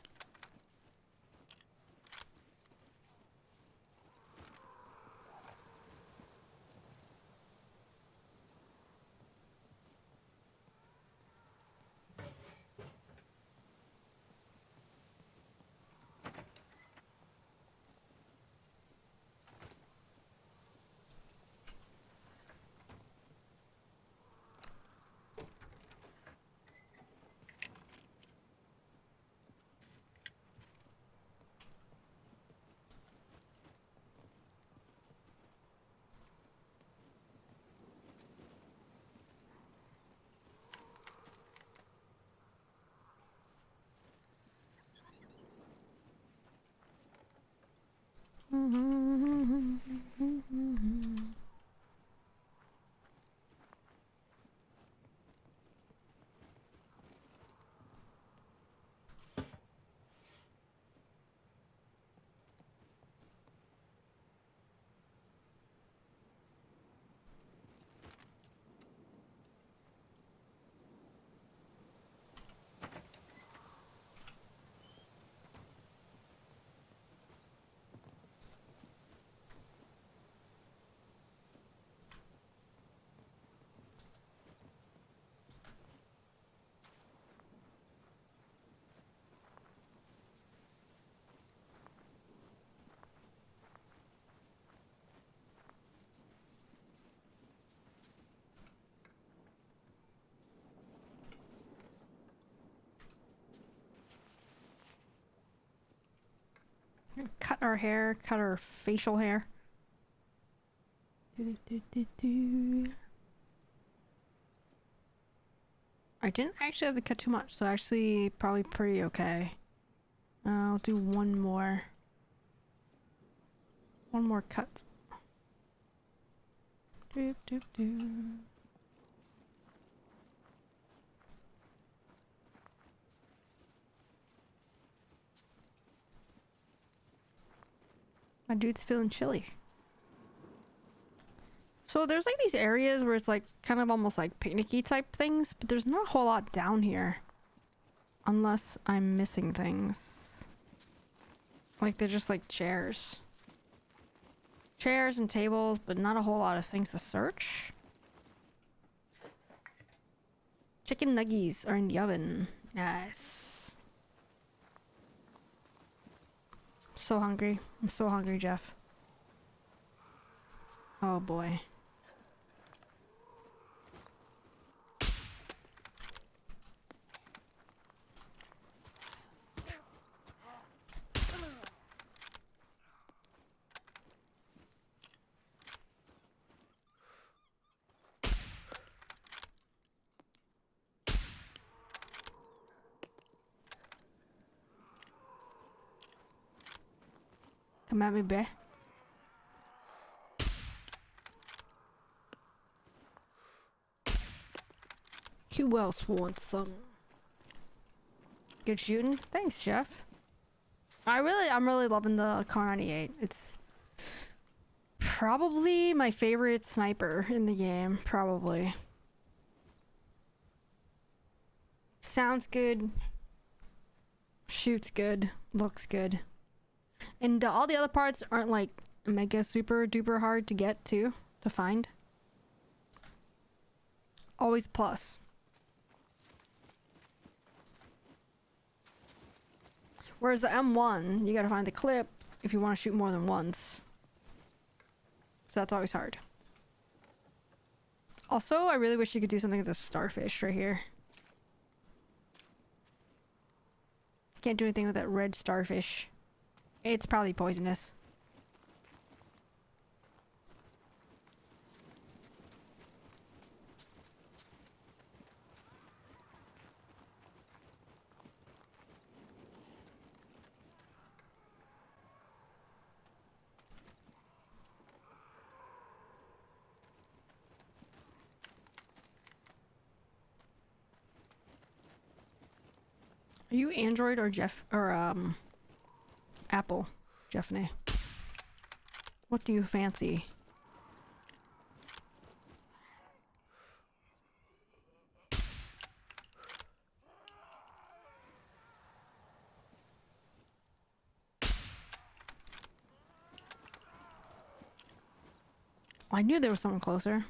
Cut our hair, cut our facial hair. I didn't actually have to cut too much, so actually probably pretty okay. I'll do one more. One more cut. Doop, doop, doop. My dude's feeling chilly. So there's like these areas where it's like kind of almost like picnicky type things, but there's not a whole lot down here. Unless I'm missing things. Like they're just like chairs. Chairs and tables, but not a whole lot of things to search. Chicken nuggies are in the oven. Nice. So hungry. I'm so hungry, Jeff. Oh boy. Come at me, bae. Who else wants some? Good shooting? Thanks, Jeff. I'm really loving the Car 98. It's probably my favorite sniper in the game. Probably. Sounds good. Shoots good. Looks good. And all the other parts aren't like mega super duper hard to get to find. Always a plus. Whereas the M1, you gotta find the clip if you want to shoot more than once. So that's always hard. Also, I really wish you could do something with the starfish right here. Can't do anything with that red starfish. It's probably poisonous. Are you Android or Apple, Jeffney? What do you fancy? I knew there was someone closer.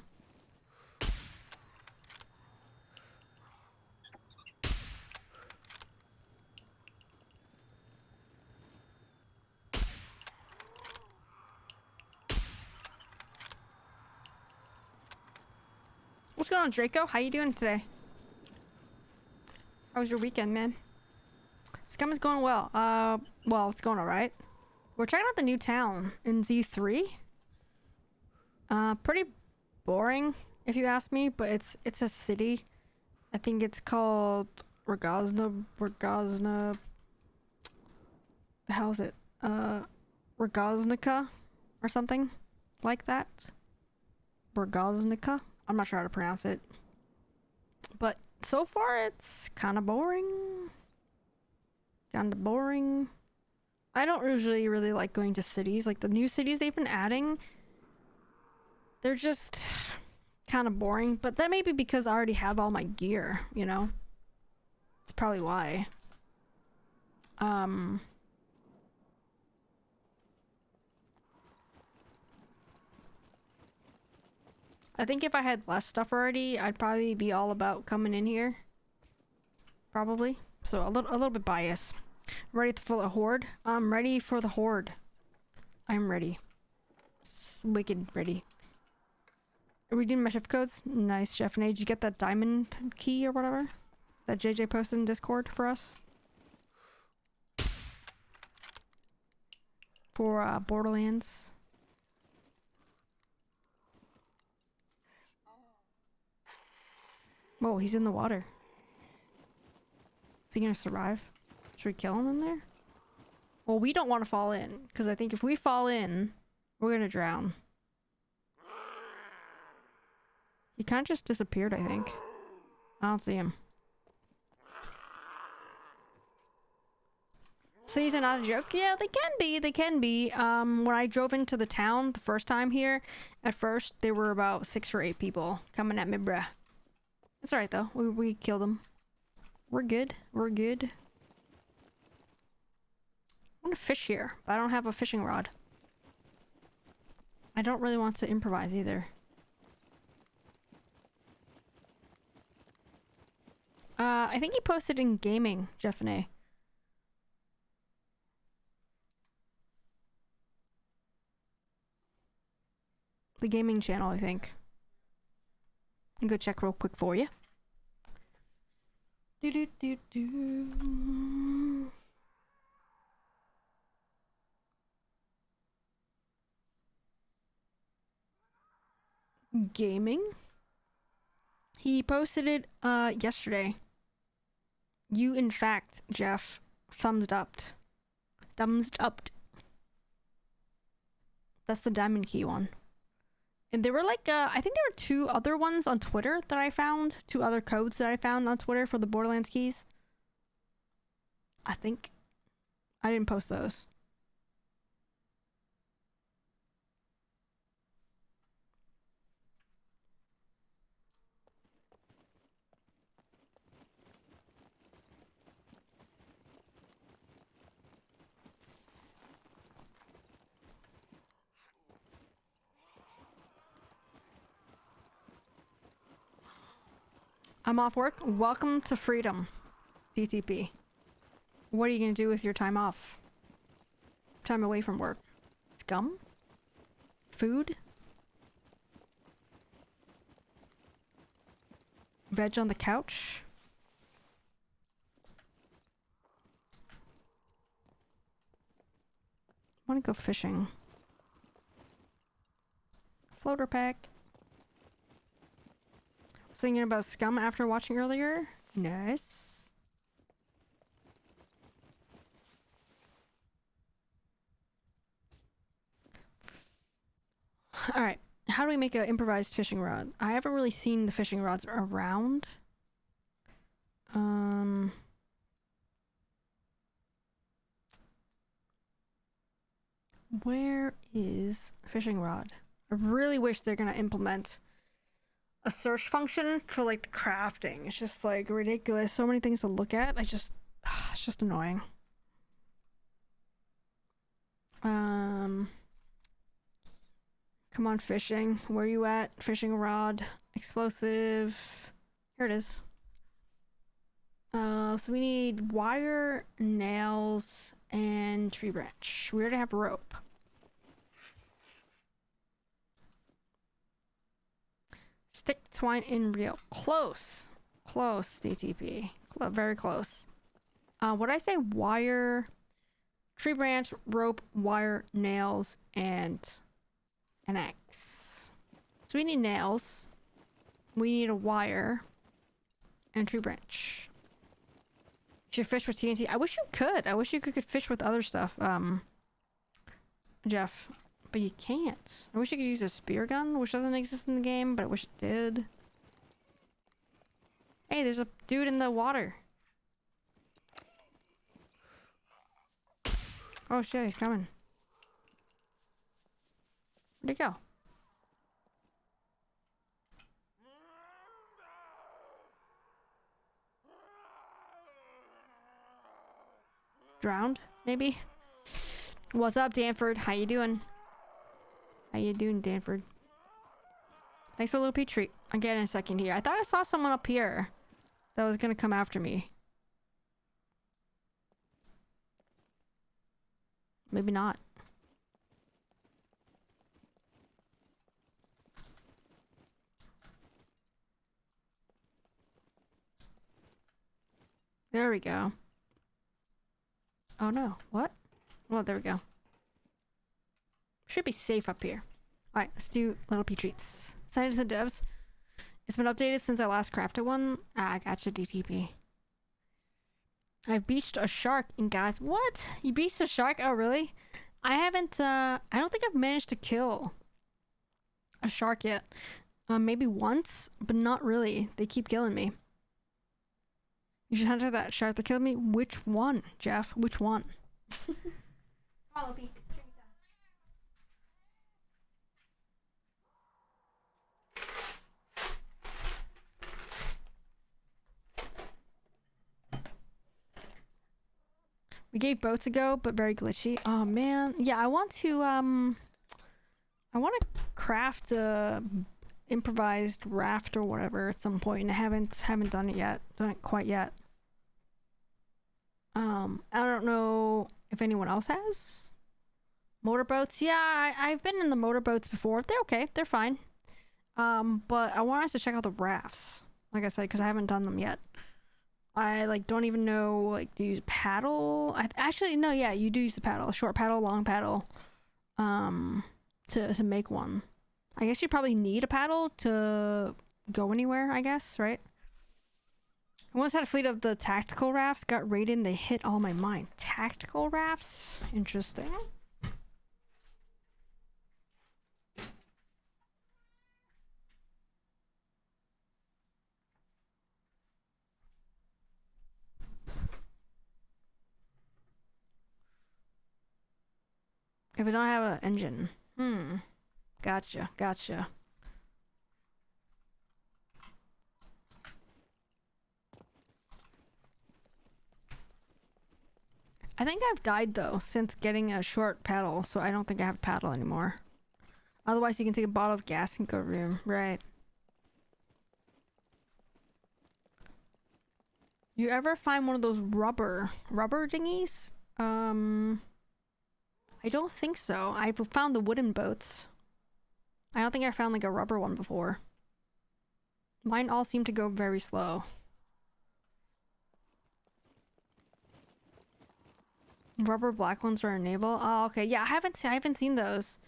What's going on, Draco? How you doing today? How was your weekend, man? Scum is going well. Well, it's going alright. We're checking out the new town in Z3. Pretty boring, if you ask me, but it's a city. I think it's called Rogozna. The hell is it? Rogoznica or something like that. Rogoznica. I'm not sure how to pronounce it. But so far it's kind of boring. Kind of boring. I don't usually really like going to cities. Like the new cities they've been adding, they're just kind of boring. But that may be because I already have all my gear, you know? That's probably why. I think if I had less stuff already, I'd probably be all about coming in here. Probably. So a little bit biased. Ready for the horde? I'm ready for the horde. I'm ready. Wicked ready. Are we doing my shift codes? Nice, Chef. And did you get that diamond key or whatever that JJ posted in Discord for us? For Borderlands. Whoa, he's in the water. Is he gonna survive? Should we kill him in there? Well, we don't want to fall in, because I think if we fall in, we're gonna drown. He kind of just disappeared, I think. I don't see him. Cities are not a joke? Yeah, they can be. They can be. When I drove into the town the first time here, at first, there were about 6 or 8 people coming at me, bruh. It's alright, though. We killed them. We're good. We're good. I want to fish here, but I don't have a fishing rod. I don't really want to improvise either. I think he posted in gaming, Jeff and A. The gaming channel, I think. I'll go check real quick for you. Gaming? He posted it yesterday. You, in fact, Jeff, thumbs up. Thumbs up. That's the diamond key one. And there were like, I think there were 2 other ones on Twitter that I found. 2 other codes that I found on Twitter for the Borderlands keys. I think. I didn't post those. I'm off work. Welcome to freedom, DTP. What are you gonna do with your time off? Time away from work? Scum? Food? Veg on the couch? I wanna go fishing. Floater pack. Thinking about Scum after watching earlier. Nice. Alright. How do we make an improvised fishing rod? I haven't really seen the fishing rods around. Where is the fishing rod? I really wish they're gonna implement a search function for like the crafting. It's just like ridiculous. So many things to look at. It's just annoying. Come on, fishing. Where you at? Fishing rod. Explosive. Here it is. So we need wire, nails, and tree branch. We already have rope. Stick, twine, and reel. Close. Close, DTP. Very close. What I say? Wire, tree branch, rope, wire, nails, and an axe. So we need nails. We need a wire and tree branch. You should fish with TNT. I wish you could. I wish you could fish with other stuff, Jeff. But you can't. I wish you could use a spear gun, which doesn't exist in the game, but I wish it did. Hey, there's a dude in the water. Oh shit, he's coming. Where'd he go? Drowned, maybe? What's up, Danford? How you doing? How you doing, Danford? Thanks for a little peach treat. I'll get in a second here. I thought I saw someone up here that was gonna come after me. Maybe not. There we go. Oh no, what? Well, there we go. Should be safe up here. Alright, let's do little pea treats. Scientists and devs. It's been updated since I last crafted one. Ah, I gotcha, DTP. I've beached a shark and guys, what? You beached a shark? Oh, really? I haven't, I don't think I've managed to kill a shark yet. Maybe once, but not really. They keep killing me. You should hunt that shark that killed me. Which one, Jeff? Which one? Follow me. We gave boats a go, but very glitchy. Oh man. Yeah, I want to craft a improvised raft or whatever at some point, and I haven't done it yet. Done it quite yet. I don't know if anyone else has motorboats. Yeah, I've been in the motorboats before. They're okay. They're fine. But I want us to check out the rafts, like I said, because I haven't done them yet. I like don't even know like to use paddle. Actually no, yeah, you do use the paddle, short paddle, long paddle, to make one. I guess you probably need a paddle to go anywhere. I guess, right? I once had a fleet of the tactical rafts. Got raided. They hit all my mine. Tactical rafts, interesting. If I don't have an engine. Gotcha. I think I've died though since getting a short paddle, so I don't think I have a paddle anymore. Otherwise you can take a bottle of gas and go room. Right. You ever find one of those rubber dinghies? I don't think so. I've found the wooden boats. I don't think I found like a rubber one before. Mine all seem to go very slow. Rubber black ones are a naval. Oh, okay. Yeah, I haven't seen those.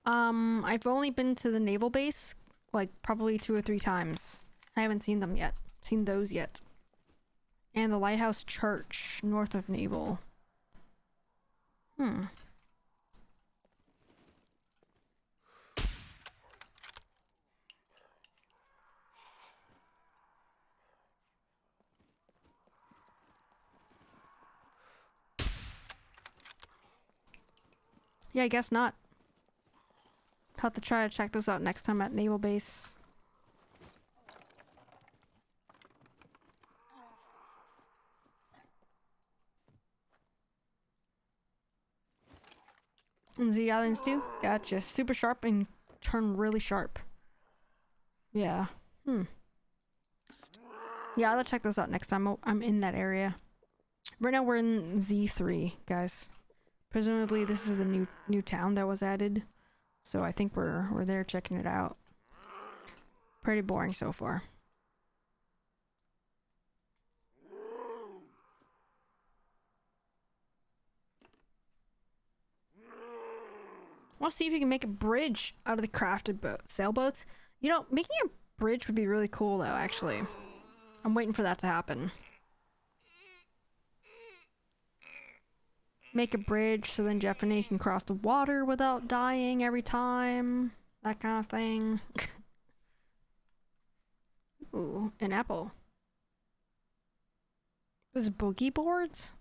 I've only been to the naval base like probably 2 or 3 times. I haven't seen them yet. Seen those yet. And the lighthouse church north of naval. Yeah, I guess not. Have to try to check those out next time at naval base. And Z islands too? Gotcha. Super sharp and turn really sharp. Yeah. Yeah, I'll check those out next time I'm in that area. Right now we're in Z3, guys. Presumably this is the new town that was added. So I think we're there checking it out. Pretty boring so far. I want to see if you can make a bridge out of the crafted sailboats. You know, making a bridge would be really cool though, actually. I'm waiting for that to happen. Make a bridge so then Jephany can cross the water without dying every time. That kind of thing. Ooh, an apple. There's boogie boards?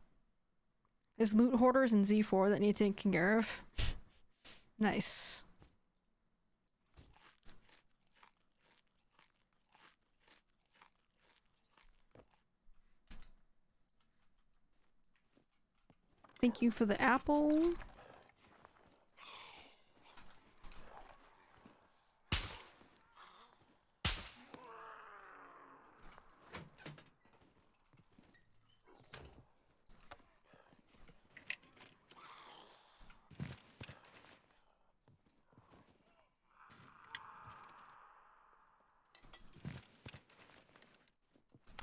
There's loot hoarders in Z4 that need taken care of. Nice. Thank you for the apple.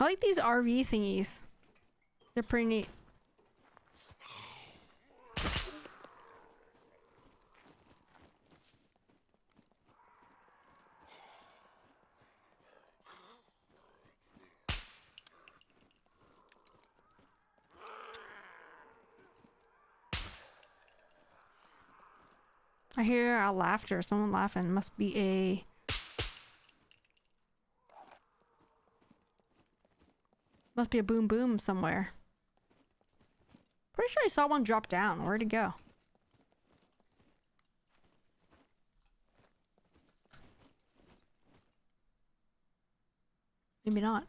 I like these RV thingies. They're pretty neat. I hear a laughter. Someone laughing. Must be a... Must be a boom boom somewhere. Pretty sure I saw one drop down. Where'd it go? Maybe not.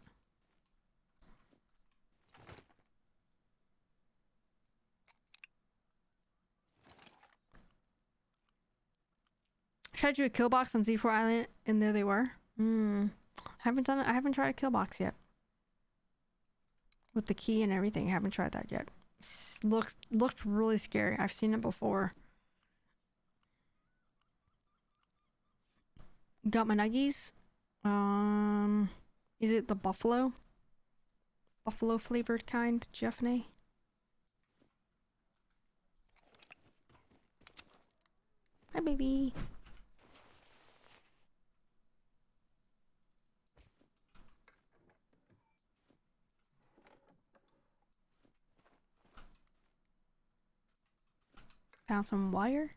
tried to do a kill box on Z4 Island, and there they were. Haven't done it. I haven't tried a kill box yet. With the key and everything, I haven't tried that yet. Looked really scary. I've seen it before. Got my nuggies. Is it the buffalo? Buffalo flavored kind, Jeffney? Hi, baby. Found some wire.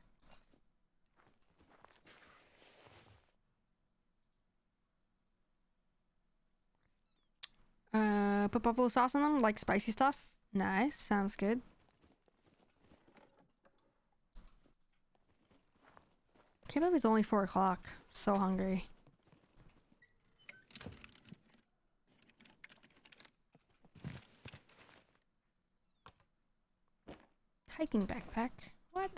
Put buffalo sauce on them, like spicy stuff. Nice, sounds good. Can't believe it's only 4 o'clock. So hungry. Hiking backpack. What?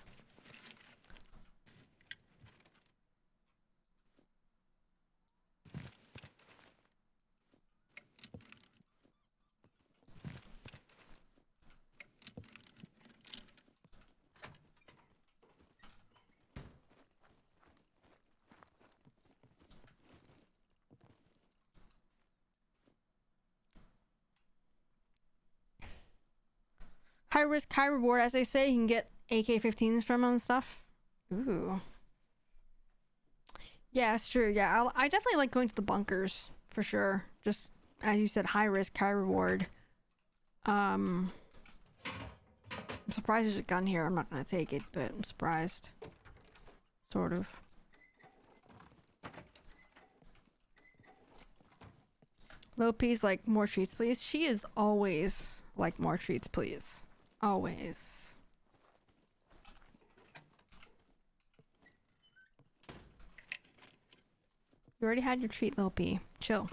High risk, high reward, as they say. You can get AK-15s from them and stuff. Ooh. Yeah, it's true. Yeah, I definitely like going to the bunkers, for sure. Just, as you said, high risk, high reward. I'm surprised there's a gun here. I'm not gonna take it, but I'm surprised. Sort of. Lil P's like, more treats, please. She is always like, more treats, please. Always. You already had your treat, Lil P. Chill.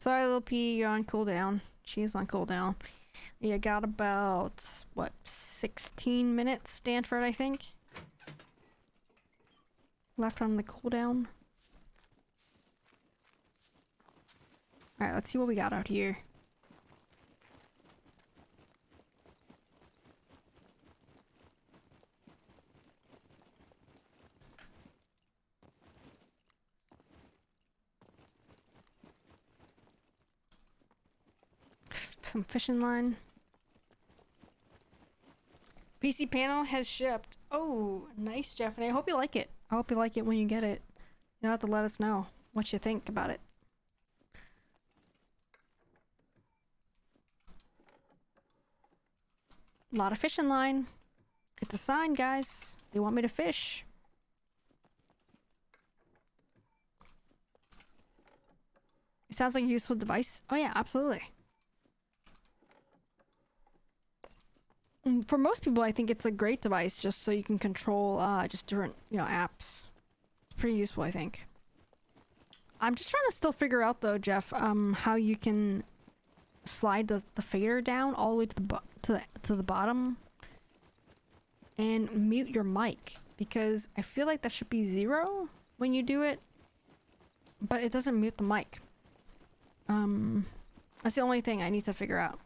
Sorry, Lil P, you're on cooldown. She's on cooldown. You got about, what, 16 minutes, Stanford, I think? Left on the cooldown. Alright, let's see what we got out here. Some fishing line. PC panel has shipped. Oh, nice, Jeff. And I hope you like it. I hope you like it when you get it. You'll have to let us know what you think about it. A lot of fishing line. It's a sign, guys. They want me to fish. It sounds like a useful device. Oh yeah, absolutely. For most people, I think it's a great device just so you can control just different, apps. It's pretty useful, I think. I'm just trying to still figure out though, Jeff, how you can slide the fader down all the way to the bottom and mute your mic, because I feel like that should be 0 when you do it, but it doesn't mute the mic. That's the only thing I need to figure out.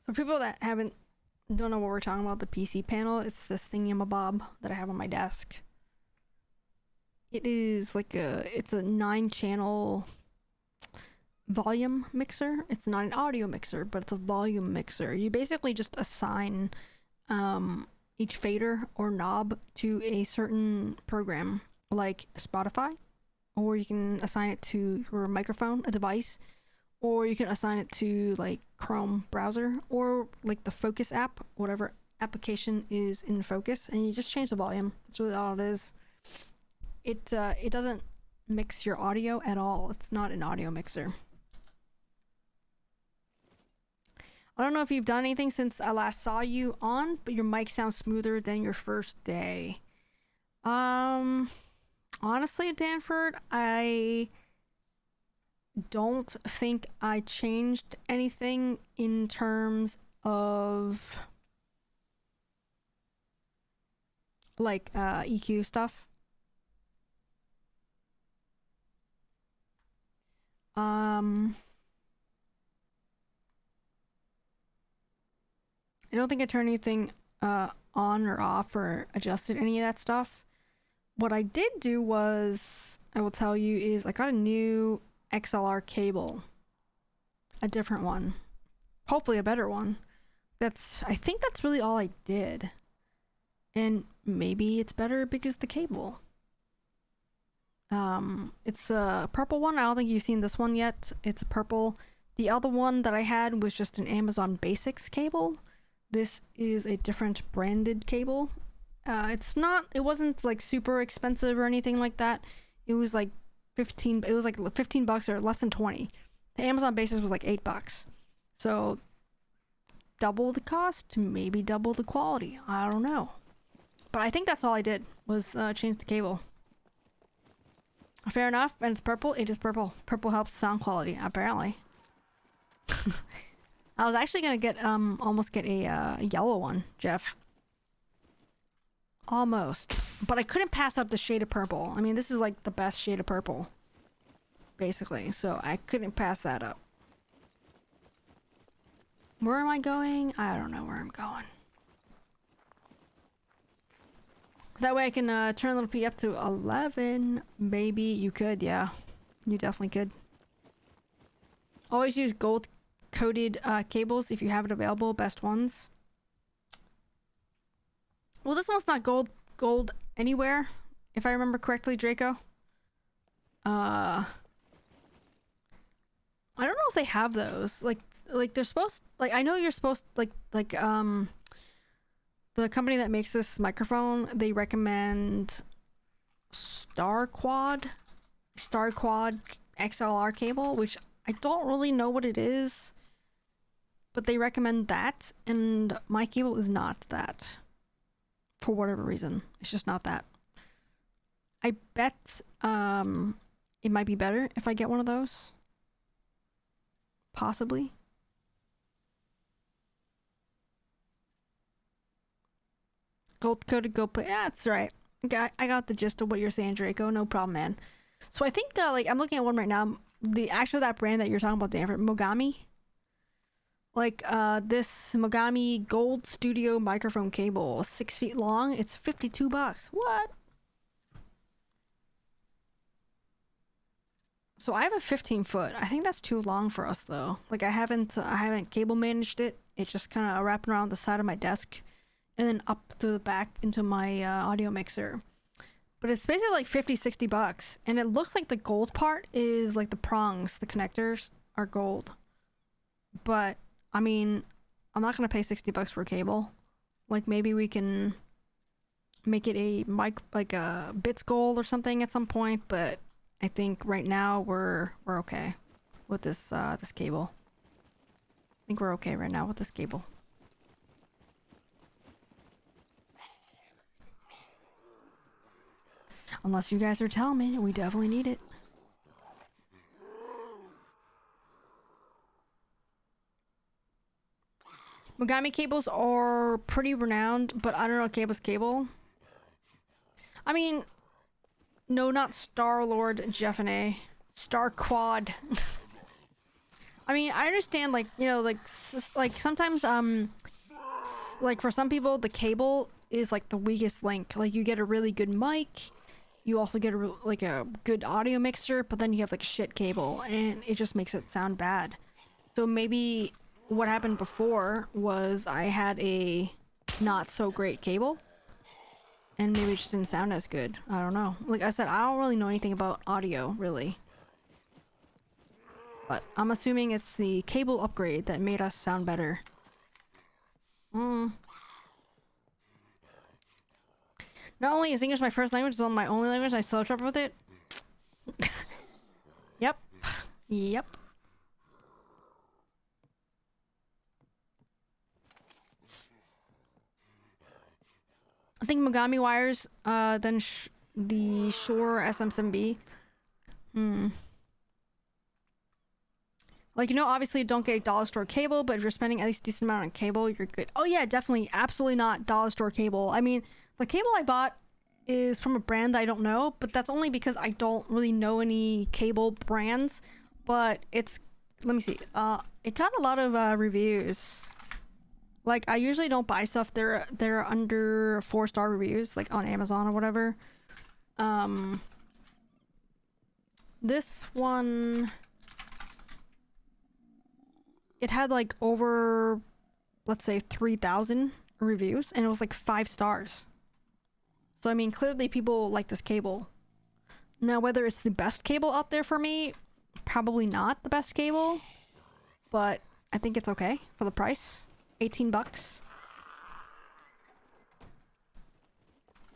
For people that don't know what we're talking about, the PC panel, it's this thingamabob that I have on my desk. It is like it's a 9-channel volume mixer. It's not an audio mixer, but it's a volume mixer. You basically just assign each fader or knob to a certain program, like Spotify, or you can assign it to your microphone, a device, or you can assign it to like Chrome browser, or like the Focus app, whatever application is in focus, and you just change the volume. That's really all it is. It doesn't mix your audio at all. It's not an audio mixer. I don't know if you've done anything since I last saw you on, but your mic sounds smoother than your first day. Honestly, Danford, I don't think I changed anything in terms of like EQ stuff. I don't think I turned anything on or off or adjusted any of that stuff. What I did do was, I will tell you, is I got a new XLR cable. A different one. Hopefully a better one. I think that's really all I did. And maybe it's better because the cable. It's a purple one. I don't think you've seen this one yet. It's purple. The other one that I had was just an Amazon Basics cable. This is a different branded cable. It wasn't like super expensive or anything like that. It was like $15 or less than 20. The Amazon Basics was like $8. So double the cost, maybe double the quality. I don't know. But I think that's all I did was change the cable. Fair enough, and it's purple. It is purple. Purple helps sound quality, apparently. I was actually gonna get almost get a yellow one, Jeff. Almost, but I couldn't pass up the shade of purple. I mean, this is like the best shade of purple, basically. So I couldn't pass that up. Where am I going? I don't know where I'm going. That way I can turn little P up to 11. Maybe you could, yeah. You definitely could. Always use gold coated cables if you have it available. Best ones. Well, this one's not gold anywhere, if I remember correctly, Draco. I don't know if they have those. Like they're supposed, like, I know you're supposed, like the company that makes this microphone, they recommend Star Quad XLR cable, which I don't really know what it is, but they recommend that, and my cable is not that. For whatever reason. It's just not that. I bet it might be better if I get one of those. Possibly. Gold coated gold plate. Yeah, that's right. Okay, I got the gist of what you're saying, Draco. No problem, man. So I think like I'm looking at one right now. That brand that you're talking about, Danford, Mogami. Like this Mogami Gold Studio microphone cable, 6 feet long. It's $52. What? So I have a 15-foot. I think that's too long for us though. Like I haven't cable managed it. It just kind of wrapped around the side of my desk, and then up through the back into my audio mixer. But it's basically like $50-$60, and it looks like the gold part is like the prongs, the connectors are gold. But I mean, I'm not gonna pay $60 for a cable. Like maybe we can make it a mic, like a bits gold or something at some point. But I think right now we're okay with this this cable. I think we're okay right now with this cable. Unless you guys are telling me, we definitely need it. Mogami cables are pretty renowned, but I don't know cable's cable. I mean, no, not Star-Lord Jeff and A. Star Quad. I mean, I understand, like, you know, like sometimes, like for some people, the cable is like the weakest link. Like you get a really good mic, you also get a good audio mixer, but then you have like a shit cable, and it just makes it sound bad. So maybe what happened before was I had a not so great cable, and maybe it just didn't sound as good. I don't know. Like I said, I don't really know anything about audio, really. But I'm assuming it's the cable upgrade that made us sound better. Not only is English my first language, it's my only language, I still have trouble with it. Yep. Yep. I think Mogami wires, then the Shure SM7B. Like, you know, obviously don't get dollar store cable, but if you're spending at least a decent amount on cable, you're good. Oh yeah, definitely. Absolutely not dollar store cable. I mean, the cable I bought is from a brand that I don't know, but that's only because I don't really know any cable brands. But it's, let me see. It got a lot of reviews. Like, I usually don't buy stuff. They're under 4-star reviews, like on Amazon or whatever. This one, it had like over, let's say 3,000 reviews, and it was like 5 stars. So I mean, clearly people like this cable. Now, whether it's the best cable out there for me, probably not the best cable, but I think it's okay for the price. 18 bucks.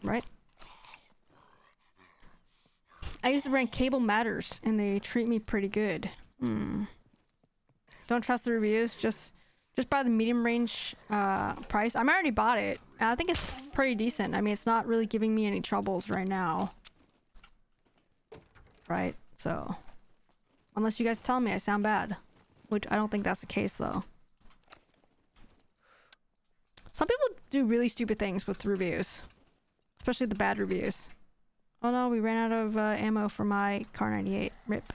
Right? I use the brand Cable Matters, and they treat me pretty good. Don't trust the reviews, just buy the medium range price. I'm already bought it. I think it's pretty decent. I mean, it's not really giving me any troubles right now. Right? So, unless you guys tell me I sound bad, which I don't think that's the case though. Some people do really stupid things with reviews, especially the bad reviews. Oh no, we ran out of ammo for my Car 98. Rip.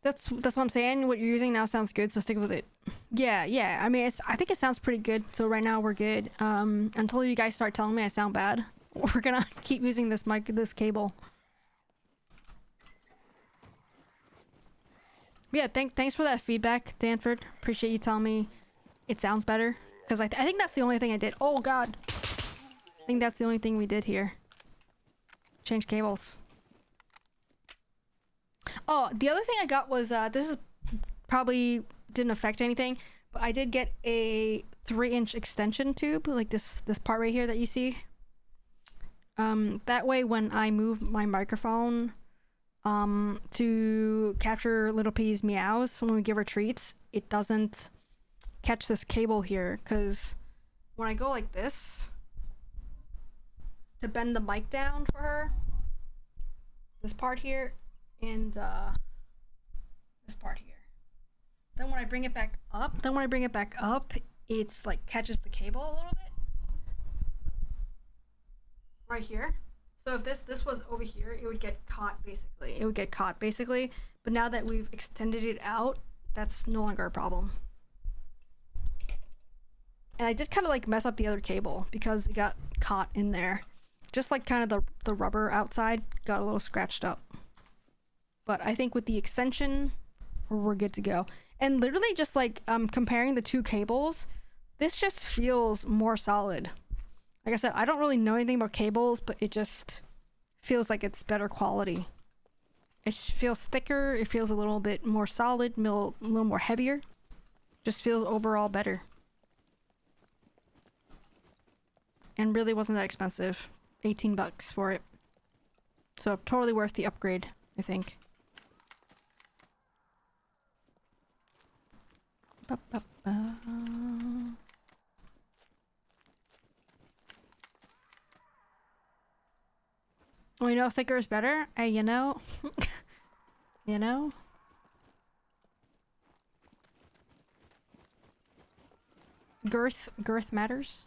That's what I'm saying. What you're using now sounds good, so stick with it. Yeah. I mean, I think it sounds pretty good. So right now we're good. Until you guys start telling me I sound bad, we're gonna keep using this this cable. Yeah, thanks for that feedback, Danford. Appreciate you telling me it sounds better. Because I think that's the only thing I did. Oh god. I think that's the only thing we did here. Change cables. Oh, the other thing I got was, this is probably didn't affect anything, but I did get a 3-inch extension tube, like this part right here that you see. That way when I move my microphone to capture Little P's meows when we give her treats, it doesn't catch this cable here, because when I go like this to bend the mic down for her, this part here and this part here, then when I bring it back up, it's like catches the cable a little bit right here. So if this was over here, it would get caught basically. But now that we've extended it out, that's no longer a problem. And I just kind of like mess up the other cable because it got caught in there. Just like kind of the rubber outside got a little scratched up. But I think with the extension, we're good to go. And literally just like comparing the two cables, this just feels more solid. Like I said, I don't really know anything about cables, but it just feels like it's better quality. It feels thicker, it feels a little bit more solid, a little more heavier. Just feels overall better. And really wasn't that expensive. 18 bucks for it. So totally worth the upgrade, I think. Well, you know, thicker is better. You know. You know. Girth matters.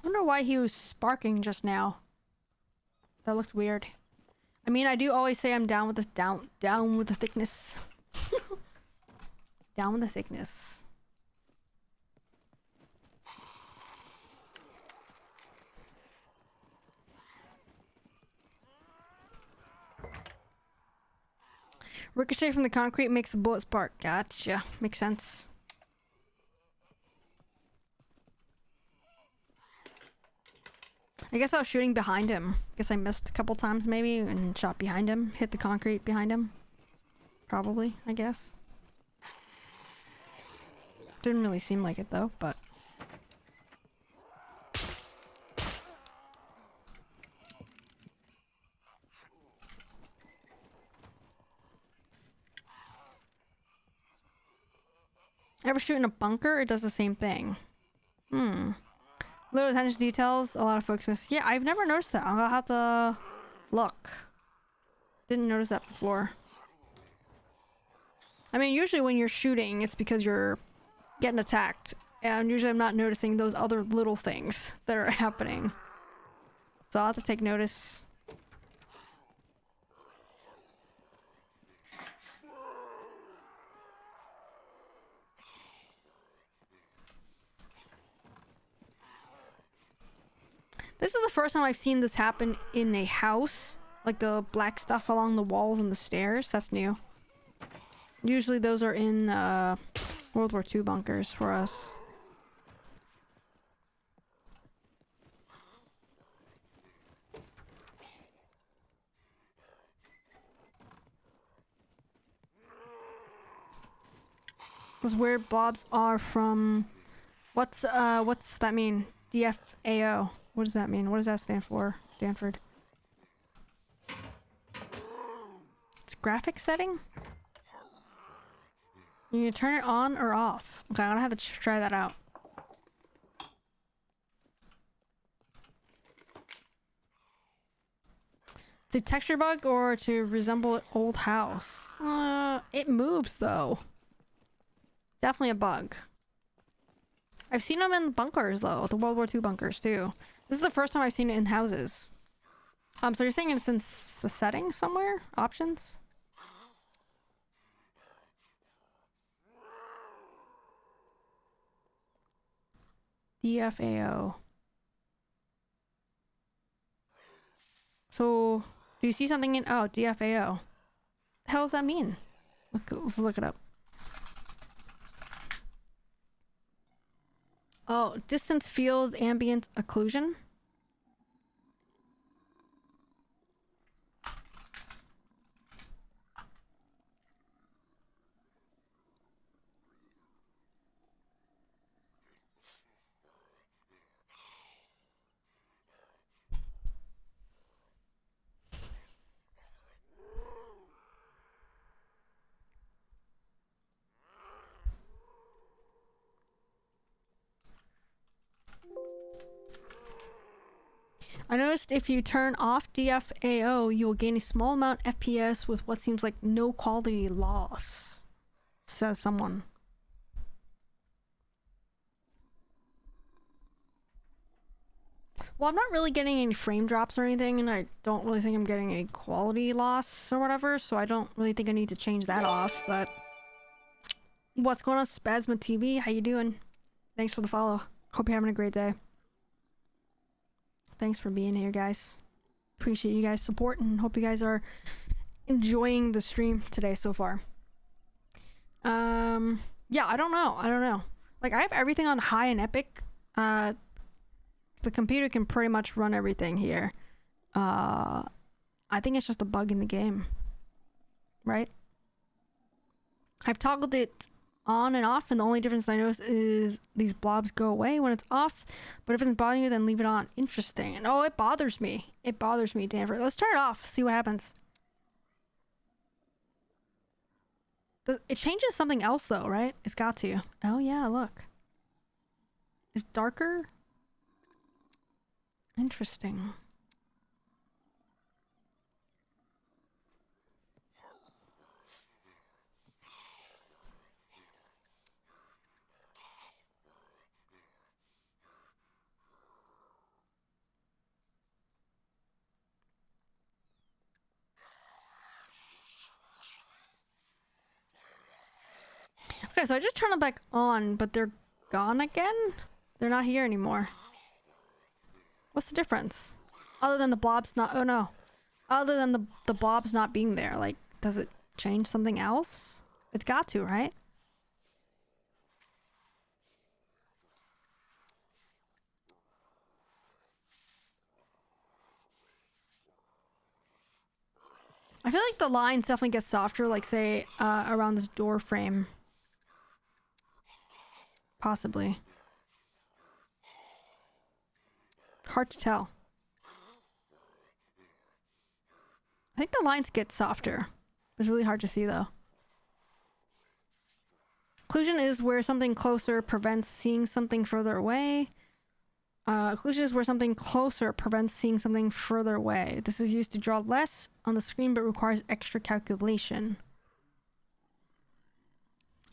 I wonder why he was sparking just now. That looked weird. I mean, I do always say I'm down with the down with the thickness. Down with the thickness. Ricochet from the concrete makes the bullet spark. Gotcha. Makes sense. I guess I was shooting behind him. Guess I missed a couple times maybe and shot behind him. Hit the concrete behind him. Probably, I guess. Didn't really seem like it though, but... Ever shoot in a bunker? It does the same thing. Little attention to details, a lot of folks miss. Yeah, I've never noticed that. I'll have to look. Didn't notice that before. I mean, usually when you're shooting, it's because you're getting attacked. And usually I'm not noticing those other little things that are happening. So I'll have to take notice. This is the first time I've seen this happen in a house. Like the black stuff along the walls and the stairs. That's new. Usually those are in World War II bunkers for us. Those weird blobs are from... What's that mean? DFAO. What does that mean? What does that stand for, Danford? It's graphic setting? You can turn it on or off. Okay, I'm gonna have to try that out. To texture bug or to resemble an old house? It moves though. Definitely a bug. I've seen them in bunkers though, the World War II bunkers too. This is the first time I've seen it in houses. So you're saying it's in the settings somewhere? Options? DFAO. So, do you see something in... Oh, DFAO. What the hell does that mean? Let's look it up. Oh, distance field ambient occlusion? I noticed if you turn off DFAO, you will gain a small amount FPS with what seems like no quality loss, says someone. Well, I'm not really getting any frame drops or anything, and I don't really think I'm getting any quality loss or whatever, so I don't really think I need to change that off, but... What's going on, Spasma TV? How you doing? Thanks for the follow. Hope you're having a great day. Thanks for being here, guys. Appreciate you guys' support and hope you guys are enjoying the stream today so far. Yeah, I don't know. Like, I have everything on high and epic. The computer can pretty much run everything here. I think it's just a bug in the game. Right? I've toggled it on and off, and the only difference I notice is these blobs go away when it's off, but if it's bothering you, then leave it on. Interesting. And oh, it bothers me. It bothers me, Danford. Let's turn it off, see what happens. It changes something else though, right? It's got to. Oh yeah, look. It's darker. Interesting. Okay, so I just turned them back on, but they're gone again? They're not here anymore. What's the difference? Other than the blobs not... Oh no. Other than the blobs not being there. Like, does it change something else? It's got to, right? I feel like the lines definitely get softer, like say around this door frame. Possibly. Hard to tell. I think the lines get softer. It's really hard to see though. Occlusion is where something closer prevents seeing something further away. Occlusion is where something closer prevents seeing something further away. This is used to draw less on the screen but requires extra calculation.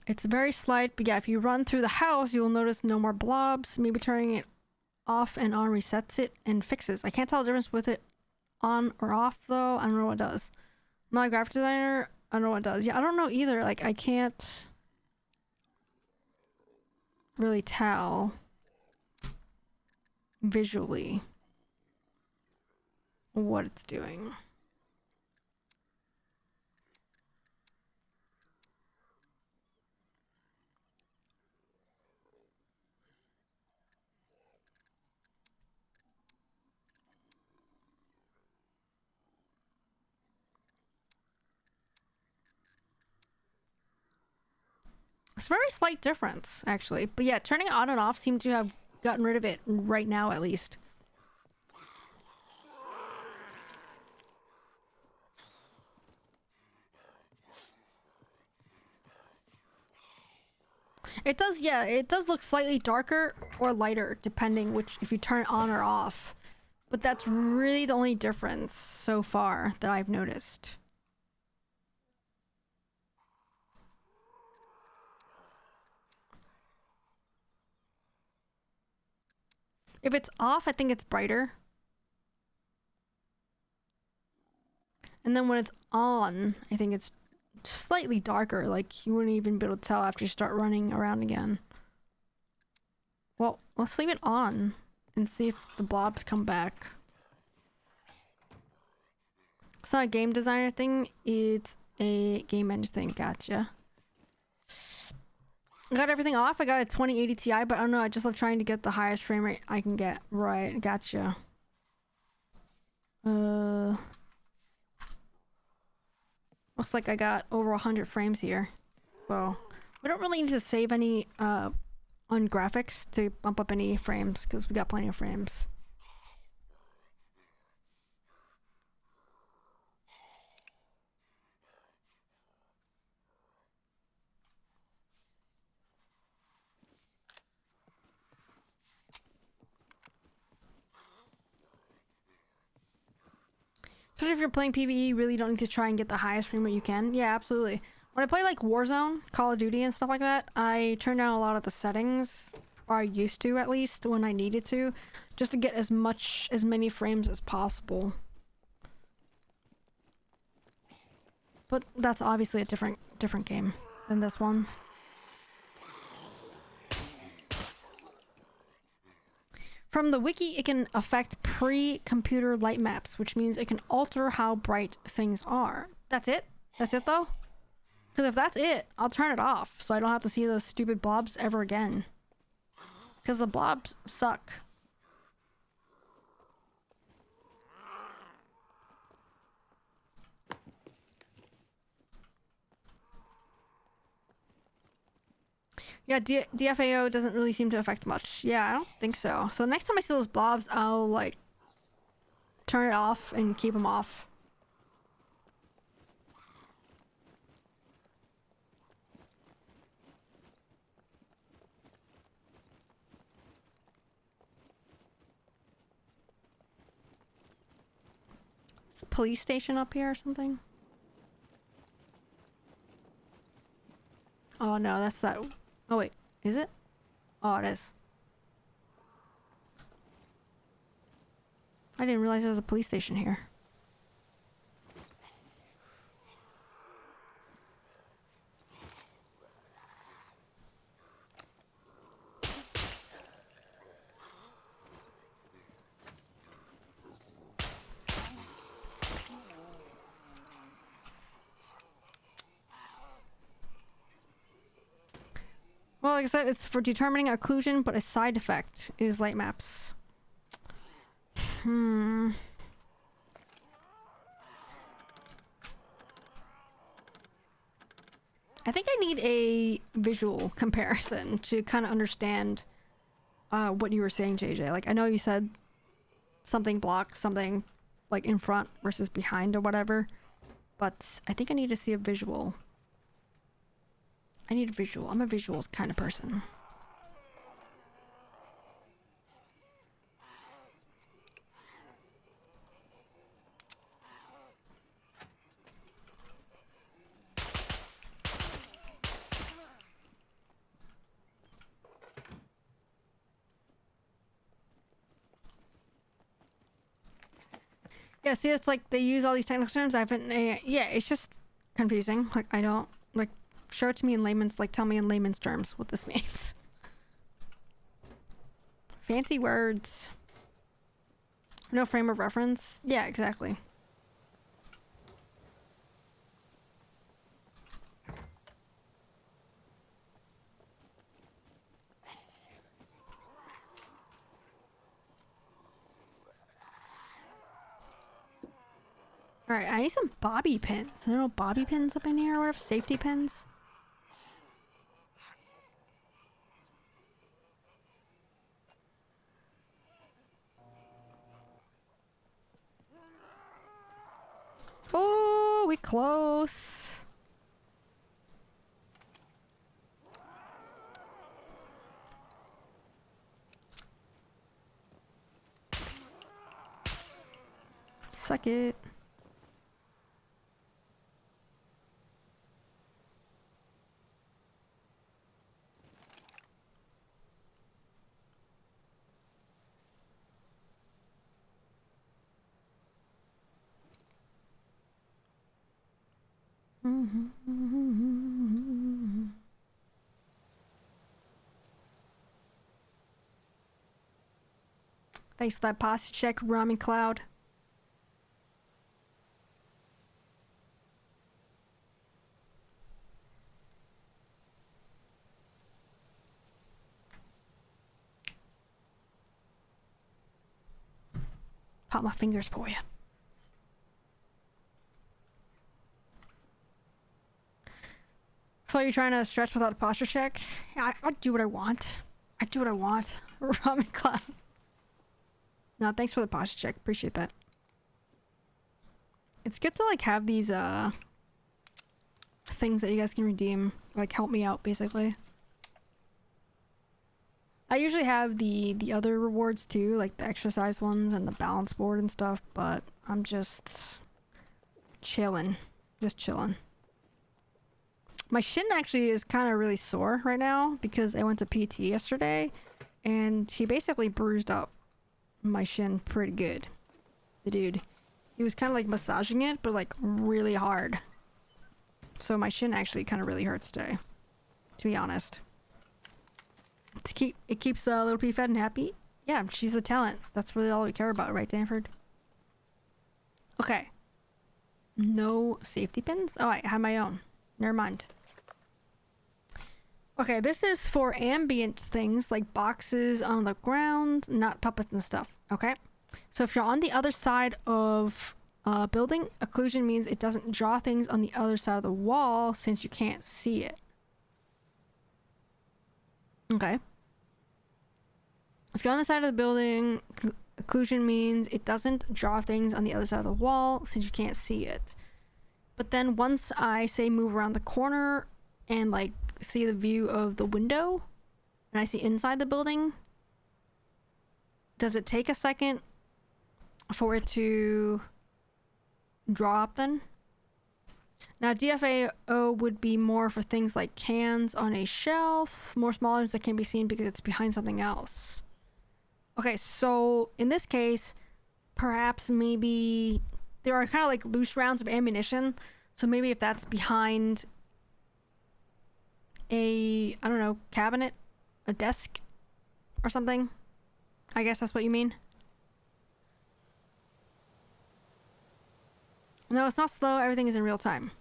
It's very slight, but yeah, if you run through the house, you will notice no more blobs. Maybe turning it off and on resets it and fixes. I can't tell the difference with it on or off though. I don't know what it does. I'm not a graphic designer. I don't know what it does. Yeah, I don't know either. Like, I can't really tell visually what it's doing. It's a very slight difference, actually. But yeah, turning it on and off seemed to have gotten rid of it right now, at least. It does, yeah, it does look slightly darker or lighter, depending which, if you turn it on or off. But that's really the only difference so far that I've noticed. If it's off, I think it's brighter. And then when it's on, I think it's slightly darker. Like, you wouldn't even be able to tell after you start running around again. Well, let's leave it on and see if the blobs come back. It's not a game designer thing, it's a game engine thing. Gotcha. I got everything off. I got a 2080 Ti, but I don't know. I just love trying to get the highest frame rate I can get. Right, gotcha. Looks like I got over 100 frames here. So, we don't really need to save any on graphics to bump up any frames, because we got plenty of frames. Especially if you're playing PvE, you really don't need to try and get the highest frame rate you can. Yeah, absolutely. When I play like Warzone, Call of Duty and stuff like that, I turn down a lot of the settings, or I used to at least, when I needed to, just to get as many frames as possible. But that's obviously a different game than this one. From the wiki, it can affect pre-computer light maps, which means it can alter how bright things are. That's it? That's it though? Because if that's it, I'll turn it off so I don't have to see those stupid blobs ever again. Because the blobs suck. Yeah, DFAO doesn't really seem to affect much. Yeah, I don't think so. So next time I see those blobs, I'll like turn it off and keep them off. Is the police station up here or something? Oh no, that's that. Oh wait, is it? Oh, it is. I didn't realize there was a police station here. Well, like I said, it's for determining occlusion, but a side effect is light maps. I think I need a visual comparison to kind of understand what you were saying, JJ. Like, I know you said something blocks something like in front versus behind or whatever, but I think I need to see a visual. I need a visual. I'm a visual kind of person. Yeah, see, it's like they use all these technical terms. I haven't. Yeah, it's just confusing. Like, I don't like. Show it to me in layman's. Like, tell me in layman's terms what this means. Fancy words. No frame of reference. Yeah, exactly. Alright, I need some bobby pins. Are there no bobby pins up in here or whatever? Safety pins? Oh, we close. Suck it. Thanks for that posture check, Ramen Cloud. Pop my fingers for you. So you're trying to stretch without a posture check? Yeah, I do what I want. I do what I want. Ramen Cloud. No, thanks for the posture check. Appreciate that. It's good to like have these things that you guys can redeem. Like help me out basically. I usually have the other rewards too, like the exercise ones and the balance board and stuff, but I'm just chilling. Just chilling. My shin actually is kind of really sore right now because I went to PT yesterday and he basically bruised up my shin pretty good. The dude. He was kind of like massaging it, but like really hard. So my shin actually kind of really hurts today, to be honest. It keeps little P fed and happy. Yeah, she's a talent. That's really all we care about, right, Danford? Okay. No safety pins? Oh, I have my own. Never mind. Okay, this is for ambient things like boxes on the ground, not puppets and stuff. Okay? So if you're on the other side of a building, occlusion means it doesn't draw things on the other side of the wall since you can't see it. Okay. If you're on the side of the building, occlusion means it doesn't draw things on the other side of the wall since you can't see it. But then once I say move around the corner and like see the view of the window and I see inside the building, does it take a second for it to draw up then? Now DFAO would be more for things like cans on a shelf, more smaller that can be seen because it's behind something else. Okay, so in this case, perhaps maybe there are kind of like loose rounds of ammunition. So maybe if that's behind a, I don't know, cabinet, a desk or something. I guess that's what you mean. No, it's not slow. Everything is in real time.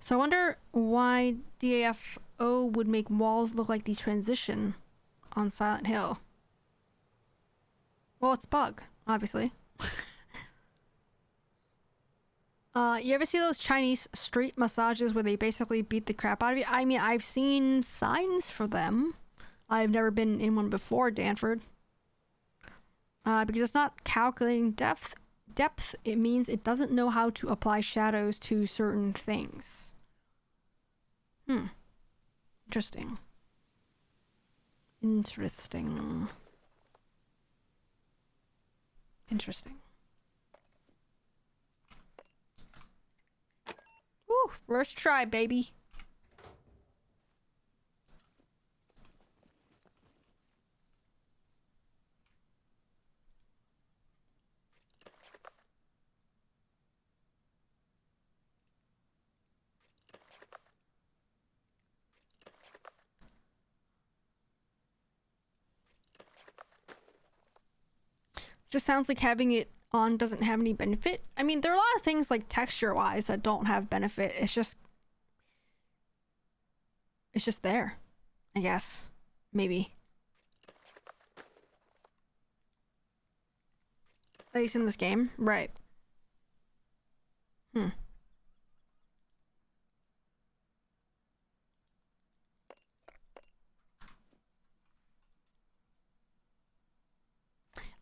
So So I wonder why DAFO would make walls look like the transition on Silent Hill. Well, it's bug, obviously. You ever see those Chinese street massages where they basically beat the crap out of you? I mean, I've seen signs for them. I've never been in one before, Danford. Because it's not calculating depth. It means it doesn't know how to apply shadows to certain things. Interesting. Interesting. Woo! First try, baby. Just sounds like having it on doesn't have any benefit. I mean, there are a lot of things like texture-wise that don't have benefit. It's just there, I guess. Maybe. At least in this game. Right. I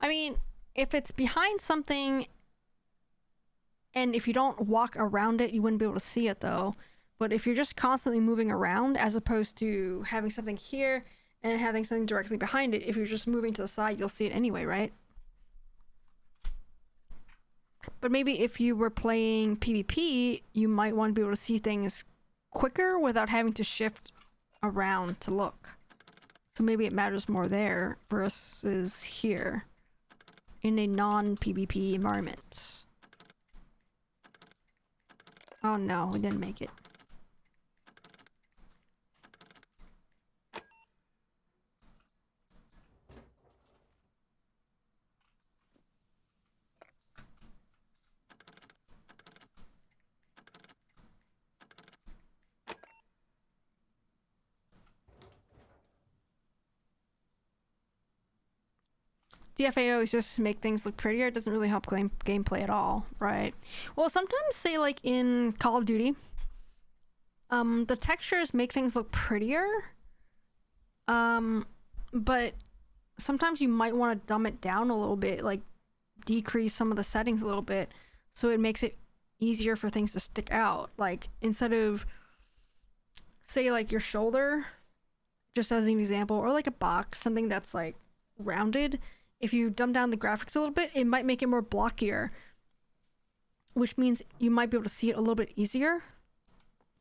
mean, if it's behind something and if you don't walk around it, you wouldn't be able to see it though. But if you're just constantly moving around as opposed to having something here and having something directly behind it, if you're just moving to the side, you'll see it anyway, right? But maybe if you were playing PvP, you might want to be able to see things quicker without having to shift around to look. So maybe it matters more there versus here in a non-PvP environment. Oh no, we didn't make it. DFAO is just to make things look prettier. It doesn't really help gameplay at all, right? Well, sometimes, say like in Call of Duty, the textures make things look prettier, but sometimes you might want to dumb it down a little bit, like decrease some of the settings a little bit, so it makes it easier for things to stick out. Like instead of, say like your shoulder, just as an example, or like a box, something that's like rounded, if you dumb down the graphics a little bit, it might make it more blockier, which means you might be able to see it a little bit easier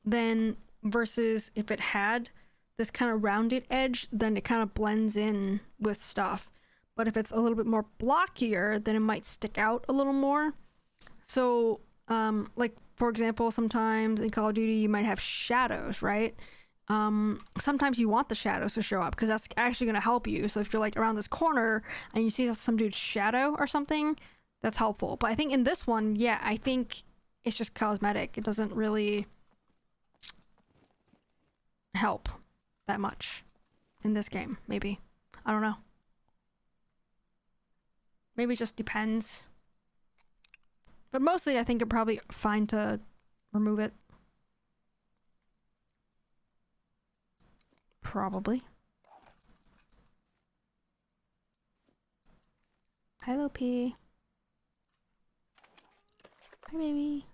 than versus if it had this kind of rounded edge, then it kind of blends in with stuff. But if it's a little bit more blockier, then it might stick out a little more. So, like for example, sometimes in Call of Duty you might have shadows, right? Sometimes you want the shadows to show up because that's actually going to help you. So if you're like around this corner and you see some dude's shadow or something, that's helpful. But I think in this one, yeah, I think it's just cosmetic. It doesn't really help that much in this game, maybe. I don't know. Maybe it just depends. But mostly I think it's probably fine to remove it. Probably. Hello, P. Hi, baby.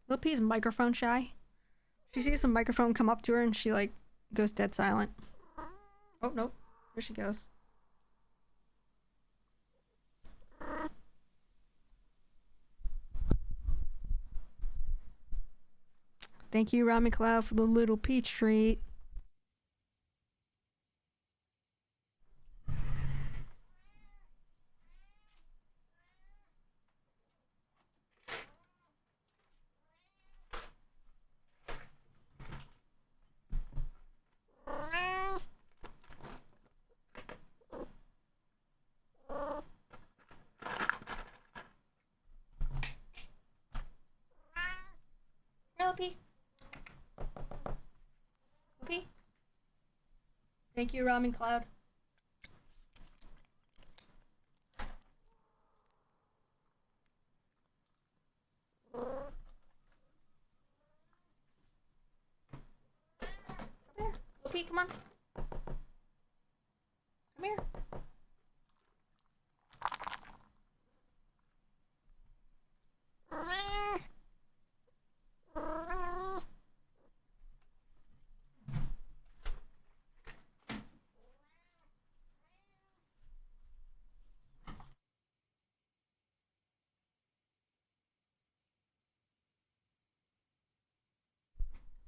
Lil P's microphone shy. She sees the microphone come up to her and she like goes dead silent. Oh, nope. There she goes. Thank you, Rami Cloud, for the little peach treat. Thank you, Ramen Cloud. Okay, come on. Come here.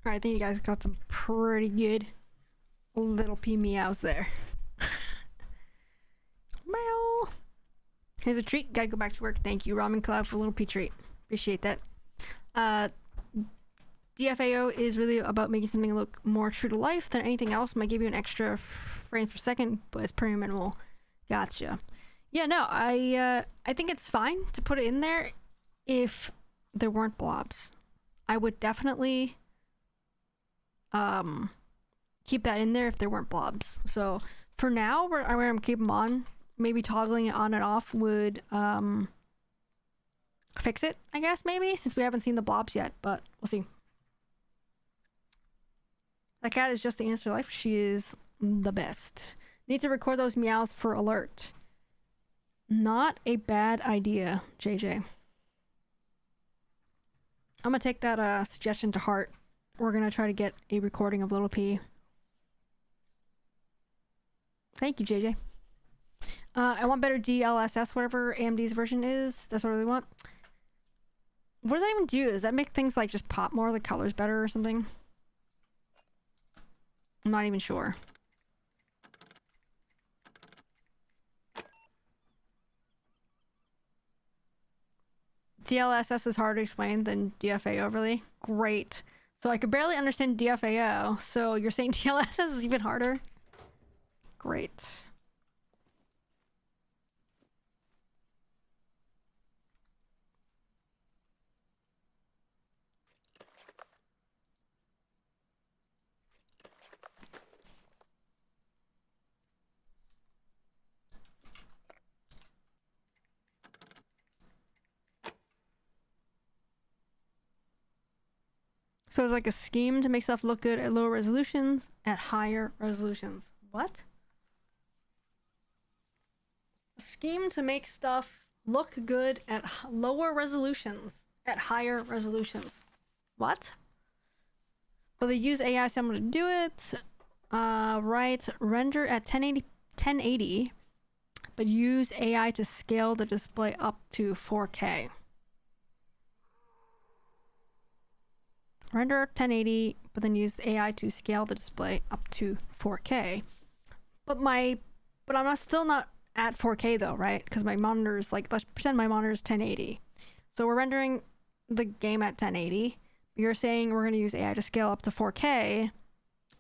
Alright, I think you guys got some pretty good little pea meows there. Meow. Here's a treat. Gotta go back to work. Thank you, Ramen Cloud, for a little pea treat. Appreciate that. DFAO is really about making something look more true to life than anything else. Might give you an extra frames per second, but it's pretty minimal. Gotcha. Yeah, no, I think it's fine to put it in there if there weren't blobs. I would definitely keep that in there if there weren't blobs. So for now, we're gonna keep them on. Maybe toggling it on and off would fix it, I guess, maybe, since we haven't seen the blobs yet, but we'll see. That cat is just the answer to life. She is the best. Need to record those meows for alert. Not a bad idea, JJ. I'm gonna take that suggestion to heart. We're gonna try to get a recording of Little P. Thank you, JJ. I want better DLSS, whatever AMD's version is. That's what I really want. What does that even do? Does that make things like just pop more, the colors better or something? I'm not even sure. DLSS is harder to explain than DFAO, really? Great. So I could barely understand DFAO, so you're saying DLSS is even harder? Great. So it's like a scheme to make stuff look good at lower resolutions, at higher resolutions. What? A scheme to make stuff look good at lower resolutions, at higher resolutions. What? Well, they use AI assembler to do it. Right. Render at 1080, but use AI to scale the display up to 4K. Render 1080, but then use the AI to scale the display up to 4K. But I'm still not at 4K though, right? Because my monitor is like, let's pretend my monitor is 1080. So we're rendering the game at 1080. You're saying we're going to use AI to scale up to 4K,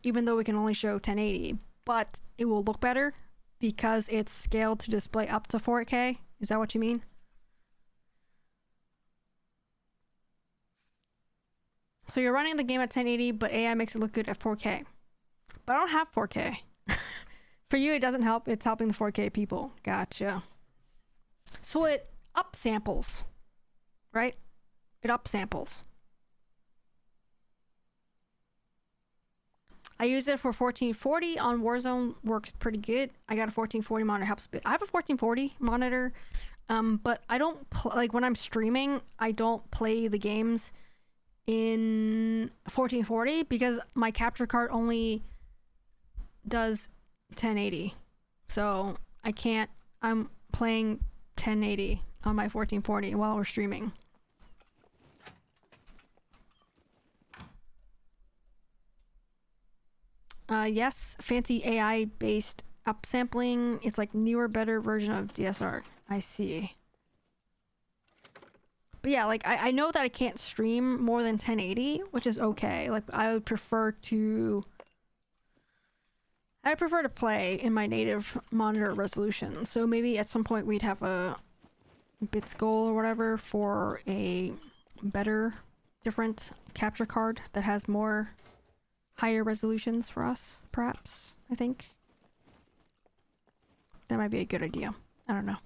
even though we can only show 1080. But it will look better because it's scaled to display up to 4K. Is that what you mean? So you're running the game at 1080, but AI makes it look good at 4K. But I don't have 4K. For you, it doesn't help. It's helping the 4K people. Gotcha. So it upsamples, right? It upsamples. I use it for 1440 on Warzone. Works pretty good. I got a 1440 monitor. Helps a bit. I have a 1440 monitor, but I don't like when I'm streaming. I don't play the games in 1440 because my capture card only does 1080, so I can't. I'm playing 1080 on my 1440 while we're streaming. Yes, fancy AI based upsampling. It's like newer, better version of DSR. I see. But yeah, like I know that I can't stream more than 1080, which is okay. Like I prefer to play in my native monitor resolution. So maybe at some point we'd have a bits goal or whatever for a better, different capture card that has more higher resolutions for us, perhaps, I think. That might be a good idea. I don't know.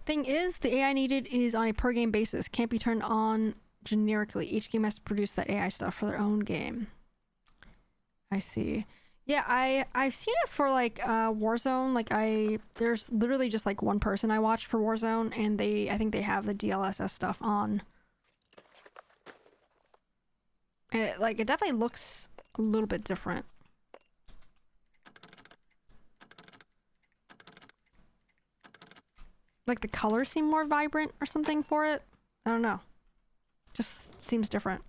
Thing is, the AI needed is on a per game basis. Can't be turned on generically. Each game has to produce that AI stuff for their own game. I see. Yeah, I've seen it for like Warzone. Like there's literally just like one person I watched for Warzone, and I think they have the DLSS stuff on. And it definitely looks a little bit different. Like the colors seem more vibrant or something for it. I don't know. Just seems different.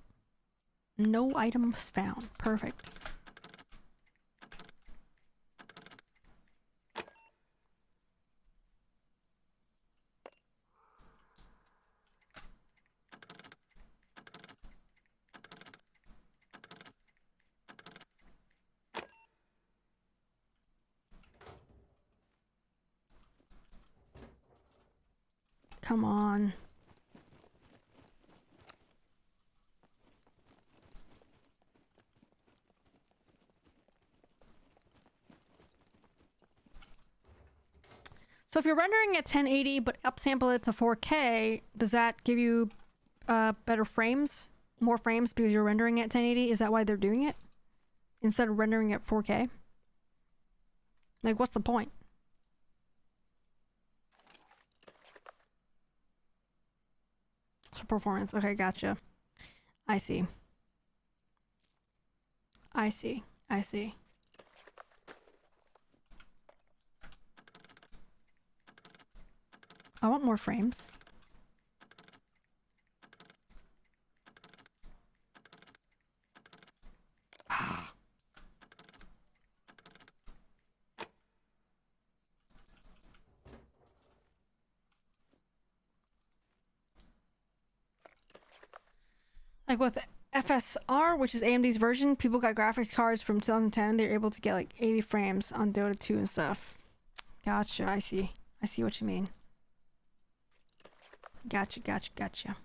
No items found. Perfect. Come on. So if you're rendering at 1080 but upsample it to 4K, does that give you better frames? More frames because you're rendering at 1080? Is that why they're doing it? Instead of rendering at 4K? Like, what's the point? For performance. Okay, gotcha. I see. I see. I see. I want more frames. Like with FSR, which is AMD's version, people got graphics cards from 2010. They're able to get like 80 frames on Dota 2 and stuff. Gotcha. I see. I see what you mean. Gotcha, gotcha, gotcha.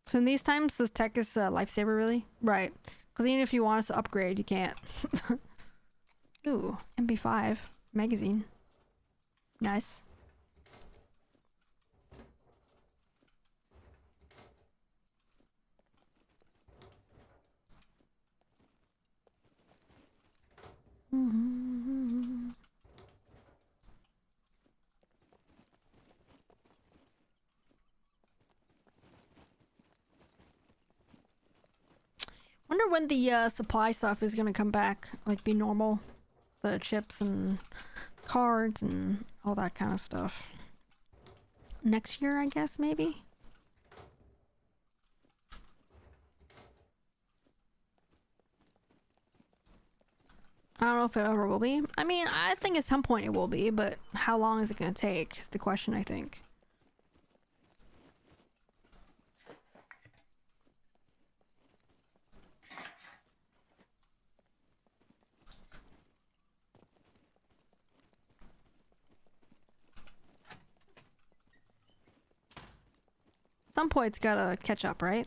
So in these times, this tech is a lifesaver, really? Right. Because even if you want us to upgrade, you can't. Ooh, MP5 magazine. Nice. Wonder when the supply stuff is gonna come back, like be normal. The chips and cards and all that kind of stuff. Next year, I guess, maybe? I don't know if it ever will be. I mean, I think at some point it will be, but how long is it gonna take is the question, I think. At some point it's gotta catch up, right?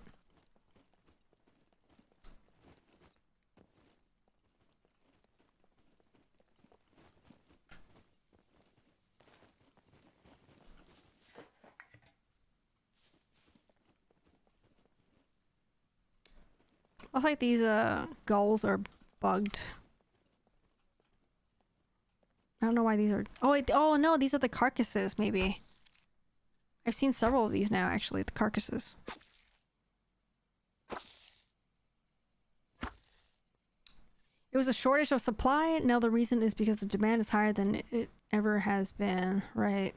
Looks like these gulls are bugged. I don't know why these are. Oh wait, oh no, these are the carcasses. Maybe I've seen several of these now. Actually, the carcasses. It was a shortage of supply. Now the reason is because the demand is higher than it ever has been. Right.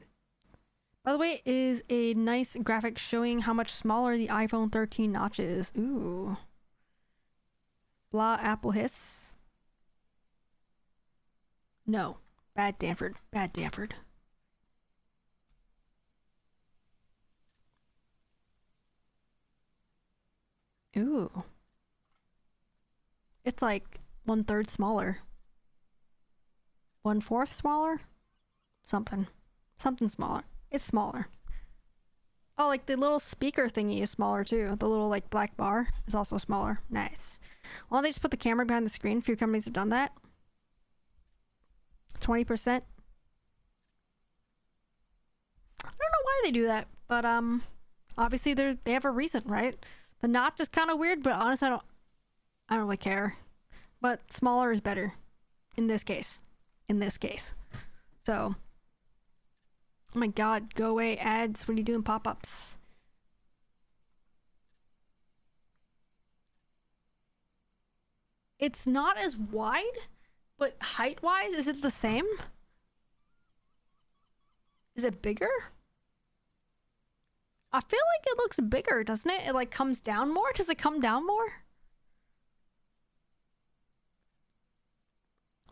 By the way, is a nice graphic showing how much smaller the iPhone 13 notch is. Ooh. Blah apple hiss. No. Bad Danford. Bad Danford. Ooh. It's like 1/3 smaller. 1/4 smaller? Something. Something smaller. It's smaller. Oh, like the little speaker thingy is smaller too. The little like black bar is also smaller. Nice. Why don't they just put the camera behind the screen? A few companies have done that. 20%. I don't know why they do that, but obviously they have a reason, right? The notch is kind of weird, but honestly, I don't really care. But smaller is better in this case. In this case. So, oh my god, go away ads. What are you doing, pop-ups? It's not as wide, but height-wise, is it the same? Is it bigger? I feel like it looks bigger, doesn't it? It like comes down more? Does it come down more?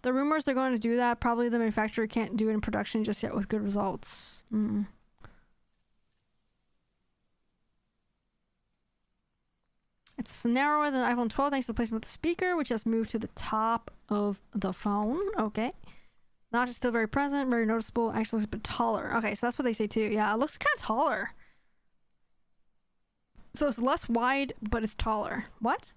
The rumors they're going to do that, probably the manufacturer can't do it in production just yet with good results. It's narrower than the iPhone 12 thanks to the placement of the speaker, which has moved to the top of the phone. Okay. Notch is still very present, very noticeable. Actually looks a bit taller. Okay, so that's what they say too. Yeah, it looks kind of taller. So it's less wide, but it's taller. What?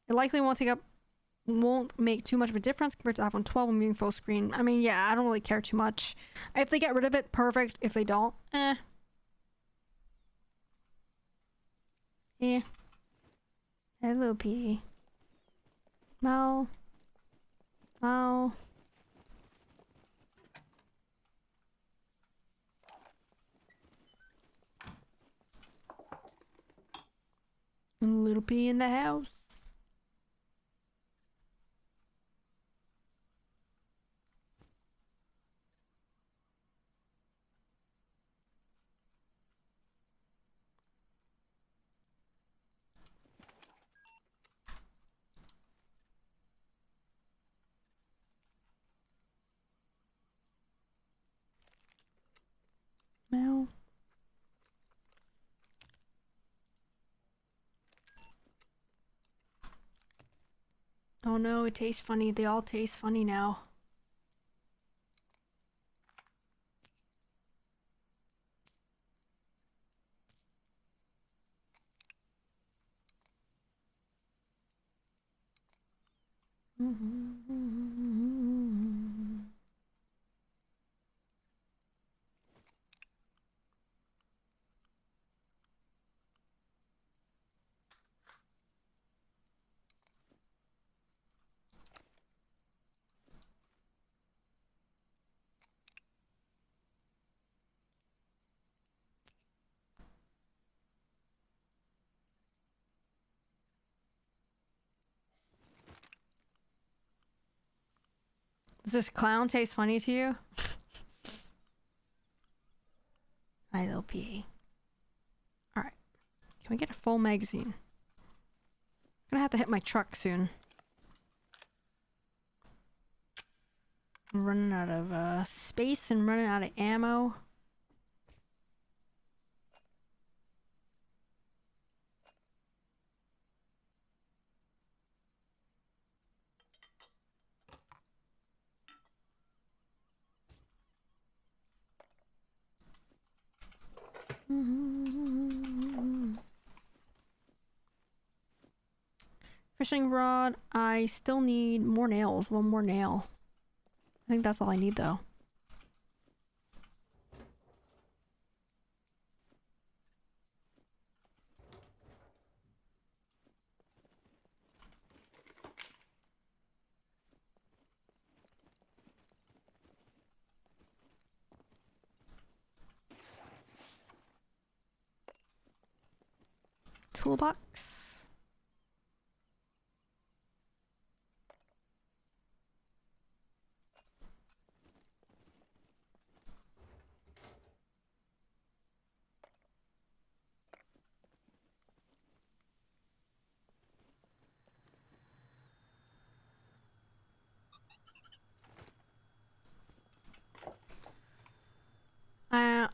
It likely won't make too much of a difference compared to the iPhone 12 when moving full screen. I mean, yeah, I don't really care too much. If they get rid of it, perfect. If they don't, eh. Hello, P. Mo. Mo. Little P in the house. Mel. Oh no, it tastes funny. They all taste funny now. Does this clown taste funny to you? Hi, little P. Alright. Can we get a full magazine? I'm gonna have to hit my truck soon. I'm running out of space and running out of ammo. Fishing rod. I still need more nails. One more nail. I think that's all I need though. Toolbox.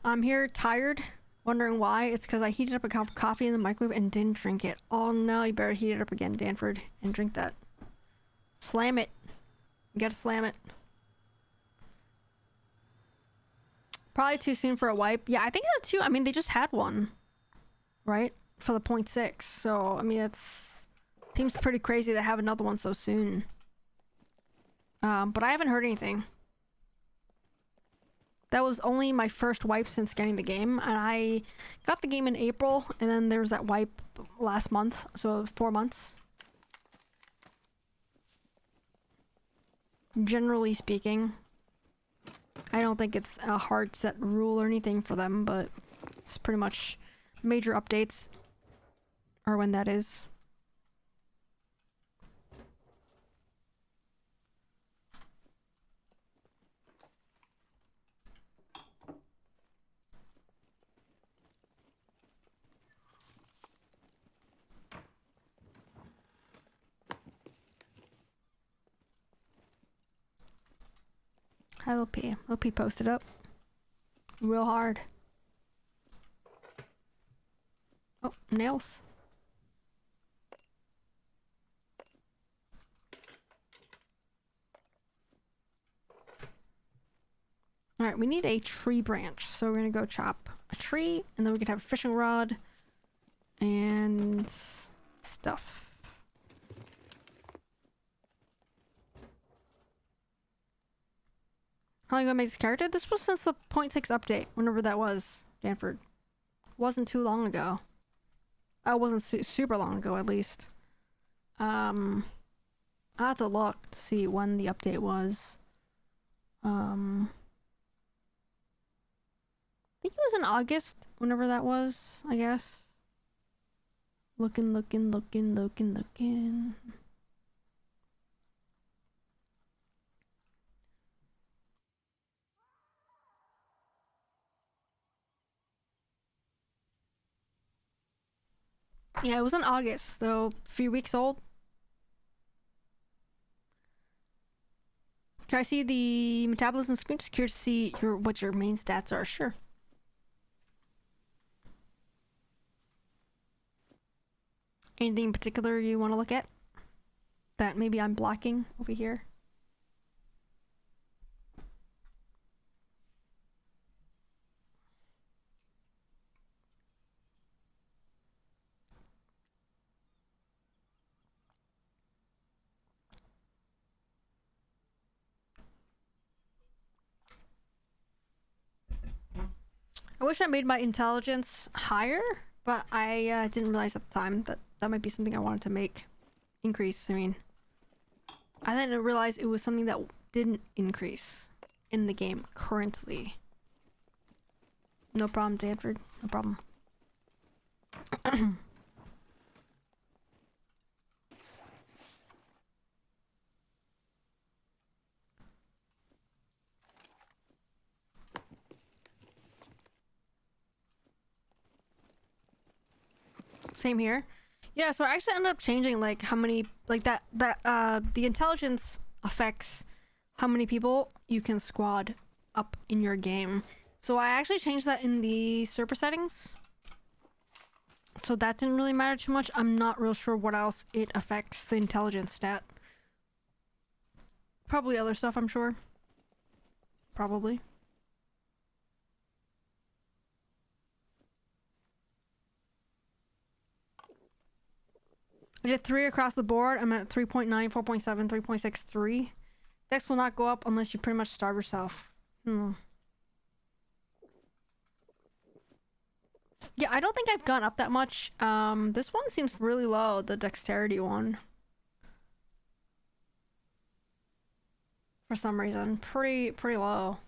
I'm here tired, wondering why. It's because I heated up a cup of coffee in the microwave and didn't drink it. Oh no, you better heat it up again, Danford, and drink that. Slam it. You gotta slam it. Probably too soon for a wipe. Yeah, I think so too. I mean, they just had one, right? For the 0.6. So, I mean, it's seems pretty crazy to have another one so soon. But I haven't heard anything. That was only my first wipe since getting the game, and I got the game in April, and then there was that wipe last month, so 4 months. Generally speaking, I don't think it's a hard set rule or anything for them, but it's pretty much major updates, or when that is. Hi, Lil P. Lil P posted up. Real hard. Oh, nails. Alright, we need a tree branch. So we're gonna go chop a tree, and then we can have a fishing rod and stuff. How long ago makes a character? This was since the 0.6 update, whenever that was, Danford. Wasn't too long ago. It wasn't super long ago, at least. I have to look to see when the update was. I think it was in August, whenever that was, I guess. Looking. Yeah, it was in August, so a few weeks old. Can I see the metabolism screen? Just curious to see what your main stats are. Sure. Anything in particular you want to look at? That maybe I'm blocking over here? I wish I made my intelligence higher, but I didn't realize at the time that that might be something I wanted to make increase. I mean, I didn't realize it was something that didn't increase in the game currently. No problem, Danford. No problem. Same here. Yeah, so I actually ended up changing like how many like that the intelligence affects how many people you can squad up in your game. So I actually changed that in the server settings. So that didn't really matter too much. I'm not real sure what else it affects the intelligence stat. Probably other stuff, I'm sure. Probably. I did 3 across the board. I'm at 3.9, 4.7, 3.63. Dex will not go up unless you pretty much starve yourself. Yeah, I don't think I've gone up that much. This one seems really low, the dexterity one. For some reason. Pretty low.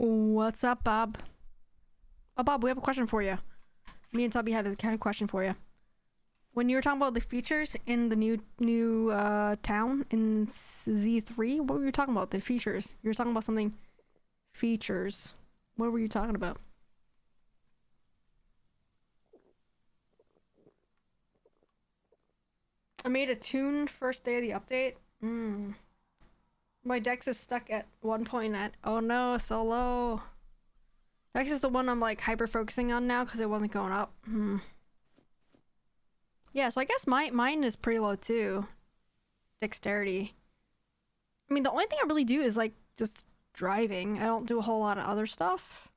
What's up, Bob? Oh, Bob, we have a question for you. Me and Tubby had a question for you. When you were talking about the features in the new town in Z3, what were you talking about? The features. You were talking about something. Features. What were you talking about? I made a tune first day of the update. My dex is stuck at 1 at. Oh no, so low. Dex is the one I'm like hyper focusing on now because it wasn't going up. Yeah, so I guess mine is pretty low too. Dexterity. I mean, the only thing I really do is like just driving. I don't do a whole lot of other stuff.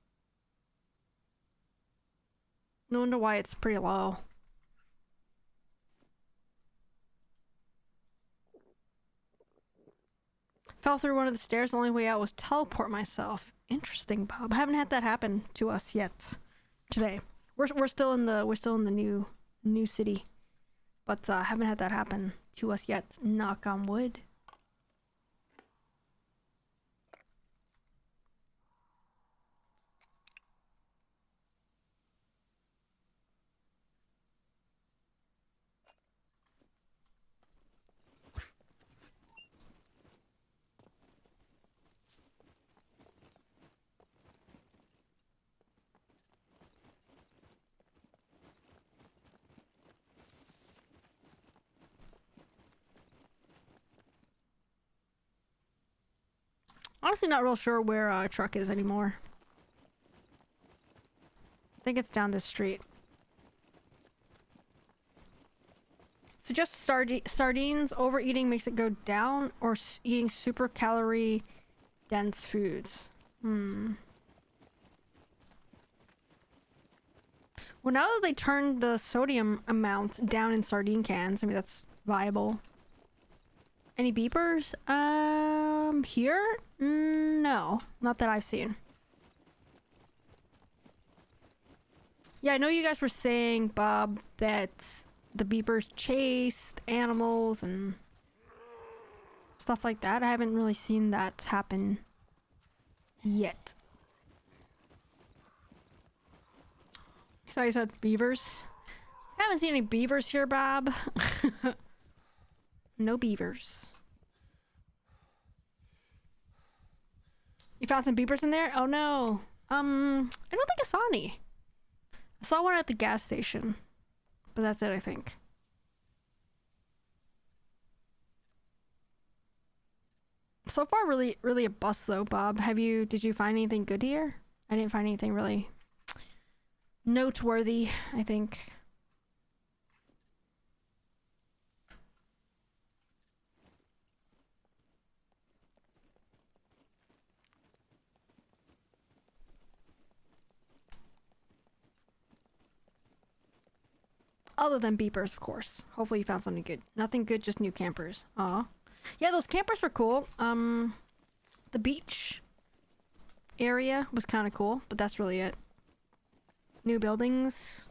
No wonder why it's pretty low. Fell through one of the stairs. The only way out was teleport myself. Interesting, Bob. I haven't had that happen to us yet. Today, we're still in the new city, but haven't had that happen to us yet. Knock on wood. Honestly, not real sure where a truck is anymore. I think it's down this street. So just sardines. Overeating makes it go down, or eating super calorie dense foods. Well, now that they turned the sodium amount down in sardine cans, I mean, that's viable. Any beepers? Here? No, not that I've seen. Yeah, I know you guys were saying, Bob, that the beepers chase animals and stuff like that. I haven't really seen that happen yet. So you said beavers? I haven't seen any beavers here, Bob. No beavers. You found some beavers in there? Oh no. I don't think I saw any. I saw one at the gas station. But that's it, I think. So far, really a bust though, Bob. Did you find anything good here? I didn't find anything really noteworthy, I think. Other than beepers, of course. Hopefully you found something good. Nothing good, just new campers. Aw. Yeah, those campers were cool. The beach area was kind of cool, but that's really it. New buildings.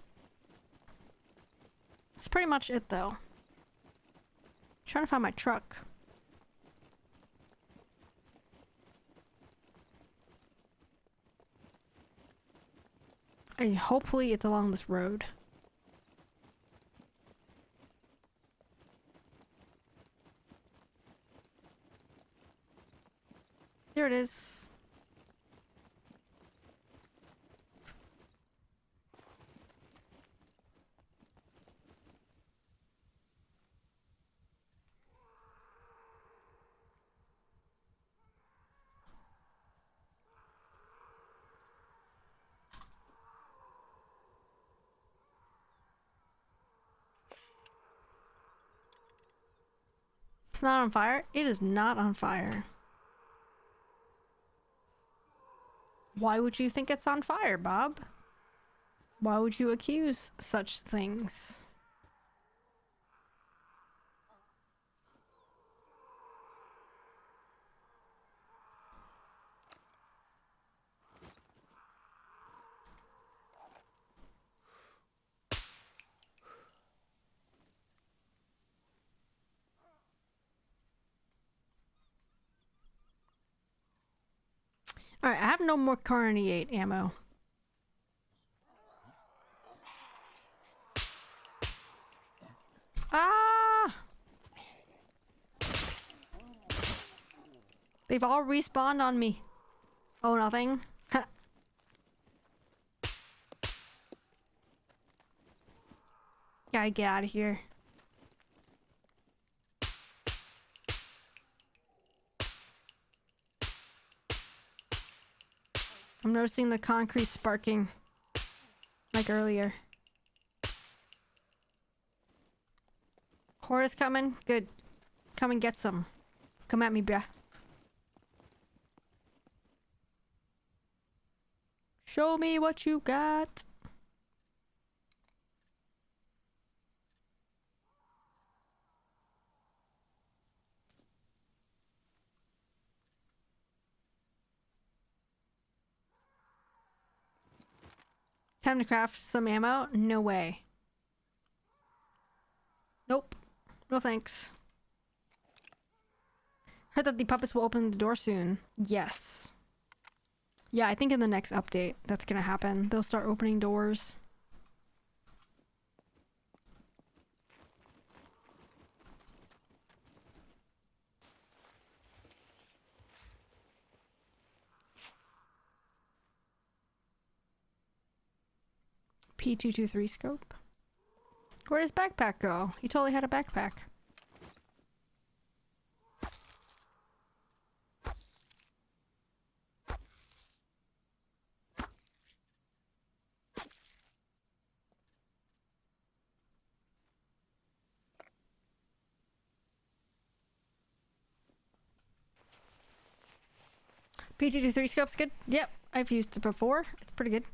That's pretty much it, though. Trying to find my truck. And hopefully it's along this road. There it is. It's not on fire? It is not on fire. Why would you think it's on fire, Bob? Why would you accuse such things? Alright, I have no more Carniate ammo. Ah! They've all respawned on me. Oh, nothing? Gotta get out of here. I'm noticing the concrete sparking. Like earlier. Horde is coming? Good. Come and get some. Come at me, bruh. Show me what you got. Time to craft some ammo? No way. Nope. No thanks. Heard that the puppets will open the door soon. Yes. Yeah, I think in the next update that's gonna happen. They'll start opening doors. P223 scope. Where does backpack go? He totally had a backpack. P223 scope's good. Yep, I've used it before. It's pretty good.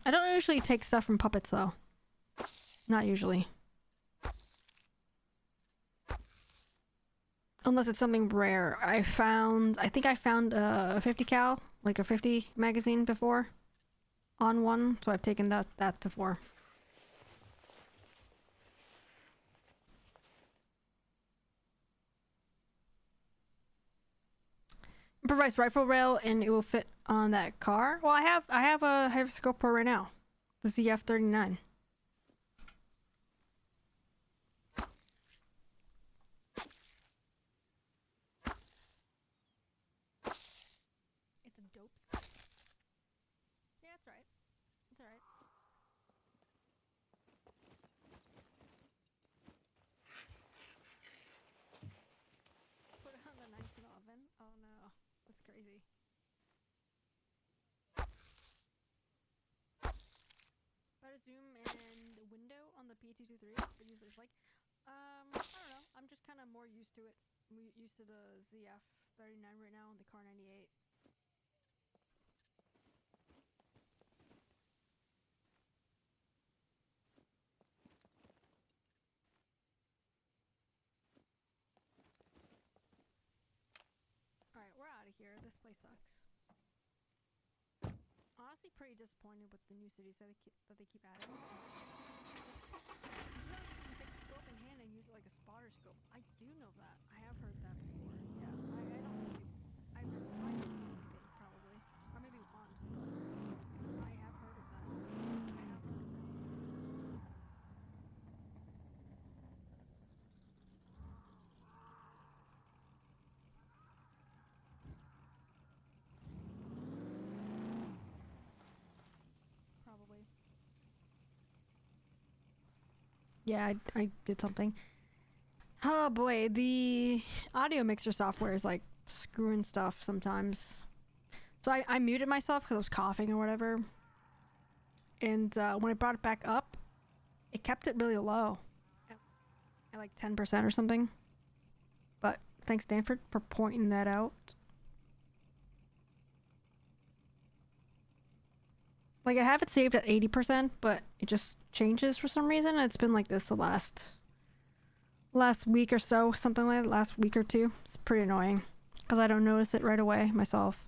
I don't usually take stuff from puppets though. Not usually. Unless it's something rare. I think I found a 50 cal, like a 50 magazine before on one, so I've taken that before. Improvised rifle rail and it will fit on that car. Well, I have a scope pro right now. The ZF-39. It's a dope scope. Yeah, that's right. It's alright. Put it on the 1911. Oh no. That's crazy. Try to zoom in the window on the P223. It's like, I don't know. I'm just kind of more used to it. I'm used to the ZF-39 right now and the Car 98. Alright, we're out of here. This place sucks. Honestly, pretty disappointed with the new cities that they keep adding. You can take the scope in hand and use it like a spotter scope. I do know that. I have heard that before. Yeah, I don't really... I've never tried it, probably. Or maybe once, but I have heard of that. I have heard of it. Probably. Yeah, I did something. Oh boy, the audio mixer software is like screwing stuff sometimes. So I muted myself because I was coughing or whatever. And when I brought it back up, it kept it really low. At like 10% or something. But thanks, Stanford, for pointing that out. Like, I have it saved at 80%, but it just changes for some reason. It's been like this the last week or so, something like that, last week or two. It's pretty annoying because I don't notice it right away myself.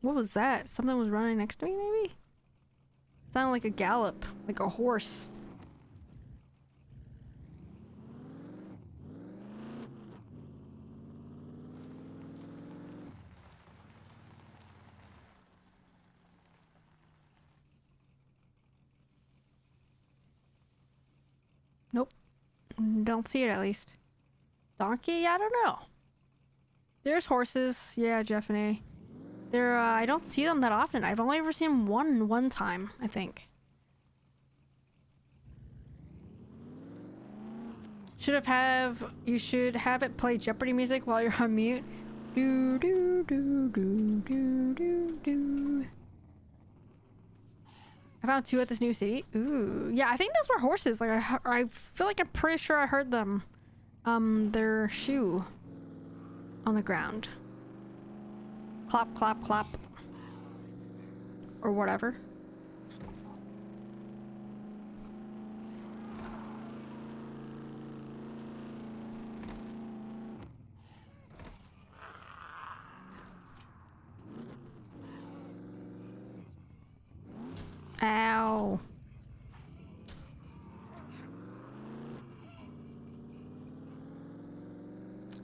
What was that? Something was running next to me, maybe? Sounded like a gallop, like a horse. Nope. Don't see it at least. Donkey? I don't know. There's horses. Yeah, Jeffany. There, I don't see them that often. I've only ever seen one time, I think. You should have it play Jeopardy music while you're on mute. Do do do do do do do. I found 2 at this new city. Ooh, yeah, I think those were horses. Like I feel like I'm pretty sure I heard them. Their shoe on the ground. Clap, clap, clap. Or whatever. Ow.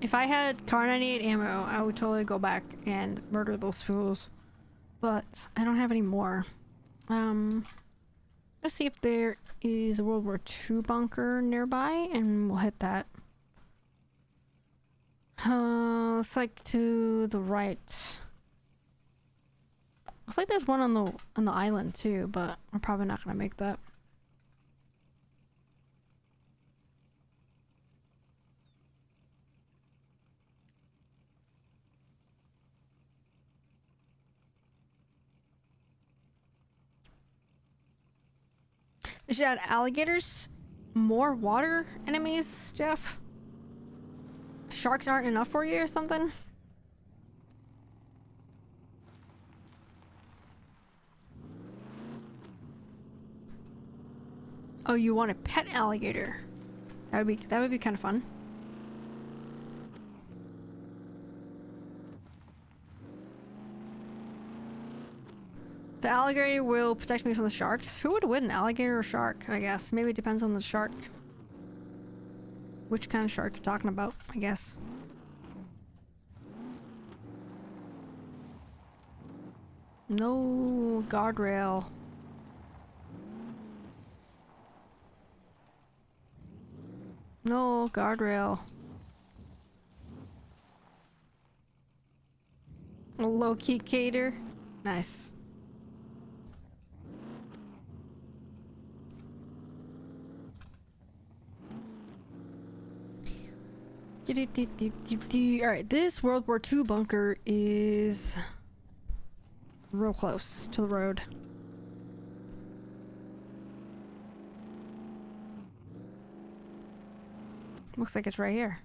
If I had Car 98 ammo, I would totally go back and murder those fools. But I don't have any more. Let's see if there is a World War II bunker nearby, and we'll hit that. It's like to the right. Looks like there's one on the island too, but we're probably not gonna make that. They should add alligators, more water enemies, Jeff. Sharks aren't enough for you or something? Oh, you want a pet alligator? That would be kind of fun. The alligator will protect me from the sharks. Who would win, alligator or shark? I guess maybe it depends on the shark. Which kind of shark you're talking about? I guess. No guardrail. No guardrail. A low-key cater. Nice. Alright, this World War II bunker is real close to the road. Looks like it's right here.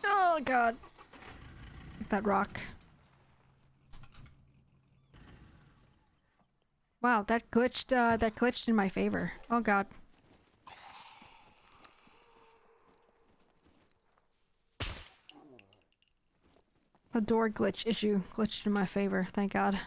Oh god. That rock. Wow, that glitched in my favor. Oh god. A door glitch issue glitched in my favor, thank god.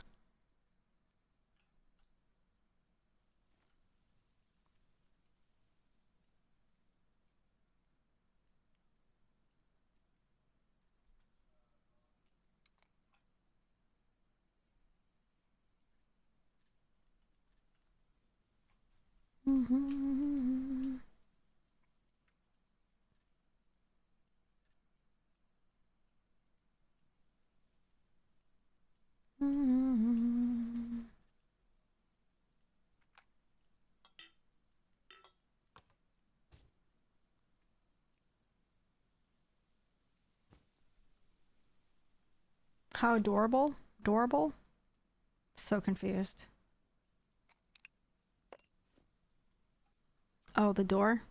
How adorable? Adorable? So confused. Oh, the door?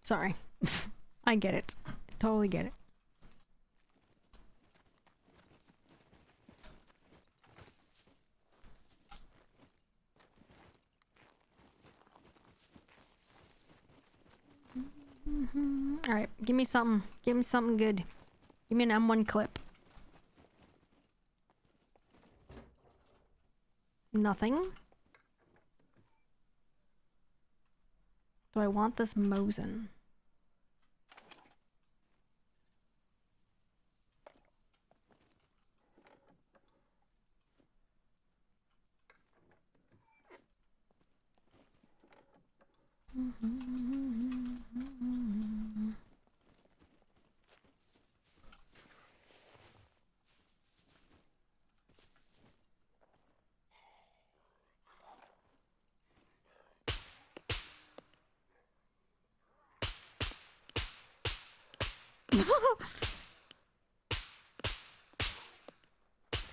Sorry. I get it. Totally get it. Alright, give me something. Give me something good. Give me an M1 clip. Nothing. Do I want this Mosin?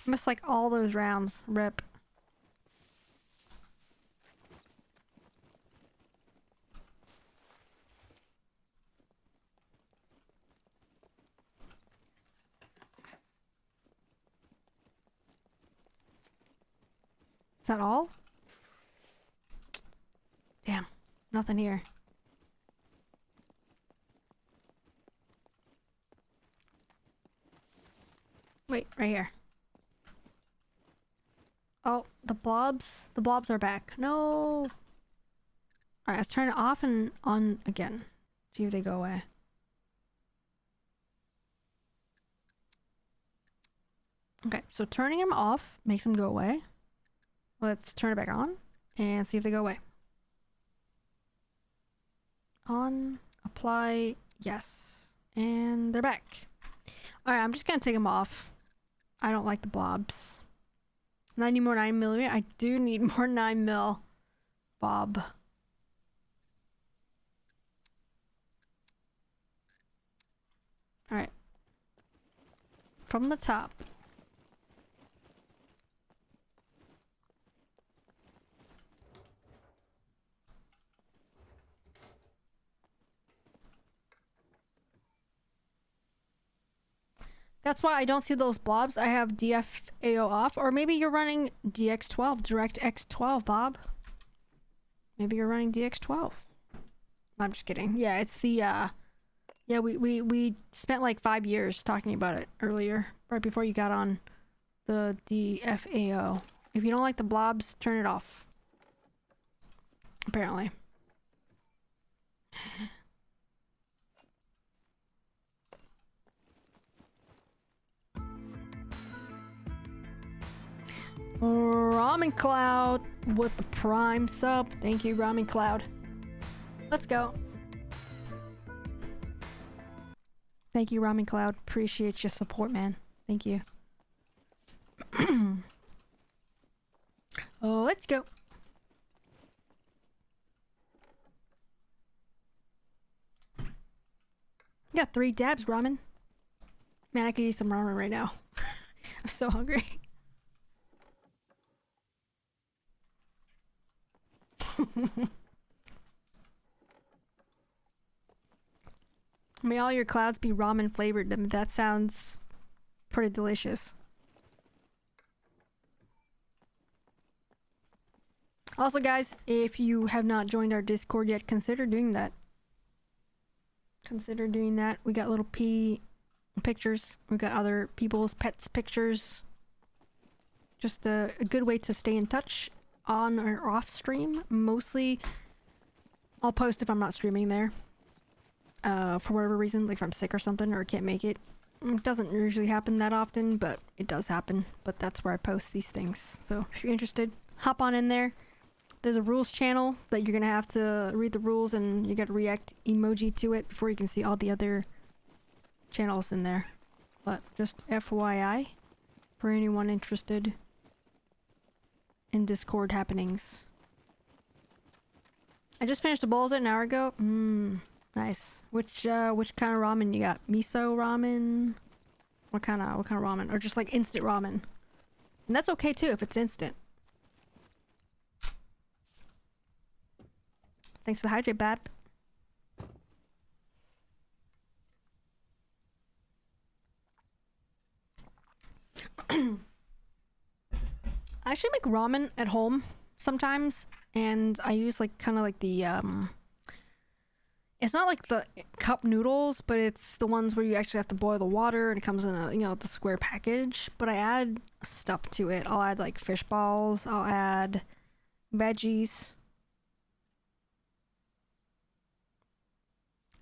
Missed like all those rounds. Rip. Is that all? Damn. Nothing here. Wait, right here. Oh, the blobs? The blobs are back. No! Alright, let's turn it off and on again. See if they go away. Okay, so turning them off makes them go away. Let's turn it back on and see if they go away. On, apply, yes. And they're back. Alright, I'm just gonna take them off. I don't like the blobs. 90 more 9mm. I do need more 9mm. Bob. Alright. From the top. That's why I don't see those blobs. I have DFAO off. Or maybe you're running DX12, DirectX 12, Bob. Maybe you're running DX12. I'm just kidding. Yeah, it's the, yeah, we spent like 5 years talking about it earlier, right before you got on the DFAO. If you don't like the blobs, turn it off. Apparently. Ramen Cloud with the Prime sub. Thank you, Ramen Cloud. Let's go. Thank you, Ramen Cloud. Appreciate your support, man. Thank you. Oh, let's go. Got 3 dabs, ramen. Man, I could eat some ramen right now. I'm so hungry. May all your clouds be ramen flavored. I mean, that sounds pretty delicious. Also, guys, if you have not joined our Discord yet, consider doing that. Consider doing that. We got little pea pictures. We got other people's pets pictures. Just a good way to stay in touch on or off stream. Mostly, I'll post if I'm not streaming there. For whatever reason, like if I'm sick or something or can't make it. It doesn't usually happen that often, but it does happen. But that's where I post these things. So if you're interested, hop on in there. There's a rules channel that you're gonna have to read the rules and you gotta react emoji to it before you can see all the other channels in there. But just FYI for anyone interested in Discord happenings. I just finished a bowl of it an hour ago. Nice. Which kind of ramen you got? Miso ramen? What kind of ramen? Or just like instant ramen? And that's okay too if it's instant. Thanks for the hydrate, Bab. I actually make ramen at home sometimes, and I use like kind of like the it's not like the cup noodles, but it's the ones where you actually have to boil the water and it comes in a, you know, the square package. But I add stuff to it. I'll add like fish balls, I'll add veggies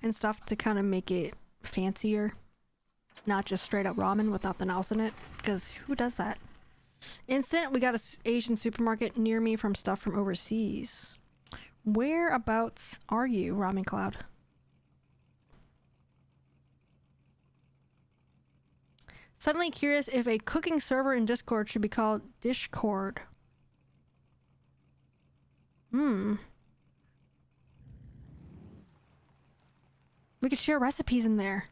and stuff to kind of make it fancier. Not just straight up ramen with nothing else in it, because who does that? Instant, we got a Asian supermarket near me from stuff from overseas. Whereabouts are you, Ramen Cloud? Suddenly curious if a cooking server in Discord should be called Dishcord. Hmm. We could share recipes in there.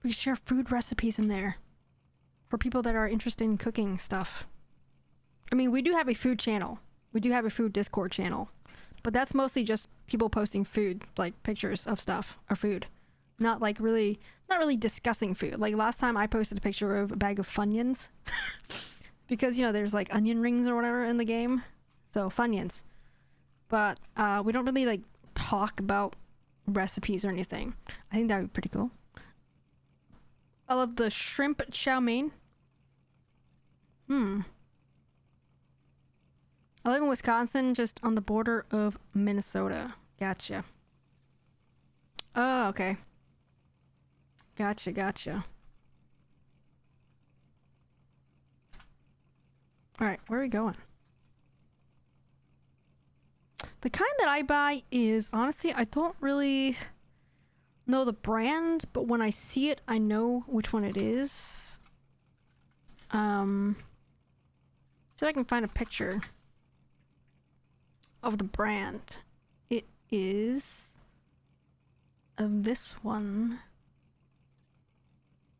We could share food recipes in there. For people that are interested in cooking stuff. I mean, we do have a food channel. We do have a food Discord channel. But that's mostly just people posting food, like pictures of stuff, or food. Not really discussing food. Like last time I posted a picture of a bag of Funyuns. Because, you know, there's like onion rings or whatever in the game. So, Funyuns. But we don't really like talk about recipes or anything. I think that would be pretty cool. I love the shrimp chow mein. I live in Wisconsin, just on the border of Minnesota. Gotcha. Oh, okay. Gotcha. Alright, where are we going? The kind that I buy is, honestly, I don't really know the brand, but when I see it, I know which one it is. See if I can find a picture of the brand. It is this one,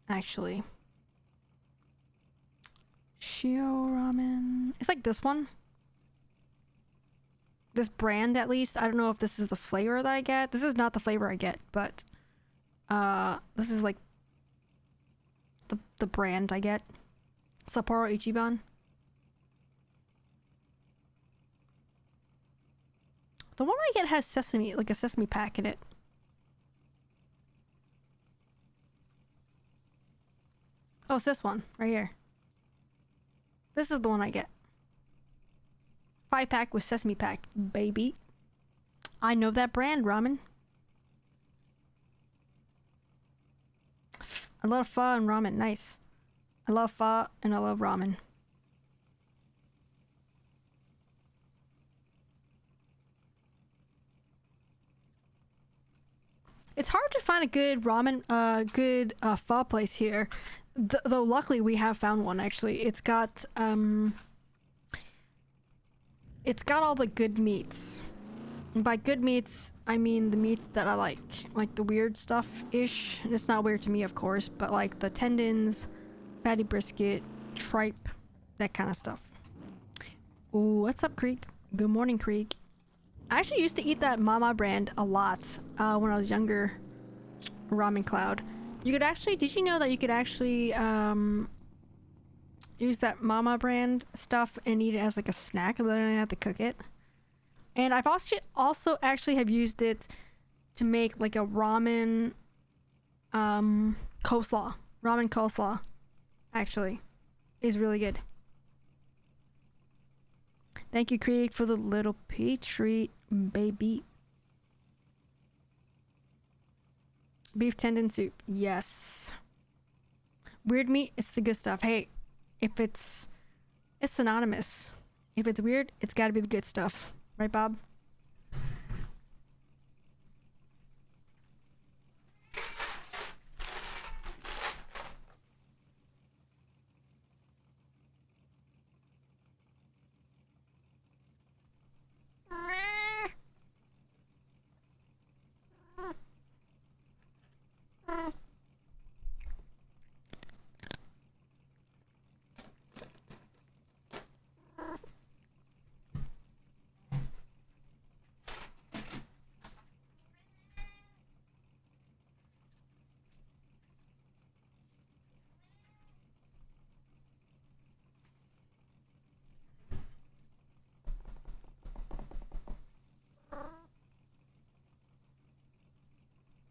actually. Shio Ramen. It's like this one. This brand, at least. I don't know if this is the flavor that I get. This is not the flavor I get, but this is like the brand I get. Sapporo Ichiban. The one I get has sesame, like a sesame pack in it. Oh, it's this one right here. This is the one I get. 5-pack with sesame pack, baby. I know that brand, ramen. I love pho and ramen. Nice. I love pho and I love ramen. It's hard to find a good ramen, good pho place here. Though luckily we have found one actually. It's got all the good meats. And by good meats, I mean the meat that I like the weird stuff-ish. It's not weird to me, of course, but like the tendons, fatty brisket, tripe, that kind of stuff. Ooh, what's up, Creek? Good morning, Creek. I actually used to eat that Mama brand a lot when I was younger. Ramen Cloud. You could actually, did you know that you could actually use that Mama brand stuff and eat it as like a snack and then I have to cook it? And I've also actually have used it to make like a ramen coleslaw. Ramen coleslaw, actually, is really good. Thank you, Krieg, for the little pea treat, baby. Beef tendon soup, yes. Weird meat, it's the good stuff. Hey, if it's synonymous. If it's weird, it's gotta be the good stuff. Right, Bob?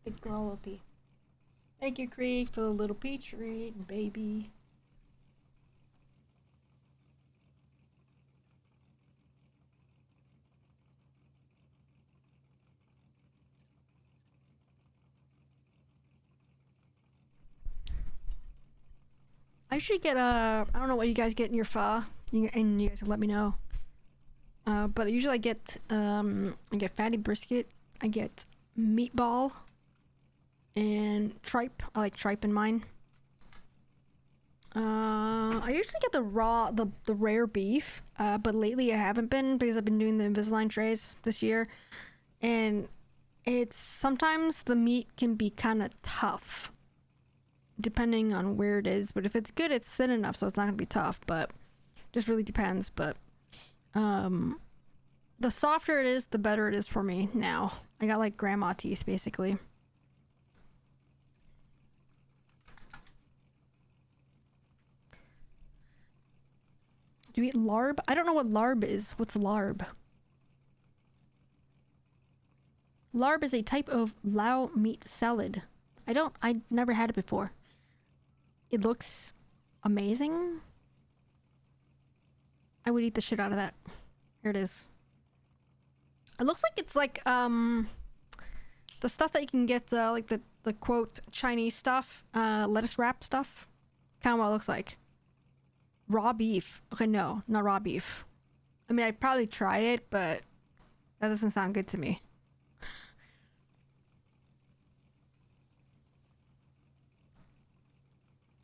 Big Gollopy. Thank you, Krieg, for the little pea treat, baby. I should get I don't know what you guys get in your pho, and you guys can let me know. But usually I get fatty brisket, I get meatball, and tripe. I like tripe in mine. I usually get the rare beef, but lately I haven't been because I've been doing the Invisalign trays this year, and it's sometimes the meat can be kind of tough depending on where it is, but if it's good, it's thin enough so it's not gonna be tough, but just really depends. But the softer it is, the better it is for me now. I got like grandma teeth basically. Do you eat larb? I don't know what larb is. What's larb? Larb is a type of Lao meat salad. I never had it before. It looks amazing. I would eat the shit out of that. Here it is. It looks like it's like the stuff that you can get like the quote Chinese stuff, lettuce wrap stuff. Kind of what it looks like. Raw beef. Okay, no, not raw beef. I mean, I'd probably try it, but that doesn't sound good to me.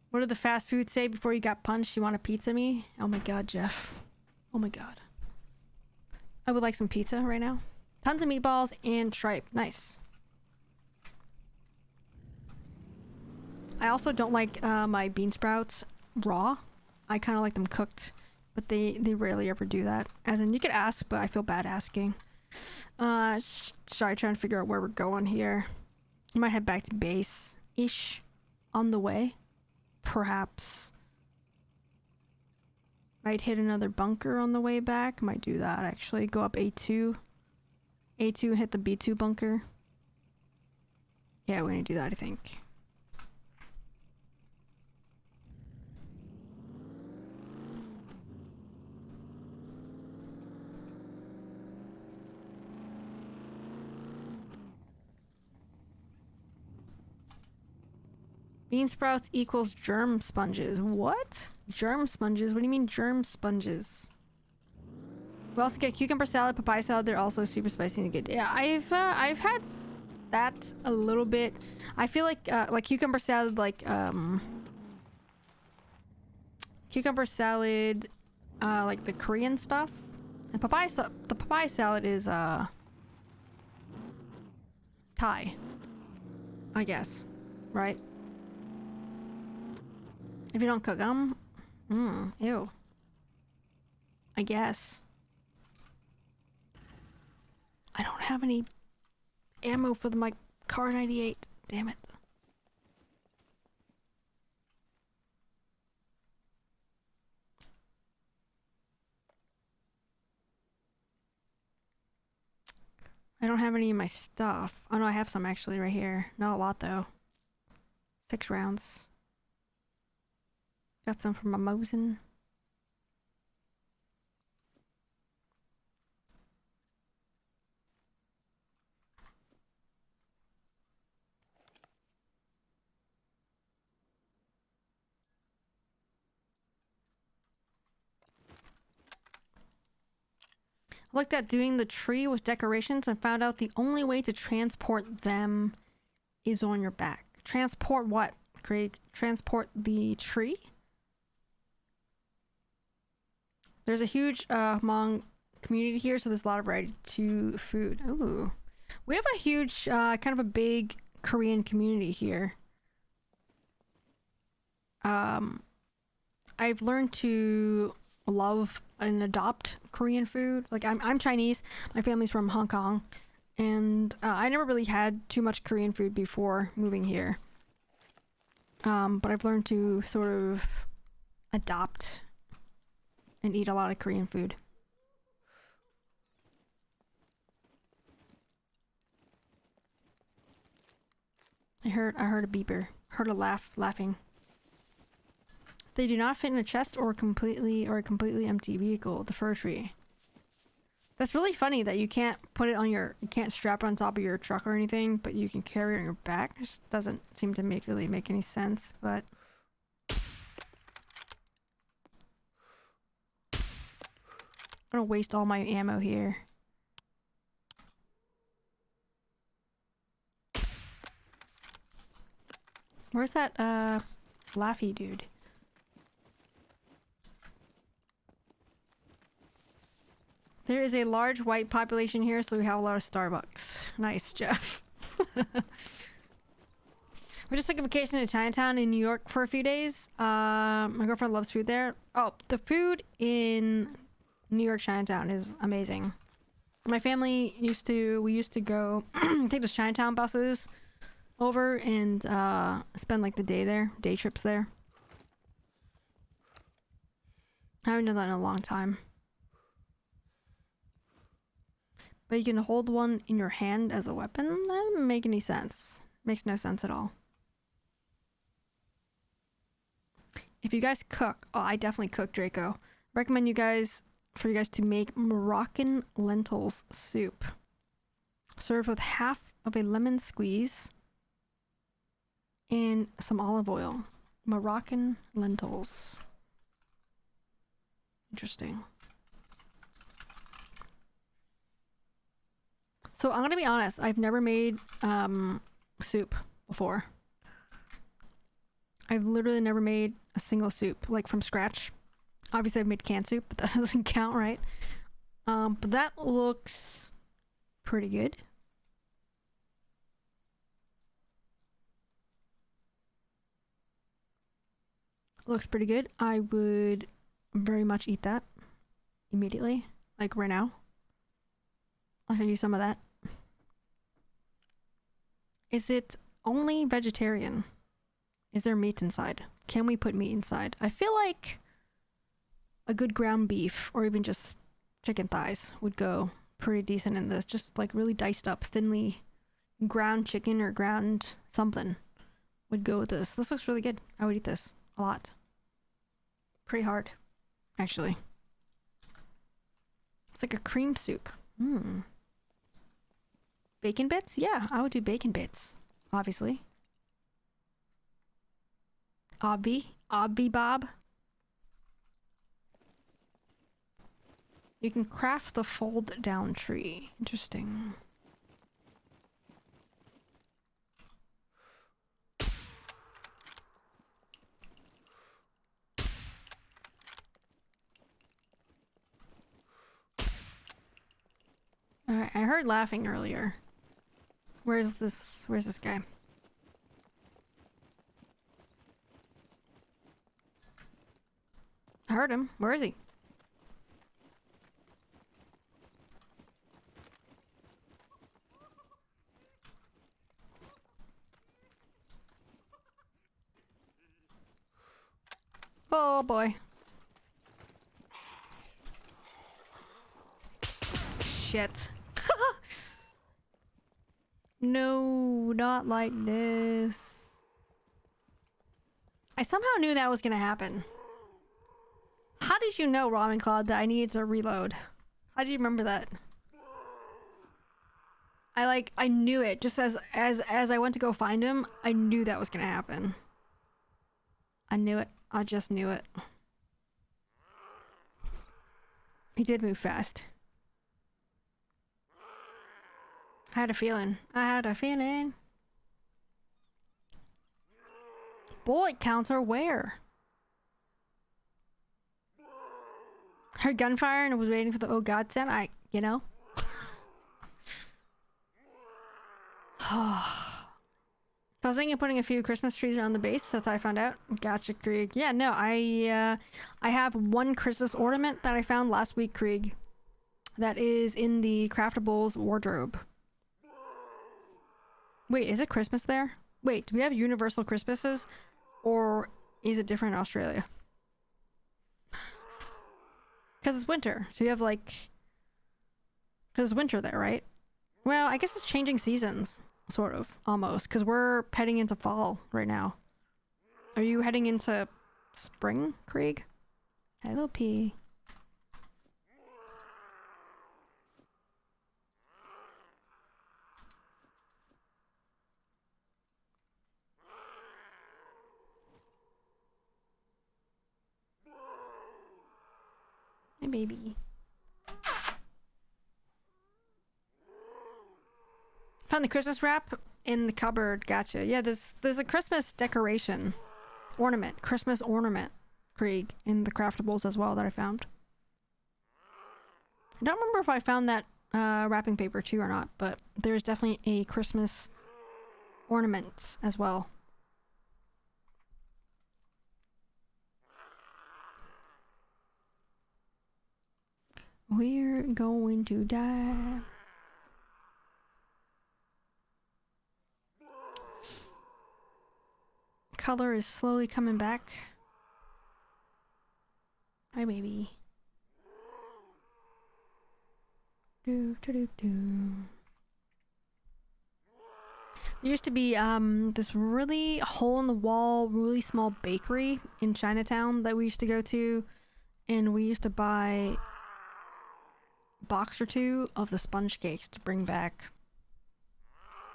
What did the fast food say before you got punched? You want a pizza me? Oh my god, Jeff. Oh my god. I would like some pizza right now. Tons of meatballs and tripe. Nice. I also don't like my bean sprouts raw. I kind of like them cooked, but they rarely ever do that. As in, you could ask, but I feel bad asking. Sorry, trying to figure out where we're going here. You might head back to base-ish on the way. Perhaps. Might hit another bunker on the way back. Might do that, actually. Go up A2. A2 and hit the B2 bunker. Yeah, we're gonna do that, I think. Bean sprouts equals germ sponges. What? Germ sponges? What do you mean germ sponges? We also get cucumber salad, papaya salad. They're also super spicy and good. Yeah, I've had that a little bit. I feel like cucumber salad, cucumber salad, like the Korean stuff. And the papaya salad is Thai, I guess, right? If you don't cook them, ew. I guess. I don't have any ammo for my Car 98. Damn it. I don't have any of my stuff. Oh no, I have some actually right here. Not a lot though. 6 rounds. Got some from my Mosin. I looked at doing the tree with decorations and found out the only way to transport them is on your back. Transport what, Craig? Transport the tree? There's a huge Hmong community here, so there's a lot of variety to food. Ooh. We have a huge, kind of a big Korean community here. I've learned to love and adopt Korean food. Like, I'm Chinese. My family's from Hong Kong. And I never really had too much Korean food before moving here. But I've learned to sort of adopt and eat a lot of Korean food. I heard a beeper. Heard a laughing. They do not fit in a chest or a completely empty vehicle. The fir tree. That's really funny that you can't put it on you can't strap it on top of your truck or anything, but you can carry it on your back. It just doesn't seem to really make any sense, but gonna waste all my ammo here. Where's that, Laffy dude? There is a large white population here, so we have a lot of Starbucks. Nice, Jeff. We just took a vacation to Chinatown in New York for a few days. My girlfriend loves food there. Oh, the food in New York Chinatown is amazing. My family used to go take the Chinatown buses over and spend like the day there, day trips there. I haven't done that in a long time. But you can hold one in your hand as a weapon? That doesn't make any sense. Makes no sense at all. If you guys cook, oh, I definitely cook, Draco. Recommend for you guys to make Moroccan lentils soup. Served with half of a lemon squeeze and some olive oil. Moroccan lentils. Interesting. So I'm gonna be honest, I've never made soup before. I've literally never made a single soup, like from scratch. Obviously I've made canned soup, but that doesn't count, right? But that looks pretty good. Looks pretty good. I would very much eat that immediately, like right now. I can use some of that. Is it only vegetarian? Is there meat inside? Can we put meat inside? I feel like a good ground beef or even just chicken thighs would go pretty decent in this. Just like really diced up, thinly ground chicken or ground something would go with this. This looks really good. I would eat this a lot. Pretty hard, actually. It's like a cream soup. Bacon bits? Yeah, I would do bacon bits, obviously. Obby Bob. You can craft the fold down tree. Interesting. Alright, I heard laughing earlier. Where's this guy? I heard him. Where is he? Oh boy. Shit. No, not like this. I somehow knew that was gonna happen. How did you know, Ramen Claude, that I needed to reload? How do you remember that? I knew it. Just as I went to go find him, I knew that was gonna happen. I knew it. I just knew it. He did move fast. I had a feeling. I had a feeling. Bullet counter where? Heard gunfire and was waiting for the oh god sound. You know. I was thinking of putting a few Christmas trees around the base. That's how I found out. Gotcha, Krieg. Yeah, no, I have one Christmas ornament that I found last week, Krieg. That is in the Craftables wardrobe. Wait, is it Christmas there? Wait, do we have universal Christmases? Or is it different in Australia? Because it's winter. So you have like... Because it's winter there, right? Well, I guess it's changing seasons. Sort of. Almost. Because we're heading into fall right now. Are you heading into spring, Krieg? Hello, P. My baby. Found the Christmas wrap in the cupboard. Gotcha. Yeah, there's a Christmas decoration. Ornament. Christmas ornament, Krieg, in the craftables as well that I found. I don't remember if I found that wrapping paper too or not, but there's definitely a Christmas ornament as well. We're going to die. Color is slowly coming back. Hi, baby. Do do do do. There used to be this really hole in the wall, really small bakery in Chinatown that we used to go to, and we used to buy a box or two of the sponge cakes to bring back.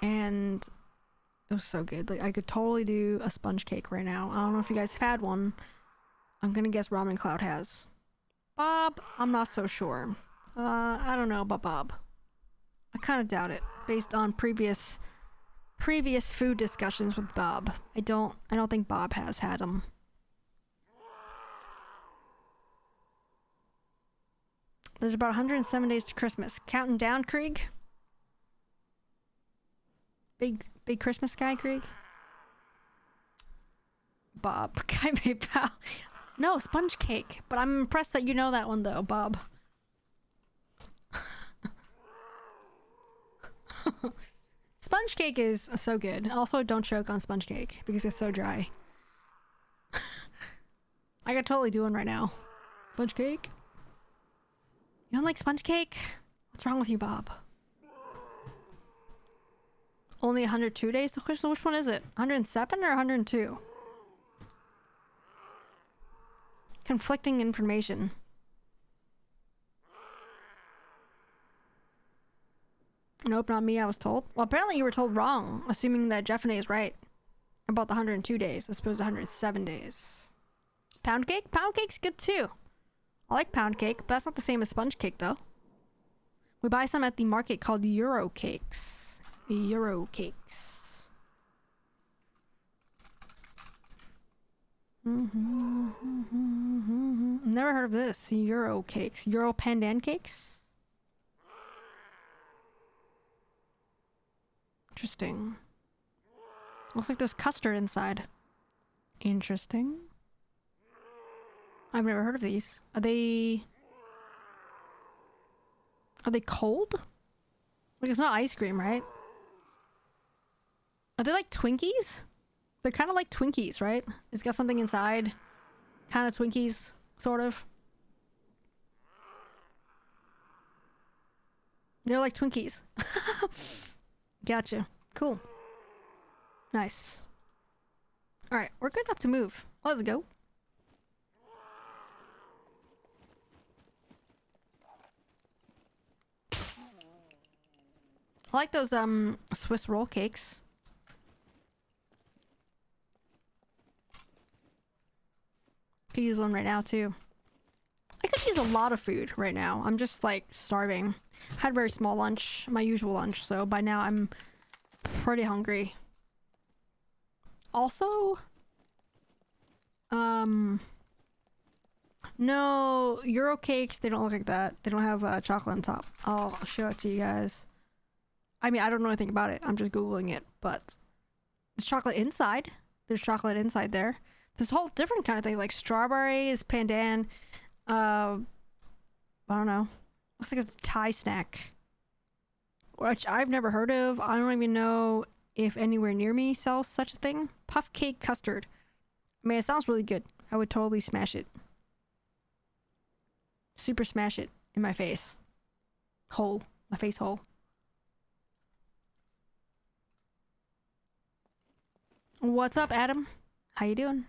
And it was so good. Like, I could totally do a sponge cake right now. I don't know if you guys have had one. I'm gonna guess Ramen Cloud has. Bob, I'm not so sure. I don't know about Bob. I kind of doubt it, based on previous food discussions with Bob. I don't think Bob has had them. There's about 107 days to Christmas. Counting down, Krieg? Big Christmas guy, Krieg? Bob. Guy made pal. No, sponge cake. But I'm impressed that you know that one though, Bob. Sponge cake is so good. Also, don't choke on sponge cake because it's so dry. I could totally do one right now. Sponge cake? You don't like sponge cake? What's wrong with you, Bob? Only 102 days to Christmas? Which one is it? 107 or 102? Conflicting information. Nope, not me, I was told. Well, apparently you were told wrong, assuming that Jeffany is right about the 102 days as opposed to 107 days. Pound cake? Pound cake's good too. I like pound cake, but that's not the same as sponge cake though. We buy some at the market called Euro cakes. Euro cakes. Never heard of this. Euro cakes. Euro pandan cakes? Interesting. Looks like there's custard inside. Interesting. I've never heard of these. Are they cold? Like, it's not ice cream, right? Are they like Twinkies? They're kind of like Twinkies, right? It's got something inside. Kind of Twinkies, sort of. They're like Twinkies. Gotcha. Cool. Nice. Alright, we're good enough to move. Let's go. I like those Swiss roll cakes. Could use one right now too. I could use a lot of food right now. I'm just like starving. Had a very small lunch, my usual lunch, so by now I'm pretty hungry. Also, no, Euro cakes, they don't look like that. They don't have chocolate on top. I'll show it to you guys. I mean, I don't know anything about it. I'm just Googling it, but there's chocolate inside. There's chocolate inside there. There's a whole different kind of thing, like strawberries, pandan, I don't know. Looks like it's a Thai snack, which I've never heard of. I don't even know if anywhere near me sells such a thing. Puff cake custard. I mean, it sounds really good. I would totally smash it. Super smash it in my face. Hole. My face hole. What's up, Adam? How you doing?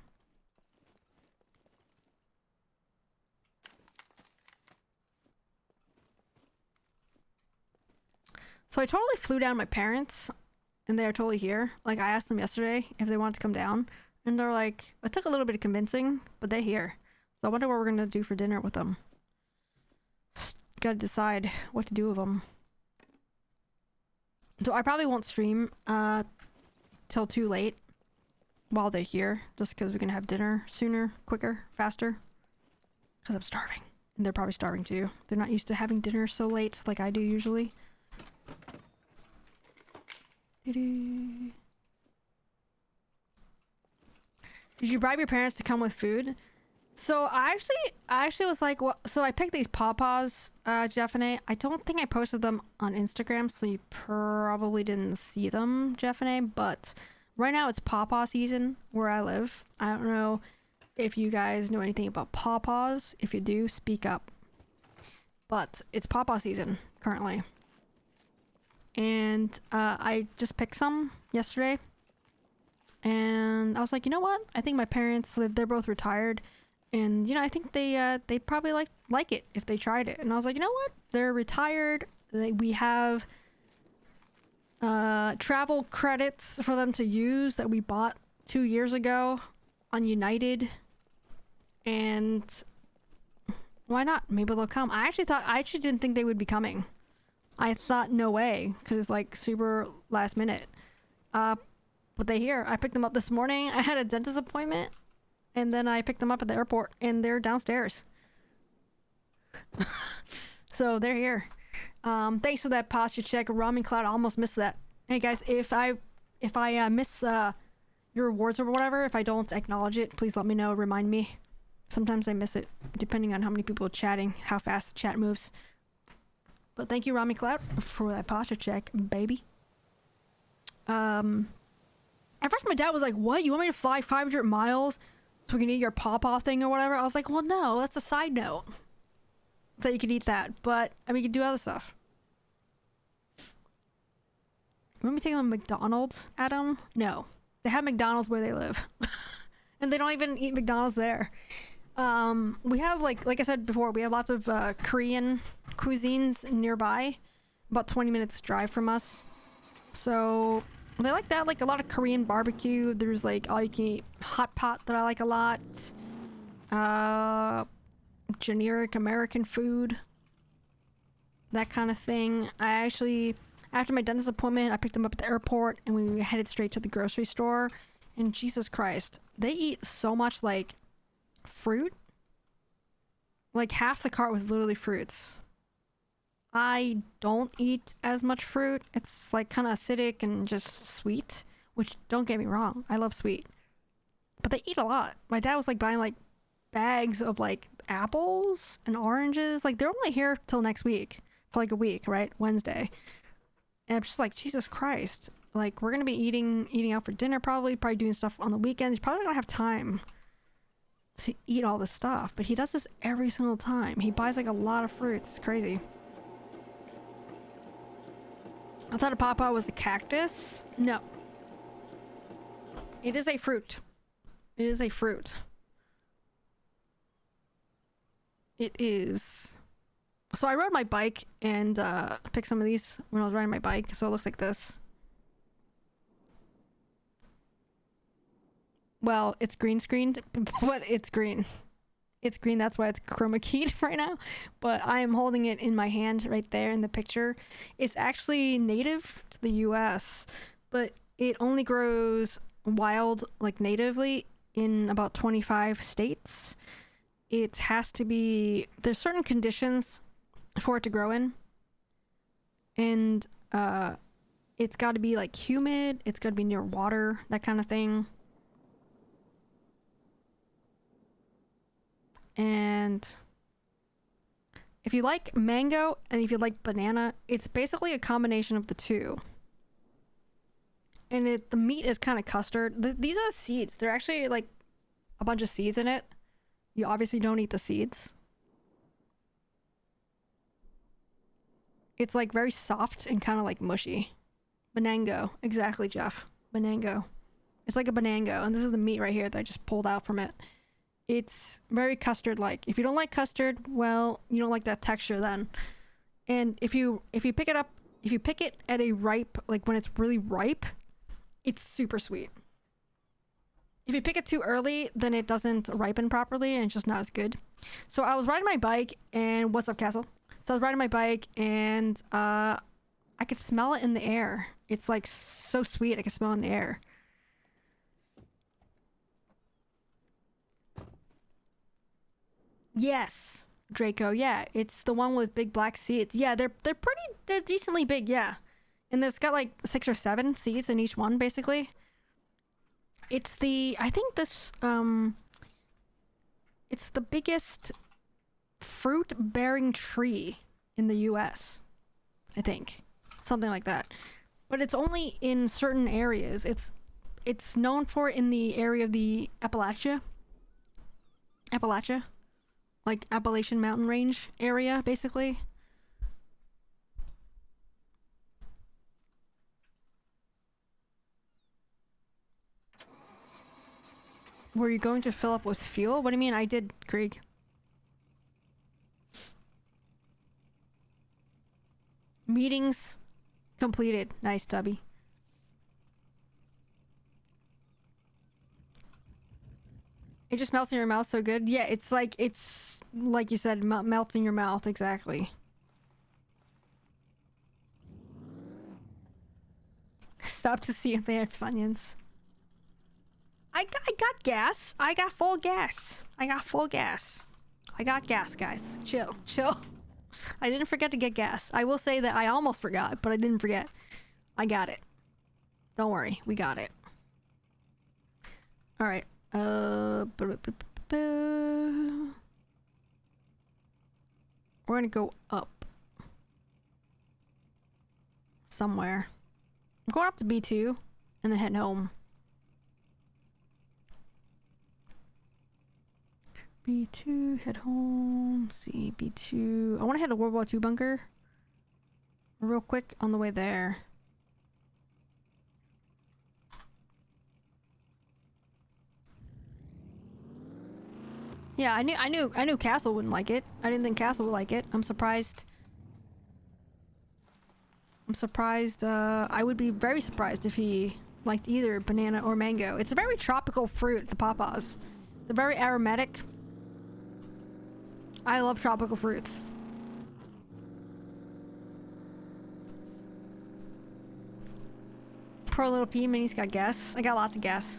So I totally flew down my parents, and they're totally here. Like, I asked them yesterday if they wanted to come down, and they're like, it took a little bit of convincing, but they're here. So I wonder what we're gonna do for dinner with them. Gotta decide what to do with them. So I probably won't stream till too late while they're here, just because we can have dinner sooner, quicker, faster. Because I'm starving. And they're probably starving too. They're not used to having dinner so late like I do usually. Did you bribe your parents to come with food? So I actually was like, well, so I picked these pawpaws, Jeff and A. I don't think I posted them on Instagram, so you probably didn't see them, Jeff and A. But right now it's pawpaw season where I live. I don't know if you guys know anything about pawpaws. If you do, speak up. But it's pawpaw season currently. And I just picked some yesterday. And I was like, you know what? I think my parents, they're both retired. And, you know, I think they'd probably like it if they tried it. And I was like, you know what? They're retired. We have travel credits for them to use that we bought 2 years ago on United. And why not? Maybe they'll come. I actually didn't think they would be coming. I thought no way, because like super last minute. But they here. I picked them up this morning. I had a dentist appointment. And then I picked them up at the airport, and they're downstairs. So they're here. Thanks for that posture check, Ramen Cloud. I almost missed that. Hey guys, if I miss your rewards or whatever, if I don't acknowledge it, please let me know. Remind me. Sometimes I miss it, depending on how many people are chatting, how fast the chat moves. But thank you, Ramen Cloud, for that posture check, baby. At first my dad was like, "What? You want me to fly 500 miles?" So we can eat your pawpaw thing or whatever. I was like, well, no, that's a side note. That you can eat that. But, I mean, you can do other stuff. You want me to take them to McDonald's, Adam? No. They have McDonald's where they live. And they don't even eat McDonald's there. We have, like I said before, we have lots of Korean cuisines nearby. About 20 minutes drive from us. So... they like that, like a lot of Korean barbecue. There's like all you can eat hot pot that I like a lot. Generic American food. That kind of thing. I actually, after my dentist appointment, I picked them up at the airport and we headed straight to the grocery store. And Jesus Christ, they eat so much like fruit. Like half the cart was literally fruits. I don't eat as much fruit. It's like kind of acidic and just sweet, which don't get me wrong, I love sweet. But they eat a lot. My dad was like buying like bags of like apples and oranges. Like they're only here till next week for like a week, right? Wednesday. And I'm just like, Jesus Christ. Like we're going to be eating out for dinner probably doing stuff on the weekends. He's probably not going to have time to eat all this stuff, but he does this every single time. He buys like a lot of fruits. It's crazy. I thought a pawpaw was a cactus. No. It is a fruit. It is a fruit. It is. So I rode my bike and picked some of these when I was riding my bike. So it looks like this. Well, it's green screened, but it's green. It's green, that's why it's chroma keyed right now. But I am holding it in my hand right there in the picture. It's actually native to the US, but it only grows wild, like natively, in about 25 states. It has to be, there's certain conditions for it to grow in. And it's got to be like humid, it's got to be near water, that kind of thing. And if you like mango and if you like banana, it's basically a combination of the two. And the meat is kind of custard. These are seeds. They're actually like a bunch of seeds in it. You obviously don't eat the seeds. It's like very soft and kind of like mushy. Banango. Exactly, Jeff. Banango. It's like a banango. And this is the meat right here that I just pulled out from it. It's very custard-like. If you don't like custard, well, you don't like that texture then. And if you pick it up, if you pick it at a ripe, like when it's really ripe, it's super sweet. If you pick it too early, then it doesn't ripen properly and it's just not as good. So I was riding my bike and what's up, Castle? So I was riding my bike and I could smell it in the air. It's like so sweet. I can smell it in the air. Yes, Draco. Yeah, it's the one with big black seeds. Yeah, they're decently big. Yeah, and there's got like 6 or 7 seeds in each one, basically. It's I think this it's the biggest fruit-bearing tree in the U.S. I think, something like that. But it's only in certain areas. It's known for in the area of the Appalachia, like Appalachian Mountain Range area, basically. Were you going to fill up with fuel? What do you mean? I did, Krieg. Meetings completed. Nice, Tubby. It just melts in your mouth so good. Yeah, it's like you said, melts in your mouth. Exactly. Stop to see if they had Funyuns. I got gas. I got full gas. I got gas, guys. Chill. I didn't forget to get gas. I will say that I almost forgot, but I didn't forget. I got it. Don't worry, we got it. All right. We're gonna go up somewhere. I'm going up to B2 and then heading home. B2, head home. See, B2. I want to head to World War II bunker real quick on the way there. Yeah, I knew Castle wouldn't like it. I didn't think Castle would like it. I'm surprised. I would be very surprised if he liked either banana or mango. It's a very tropical fruit, the pawpaws. They're very aromatic. I love tropical fruits. Poor little P, Minnie's got gas. I got lots of gas.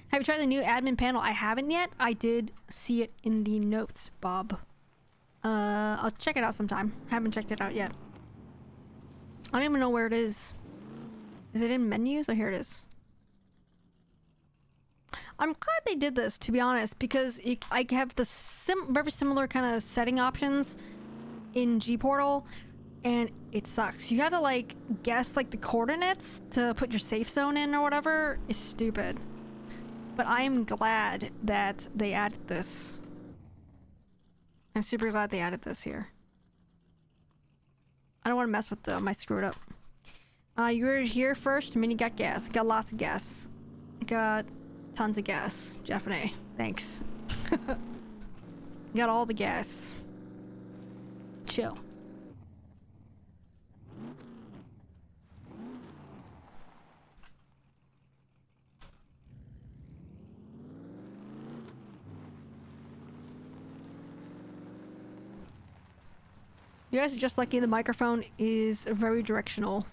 Have you tried the new admin panel? I haven't yet. I did see it in the notes, Bob. I'll check it out sometime. Haven't checked it out yet. I don't even know where it is. Is it in menus? Oh, here it is. I'm glad they did this, to be honest, because I have the very similar kind of setting options in G-Portal, and it sucks. You have to, like, guess, like, the coordinates to put your safe zone in or whatever. It's stupid. But I am glad that they added this. I'm super glad they added this here. I don't want to mess with them. I screwed up. You were here first. Minnie got gas. Got lots of gas. Got tons of gas. Jeff&A. Thanks. Got all the gas. Chill. You guys are just lucky the microphone is very directional.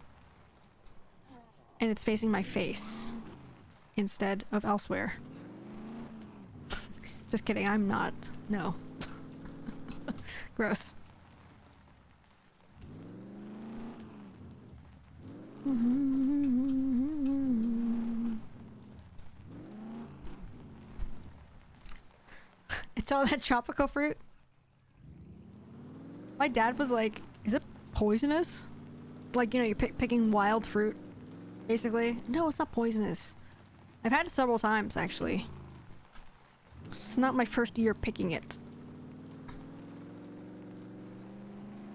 And it's facing my face instead of elsewhere. Just kidding, I'm not. No. Gross. It's all that tropical fruit. My dad was like, is it poisonous? Like, you know, you're picking wild fruit, basically. No, it's not poisonous. I've had it several times, actually. It's not my first year picking it.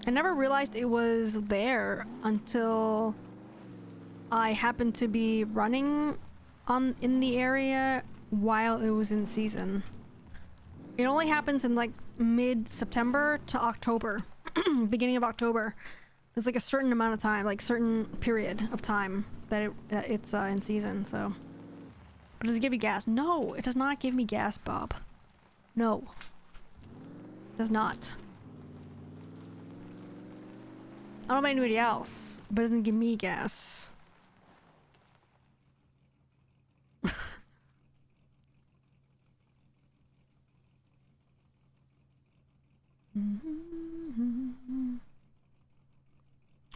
I never realized it was there until I happened to be running in the area while it was in season. It only happens in like mid-September to October. Beginning of October. There's like a certain amount of time, like certain period of time that it's in season, so. But does it give you gas? No, it does not give me gas, Bob. No. It does not. don't know about anybody else, but it doesn't give me gas.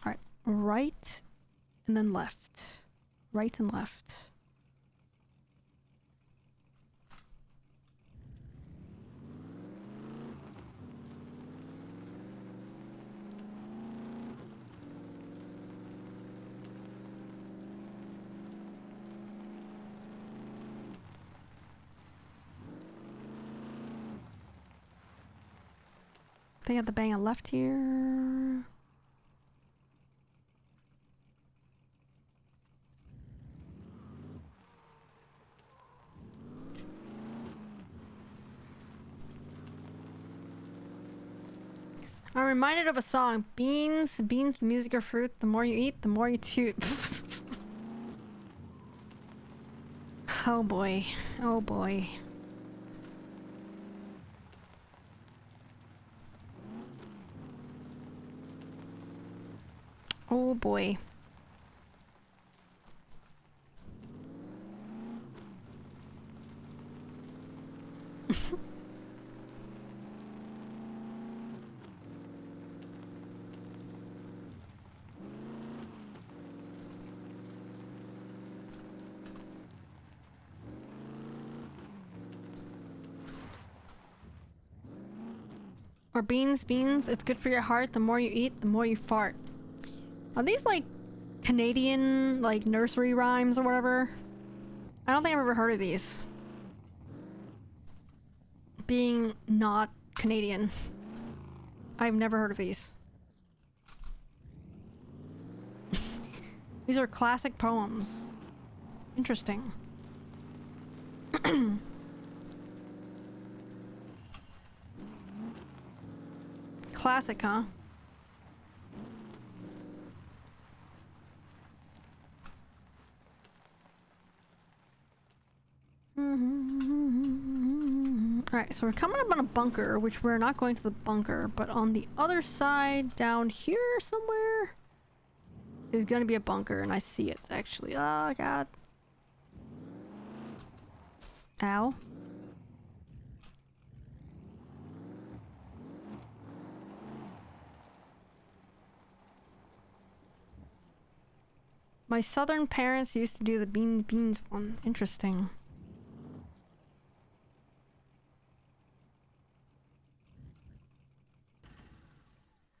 Alright, right and then left. Right and left. They got the bang on left here. I'm reminded of a song. Beans, beans, the music or fruit. The more you eat, the more you toot. Oh boy. Oh boy. Oh boy. Or beans, beans, it's good for your heart. The more you eat, the more you fart. Are these like Canadian, like nursery rhymes or whatever? I don't think I've ever heard of these. Being not Canadian. I've never heard of these. These are classic poems. Interesting. Classic, huh? Alright, so we're coming up on a bunker, which we're not going to the bunker, but on the other side, down here somewhere, is gonna be a bunker, and I see it, actually. Oh, God. Ow. My southern parents used to do the beans one. Interesting.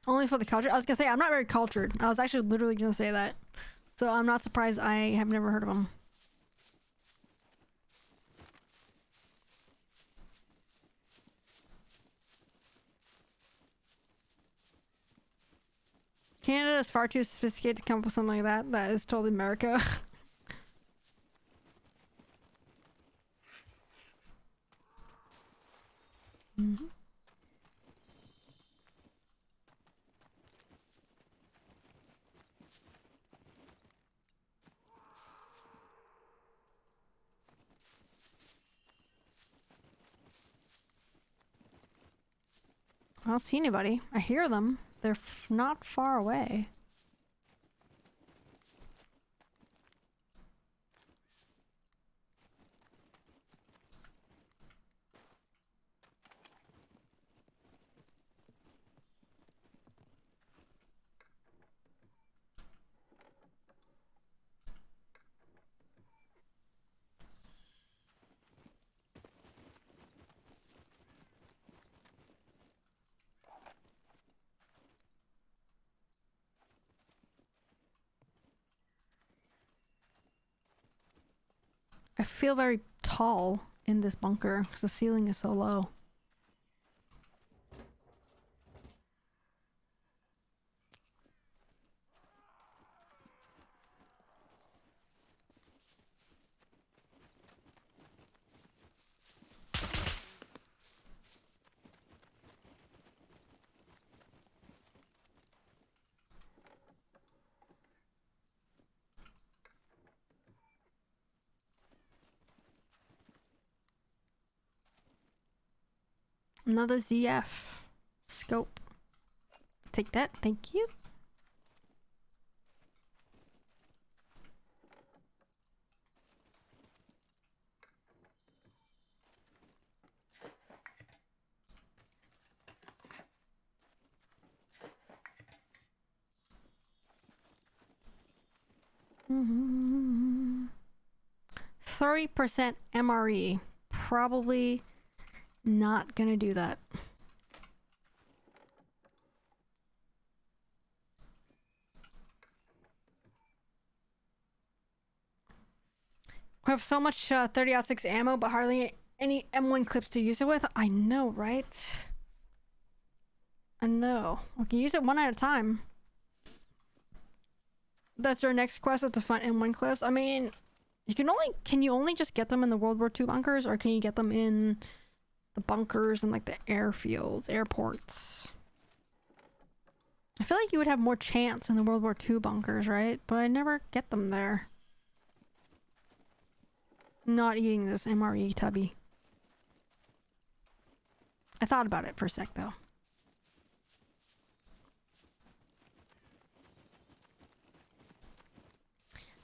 Only for the culture? I was gonna say, I'm not very cultured. I was actually literally gonna say that. So I'm not surprised I have never heard of them. Canada is far too sophisticated to come up with something like that. That is totally America. Mm-hmm. I don't see anybody. I hear them. They're not far away. I feel very tall in this bunker because the ceiling is so low. Another ZF scope. Take that, thank you. 30% MRE. Probably not gonna do that. We have so much 30-06 ammo, but hardly any M1 clips to use it with. I know, right? I know. We can use it one at a time. That's our next quest, is to find M1 clips. I mean, can you only just get them in the World War II bunkers, or can you get them in the bunkers and like the airfields, airports? I feel like you would have more chance in the World War II bunkers, right? But I never get them there. Not eating this MRE tubby. I thought about it for a sec though.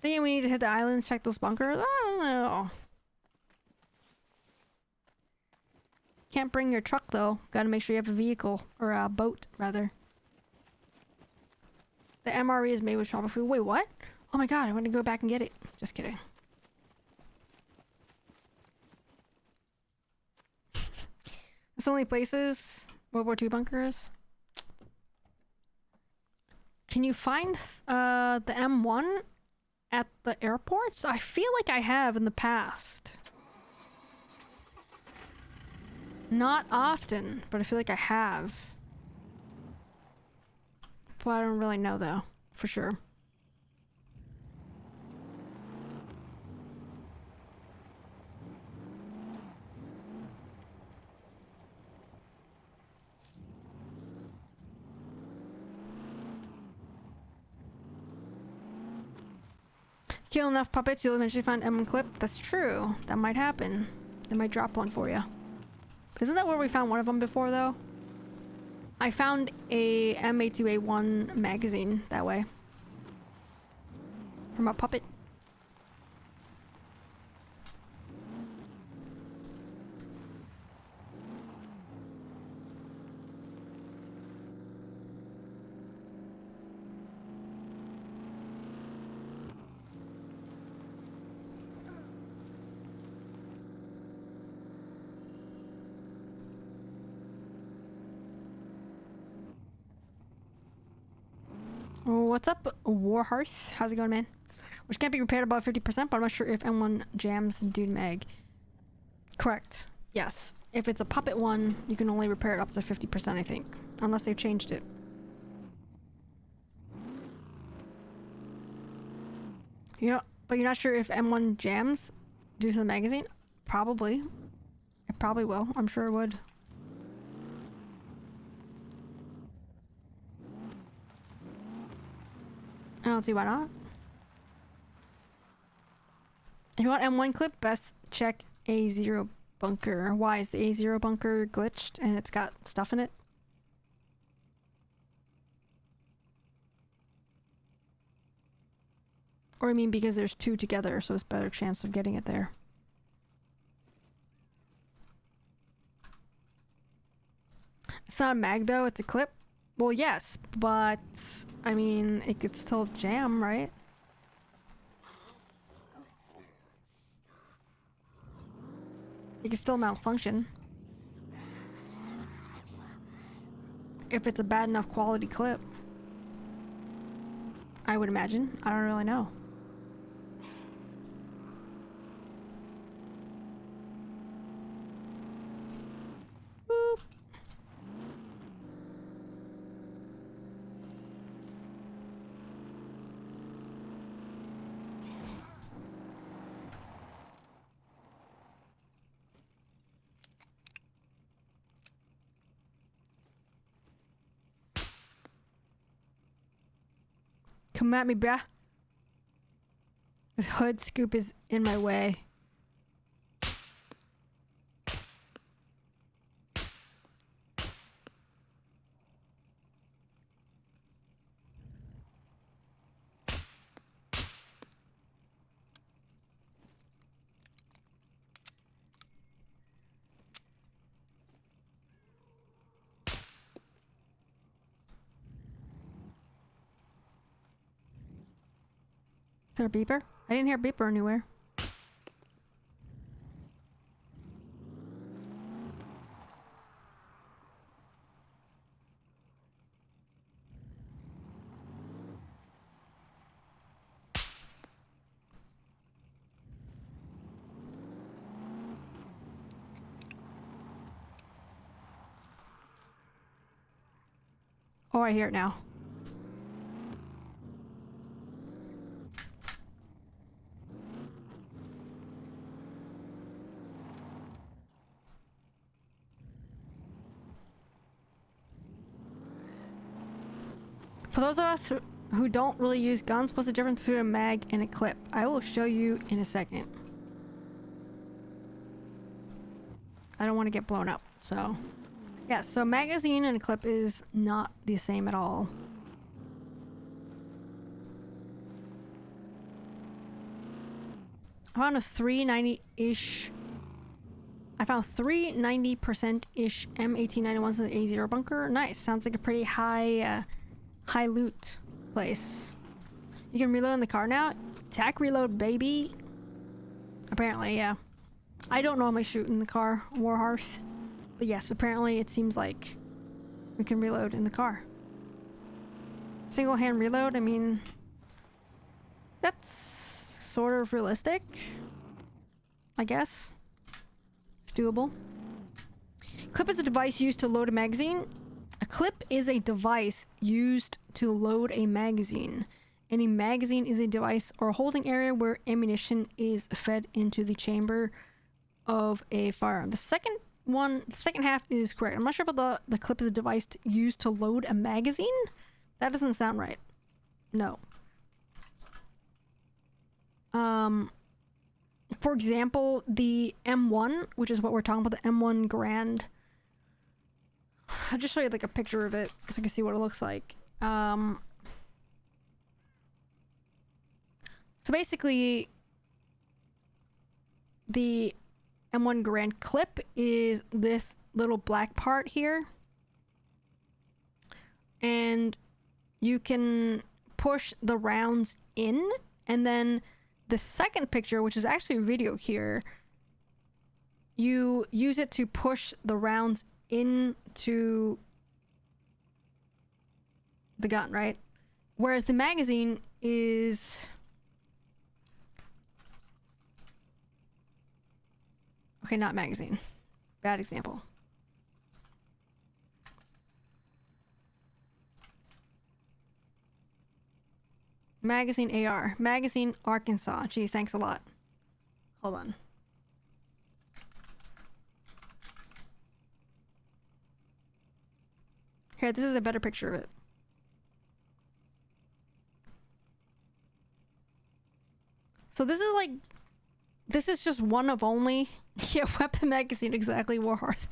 Thinking we need to hit the island and check those bunkers? I don't know. Can't bring your truck though. Gotta make sure you have a vehicle. Or a boat, rather. The MRE is made with tropical food. Wait, what? Oh my god, I want to go back and get it. Just kidding. It's only places World War II bunkers. Can you find the M1 at the airports? I feel like I have in the past. Not often, but I feel like I have. But I don't really know though, for sure. Kill enough puppets, you'll eventually find M1 clip. That's true. That might happen. They might drop one for you. Isn't that where we found one of them before, though? I found a MA2A1 magazine that way. From a puppet. What's up, Warhearth? How's it going, man? Which can't be repaired above 50%, but I'm not sure if M1 jams Dude Mag. Correct. Yes. If it's a puppet one, you can only repair it up to 50%, I think. Unless they've changed it. You know, but you're not sure if M1 jams due to the magazine? Probably. It probably will. I'm sure it would. I don't see why not. If you want M1 clip, best check A0 bunker. Why is the A0 bunker glitched and it's got stuff in it? Or I mean because there's two together, so it's better chance of getting it there. It's not a mag though, it's a clip. Well, yes, but I mean, it could still jam, right? It can still malfunction. If it's a bad enough quality clip. I would imagine. I don't really know. Boop. Come at me, bruh. This hood scoop is in my way. Is there a beeper? I didn't hear a beeper anywhere. Oh, I hear it now. For those of us who don't really use guns, what's the difference between a mag and a clip? I will show you in a second. I don't want to get blown up, so... Yeah, so magazine and a clip is not the same at all. I found a 390-ish... I found 390%-ish M1891s in the A0 bunker. Nice. Sounds like a pretty high loot place. You can reload in the car now? Tac reload, baby. Apparently, yeah. I don't normally shoot in the car, Warhearth. But yes, apparently it seems like we can reload in the car. Single hand reload, I mean... That's sort of realistic. I guess. It's doable. Clip is a device used to load a magazine. A clip is a device used to load a magazine. And a magazine is a device or a holding area where ammunition is fed into the chamber of a firearm. The second half is correct. I'm not sure about the clip is a device used to load a magazine. That doesn't sound right. No. For example, the M1, which is what we're talking about, the M1 Grand. I'll just show you like a picture of it so you can see what it looks like. So basically, the M1 Grand clip is this little black part here. And you can push the rounds in, and then the second picture, which is actually a video here, you use it to push the rounds into the gun, right? Whereas the magazine is... Okay, not magazine. Bad example. Magazine AR. Magazine Arkansas. Gee, thanks a lot. Hold on. Here, this is a better picture of it. So this is like... This is just one of only... Yeah, weapon magazine, exactly, Warhearth.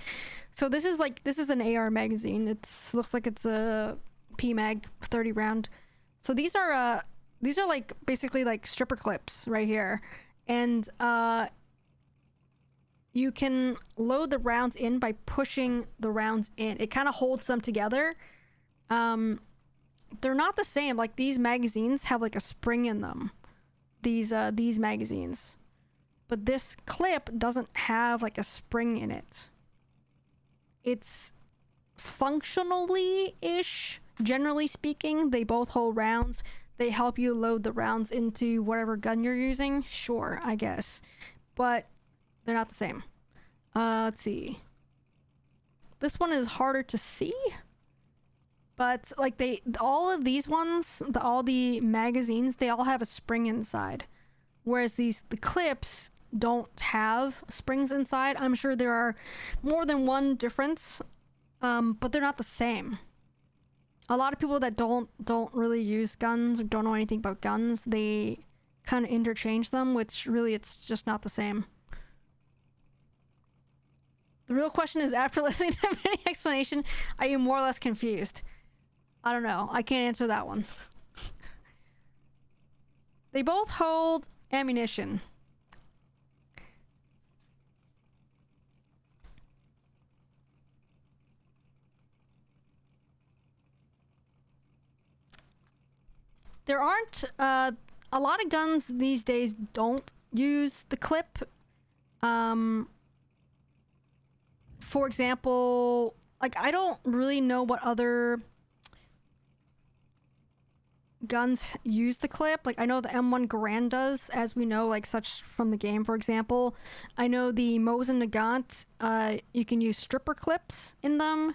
So this is like... This is an AR magazine. It's looks like it's a PMag 30 round. So these are like basically like stripper clips right here. And you can load the rounds in by pushing the rounds in. It kind of holds them together. They're not the same. Like these magazines have like a spring in them. These magazines. But this clip doesn't have like a spring in it. It's functionally-ish, generally speaking. They both hold rounds. They help you load the rounds into whatever gun you're using. Sure, I guess. But they're not the same. Let's see. This one is harder to see. But like all of these ones, all the magazines, they all have a spring inside. Whereas the clips don't have springs inside. I'm sure there are more than one difference, but they're not the same. A lot of people that don't really use guns or don't know anything about guns, they kind of interchange them, which really it's just not the same. The real question is, after listening to many explanation, are you more or less confused? I don't know. I can't answer that one. They both hold ammunition. There aren't a lot of guns these days don't use the clip. For example, like I don't really know what other guns use the clip. Like I know the M1 Garand does, as we know, like such from the game, for example. I know the Mosin Nagant, you can use stripper clips in them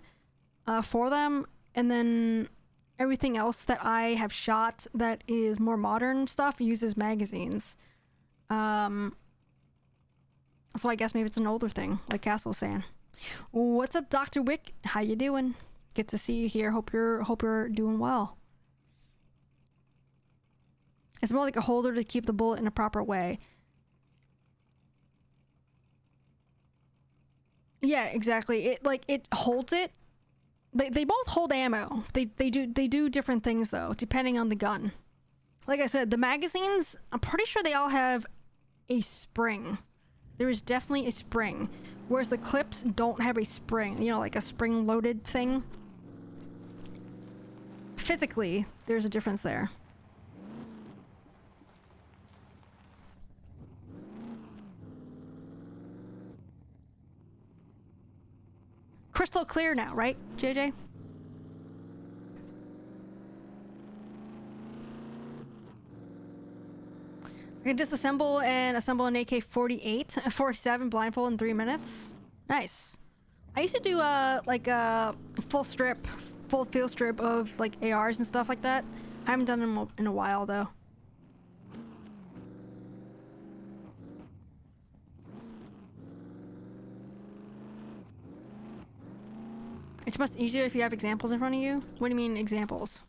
for them, and then everything else that I have shot that is more modern stuff uses magazines. So I guess maybe it's an older thing, like Castle's saying. What's up, Dr. Wick? How you doing? Good to see you here. Hope you're doing well. It's more like a holder to keep the bullet in a proper way. Yeah, exactly. It holds it. They both hold ammo. They do different things though, depending on the gun. Like I said, the magazines, I'm pretty sure they all have a spring. There is definitely a spring. Whereas the clips don't have a spring, you know, like a spring-loaded thing. Physically, there's a difference there. Crystal clear now, right, JJ? I can disassemble and assemble an AK-48, 47 blindfold in 3 minutes. Nice. I used to do like a full field strip of like ARs and stuff like that. I haven't done them in a while though. It's much easier if you have examples in front of you. What do you mean examples?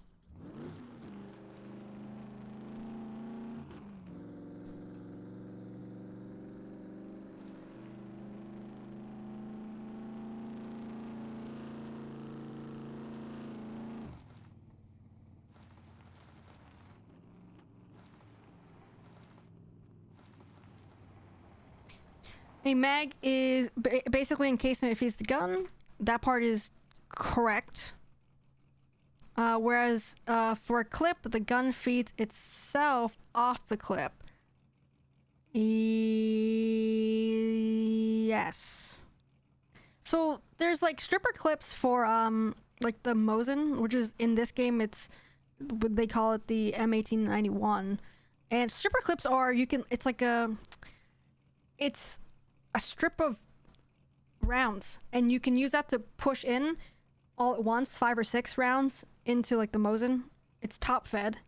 A mag is basically encased and it feeds the gun. That part is correct. Whereas for a clip, the gun feeds itself off the clip. Yes. So there's like stripper clips for like the Mosin, which is in this game they call it the M1891. And stripper clips are it's a strip of rounds, and you can use that to push in all at once 5 or 6 rounds into like the Mosin. It's top fed,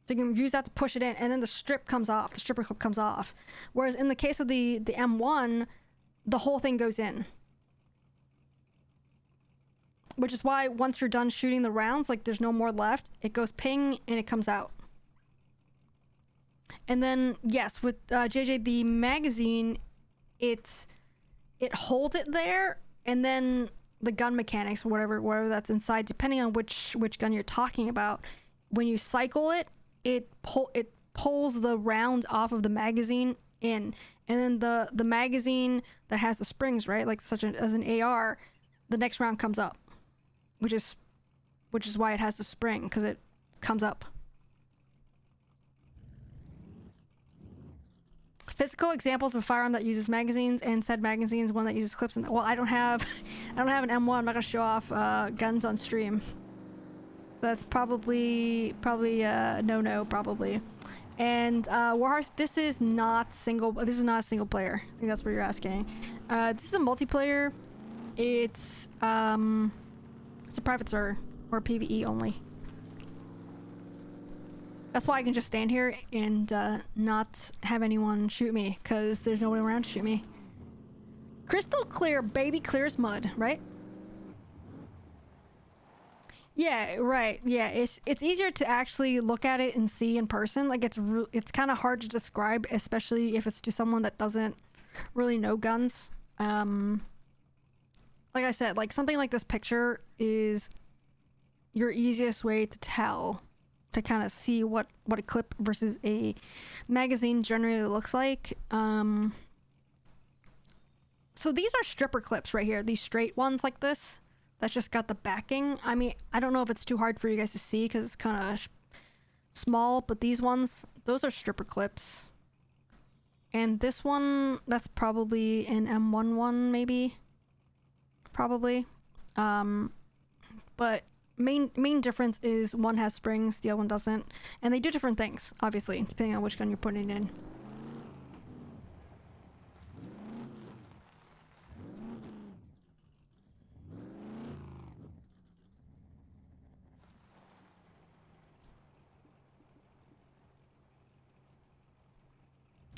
so you can use that to push it in, and then the strip comes off, the stripper clip comes off. Whereas in the case of the M1, the whole thing goes in, which is why once you're done shooting the rounds, like there's no more left, it goes ping and it comes out. And then yes, with JJ, the magazine, it holds it there, and then the gun mechanics, whatever that's inside, depending on which gun you're talking about, when you cycle it, it pulls the round off of the magazine in, and then the magazine that has the springs, right, like as an AR, the next round comes up, which is why it has the spring, because it comes up. Physical examples of a firearm that uses magazines, and said magazines, one that uses clips. Well, I don't have an M1. I'm not gonna show off guns on stream. That's probably no, probably. And Warhearth, this is not a single player. I think that's what you're asking. This is a multiplayer. It's a private server, or PvE only. That's why I can just stand here and not have anyone shoot me, because there's nobody around to shoot me. Crystal clear, baby, clear as mud, right? Yeah, right. Yeah, it's easier to actually look at it and see in person. Like it's kind of hard to describe, especially if it's to someone that doesn't really know guns. Like I said, like something like this picture is your easiest way to tell, to kind of see what a clip versus a magazine generally looks like. So these are stripper clips right here, these straight ones like this that's just got the backing. I mean, I don't know if it's too hard for you guys to see because it's kind of small, but these ones, those are stripper clips. And this one, that's probably an M11 maybe. Probably. But main difference is one has springs, the other one doesn't. And they do different things, obviously, depending on which gun you're putting in.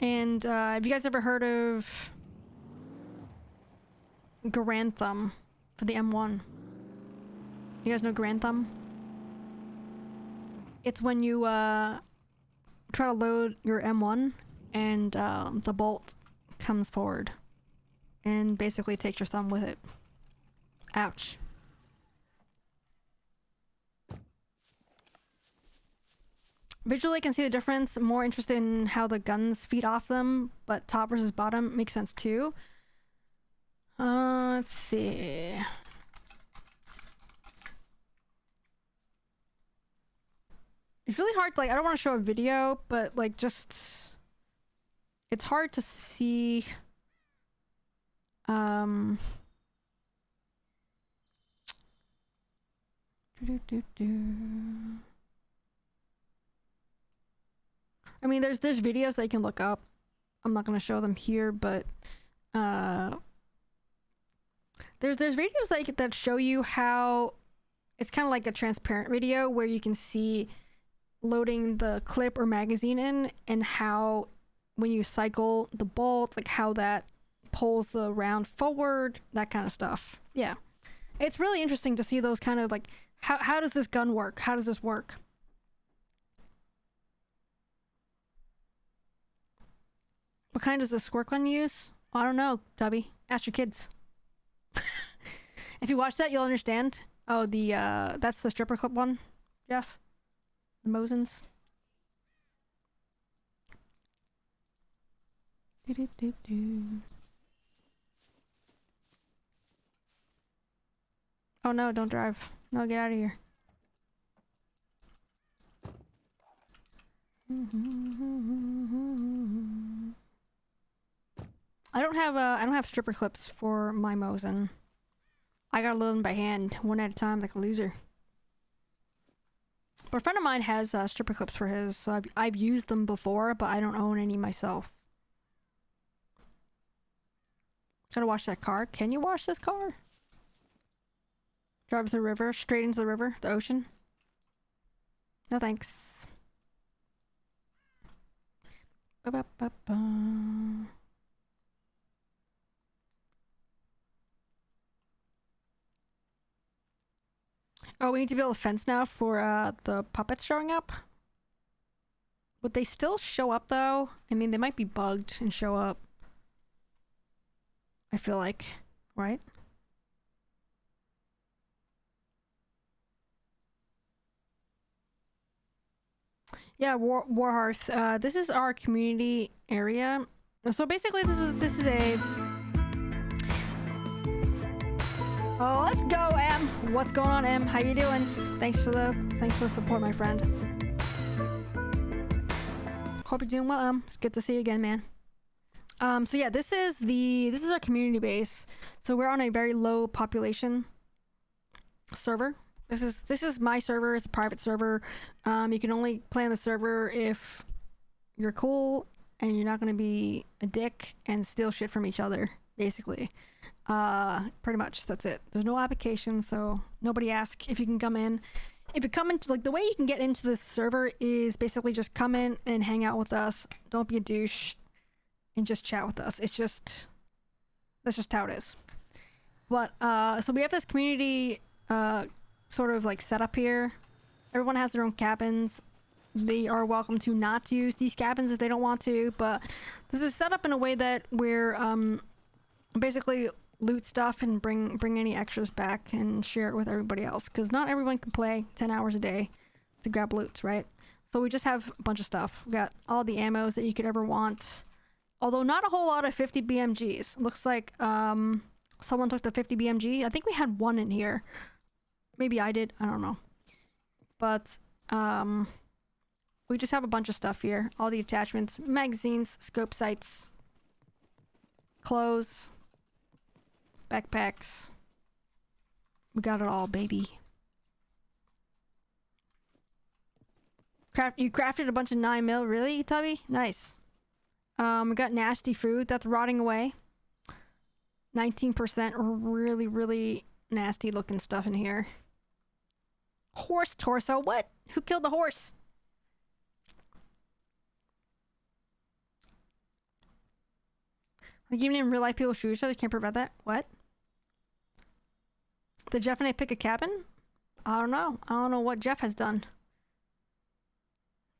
And have you guys ever heard of Garantham for the M1? You guys know Garantham? It's when you try to load your M1 and the bolt comes forward and basically takes your thumb with it. Ouch. Visually, I can see the difference. I'm more interested in how the guns feed off them, but top versus bottom makes sense too. Let's see. It's really hard to, like, I don't want to show a video, but like just it's hard to see I mean, there's videos that you can look up. I'm not gonna show them here, but there's videos that show you how it's kind of like a transparent video where you can see loading the clip or magazine in and how when you cycle the bolt, like how that pulls the round forward, that kind of stuff. Yeah, it's really interesting to see those kind of like how does this gun work? How does this work? What kind does the squirt gun use? I don't know, Tubby. Ask your kids. If you watch that, you'll understand. Oh, that's the stripper clip one, Jeff? The Mosins? Oh no, don't drive. No, get out of here. I don't have stripper clips for my Mosin. I gotta load them by hand, one at a time, like a loser. But a friend of mine has stripper clips for his, so I've used them before, but I don't own any myself. Gotta wash that car. Can you wash this car? Drive to the river, straight into the river, the ocean. No thanks. Ba-ba-ba-ba. Oh, we need to build a fence now for the puppets showing up. Would they still show up though? I mean, they might be bugged and show up. I feel like, right? Yeah, Warhearth. This is our community area. So basically, this is a. Oh, let's go, Em. What's going on, Em? How you doing? Thanks for the support, my friend. Hope you're doing well, Em. It's good to see you again, man. So yeah, this is our community base. So we're on a very low population server. This is my server. It's a private server. You can only play on the server if you're cool and you're not gonna be a dick and steal shit from each other, basically. Pretty much that's it. There's no application, so nobody asks if you can come in. If you come into, like, the way you can get into this server is basically just come in and hang out with us. Don't be a douche and just chat with us. That's just how it is. But so we have this community sort of like setup here. Everyone has their own cabins. They are welcome to not use these cabins if they don't want to, but this is set up in a way that we're basically loot stuff and bring any extras back and share it with everybody else, because not everyone can play 10 hours a day to grab loot, right? So we just have a bunch of stuff. We got all the ammos that you could ever want, although not a whole lot of 50 BMGs. Looks like someone took the 50 BMG. I think we had one in here. Maybe I did, I don't know. But we just have a bunch of stuff here. All the attachments, magazines, scope sights, clothes, backpacks. We got it all, baby. You crafted a bunch of 9mm, really, Tubby? Nice. We got nasty food that's rotting away. 19%, really, really nasty looking stuff in here. Horse torso, what? Who killed the horse? Like even in real life people shoot each other, can't prevent that? What? Did Jeff and I pick a cabin? I don't know. I don't know what Jeff has done.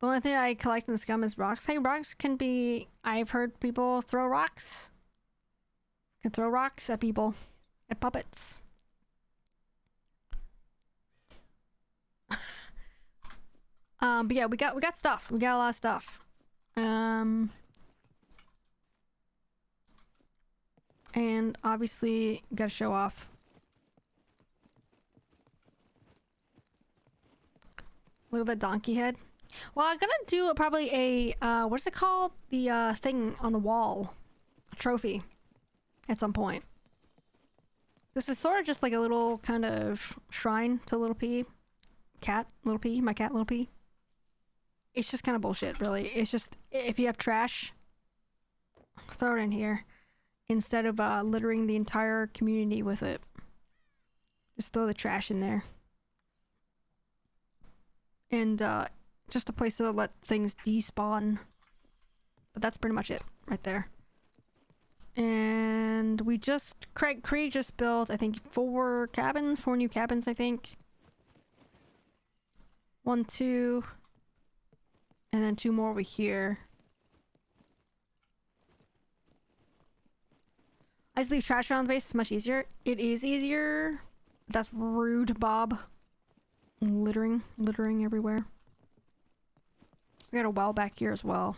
The only thing I collect in the scum is rocks. Hey, rocks can be... I've heard people throw rocks. Can throw rocks at people. At puppets. But yeah, we got stuff. We got a lot of stuff. And obviously, gotta show off. Look at that donkey head. Well, I'm gonna do probably a, what's it called? The, thing on the wall. A trophy. At some point. This is sort of just like a little kind of shrine to Little P. Cat, Little P. My cat, Little P. It's just kind of bullshit, really. It's just, if you have trash, throw it in here. Instead of, littering the entire community with it. Just throw the trash in there. And, just a place to let things despawn. But that's pretty much it, right there. And we just... Cree just built, I think, 4 new cabins, I think. 1, 2... And then 2 more over here. I just leave trash around the base. It's much easier. It is easier. That's rude, Bob. Littering everywhere. We got a well back here as well.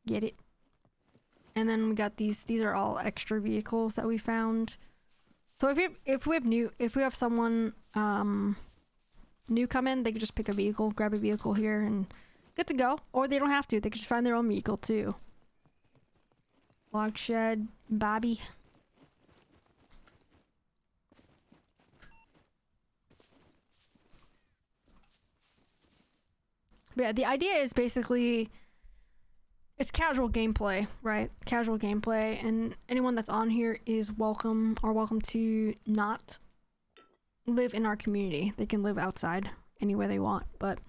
Get it? And then we got these. These are all extra vehicles that we found. So if we have someone new come in, they could just pick a vehicle, grab a vehicle here, and good to go. Or they don't have to. They could just find their own vehicle too. Log shed, Bobby. But yeah, the idea is basically it's casual gameplay, right? Casual gameplay, and anyone that's on here is welcome to not live in our community. They can live outside anywhere they want. But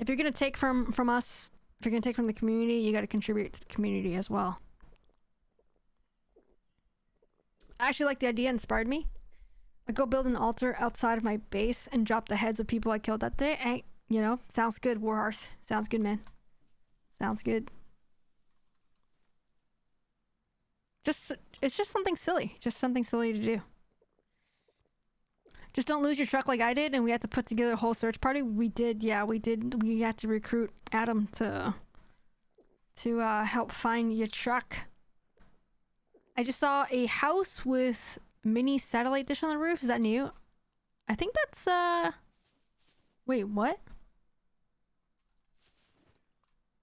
if you're gonna take from us, if you're gonna take from the community, you gotta contribute to the community as well. I actually like the idea, inspired me. I go build an altar outside of my base and drop the heads of people I killed that day. Hey, you know, sounds good, Warhearth. Sounds good, man. Sounds good. It's just something silly. Just something silly to do. Just don't lose your truck like I did, and we had to put together a whole search party. We did, yeah, we did. We had to recruit Adam to help find your truck. I just saw a house with mini satellite dish on the roof. Is that new? I think that's wait, what?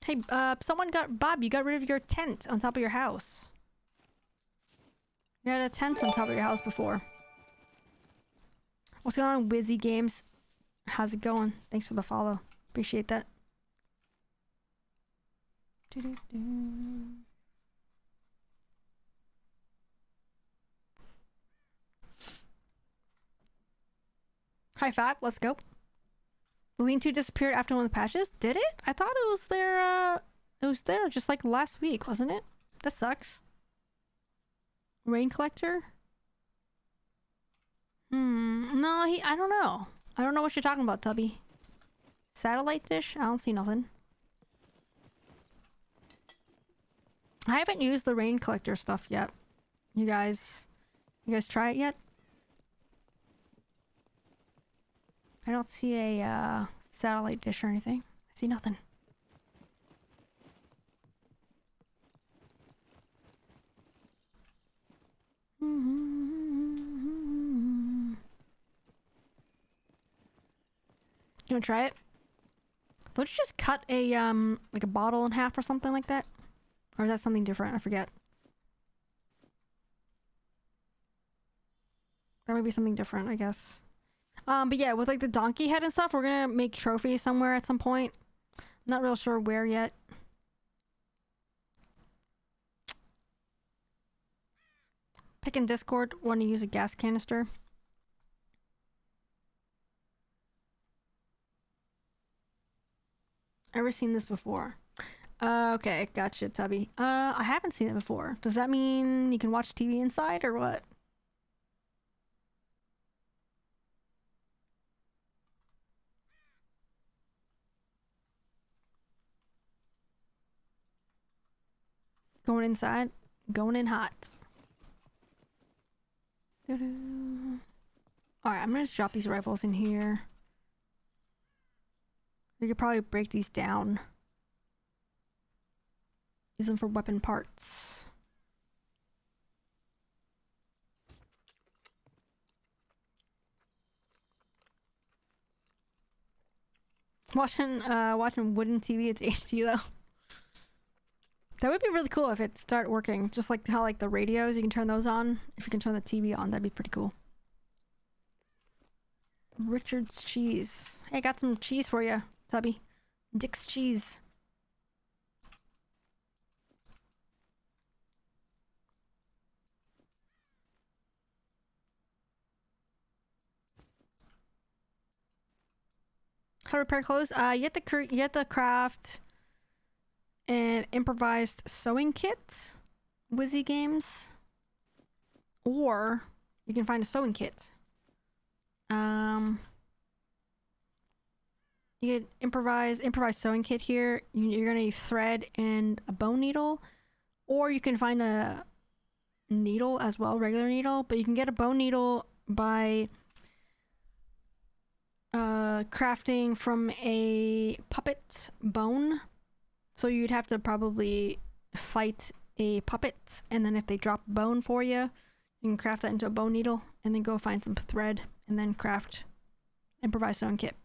Hey, Bob, you got rid of your tent on top of your house. You had a tent on top of your house before. What's going on, Wizzy Games? How's it going? Thanks for the follow. Appreciate that. High five, let's go. The lean-to disappeared after one of the patches? Did it? I thought it was there just like last week, wasn't it? That sucks. Rain collector? No, I don't know. I don't know what you're talking about, Tubby. Satellite dish? I don't see nothing. I haven't used the rain collector stuff yet. You guys try it yet? I don't see a satellite dish or anything. I see nothing. You wanna try it? Don't you just cut a like a bottle in half or something like that? Or is that something different? I forget. That might be something different, I guess. But yeah, with like the donkey head and stuff, we're gonna make trophies somewhere at some point. Not real sure where yet. Pick in Discord, want to use a gas canister. Ever seen this before? Okay, gotcha, Tubby. I haven't seen it before. Does that mean you can watch TV inside or what? Going inside, going in hot. Alright, I'm gonna just drop these rifles in here. We could probably break these down. Use them for weapon parts. Watching wooden TV, it's HD though. That would be really cool if it started working. Just like how like the radios, you can turn those on. If you can turn the TV on, that'd be pretty cool. Richard's cheese. Hey, I got some cheese for you, Tubby. Dick's cheese. How to repair clothes? You have to craft an improvised sewing kit, Wizzy Games, or you can find a sewing kit. You get improvised sewing kit here. You're gonna need thread and a bone needle, or you can find a needle as well, regular needle. But you can get a bone needle by crafting from a puppet bone. So you'd have to probably fight a puppet, and then if they drop bone for you, you can craft that into a bone needle, and then go find some thread, and then craft improvised sewing kit.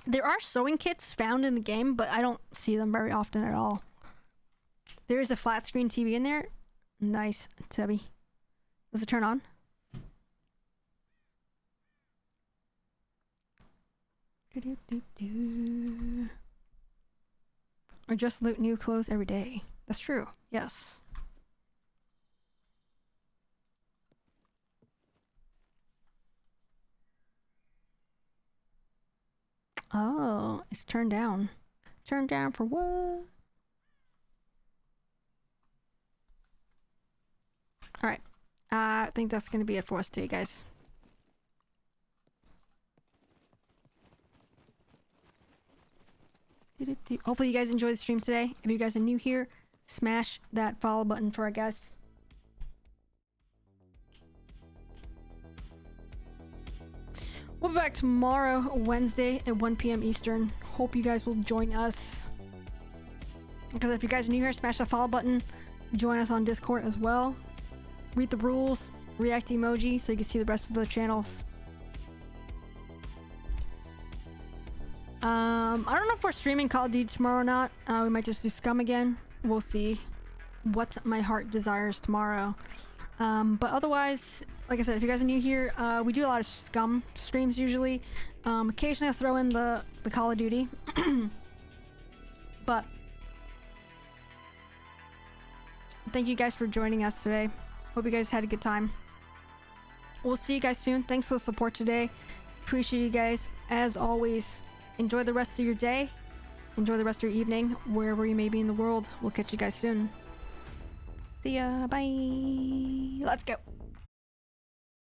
There are sewing kits found in the game, but I don't see them very often at all. There is a flat screen TV in there. Nice, Tubby. Does it turn on? Or just loot new clothes every day. That's true. Yes. Oh, it's turned down. Turned down for what? Alright. I think that's gonna be it for us today, guys. Hopefully you guys enjoyed the stream today. If you guys are new here, smash that follow button for our guys. We'll be back tomorrow, Wednesday at 1 p.m. Eastern. Hope you guys will join us. Because if you guys are new here, smash that follow button. Join us on Discord as well. Read the rules, react emoji so you can see the rest of the channels. I don't know if we're streaming Call of Duty tomorrow or not. We might just do Scum again. We'll see what my heart desires tomorrow. But otherwise, like I said, if you guys are new here, we do a lot of Scum streams usually. Occasionally I'll throw in the Call of Duty. But thank you guys for joining us today. Hope you guys had a good time. We'll see you guys soon. Thanks for the support today. Appreciate you guys. As always, enjoy the rest of your day. Enjoy the rest of your evening, wherever you may be in the world. We'll catch you guys soon. See ya. Bye. Let's go.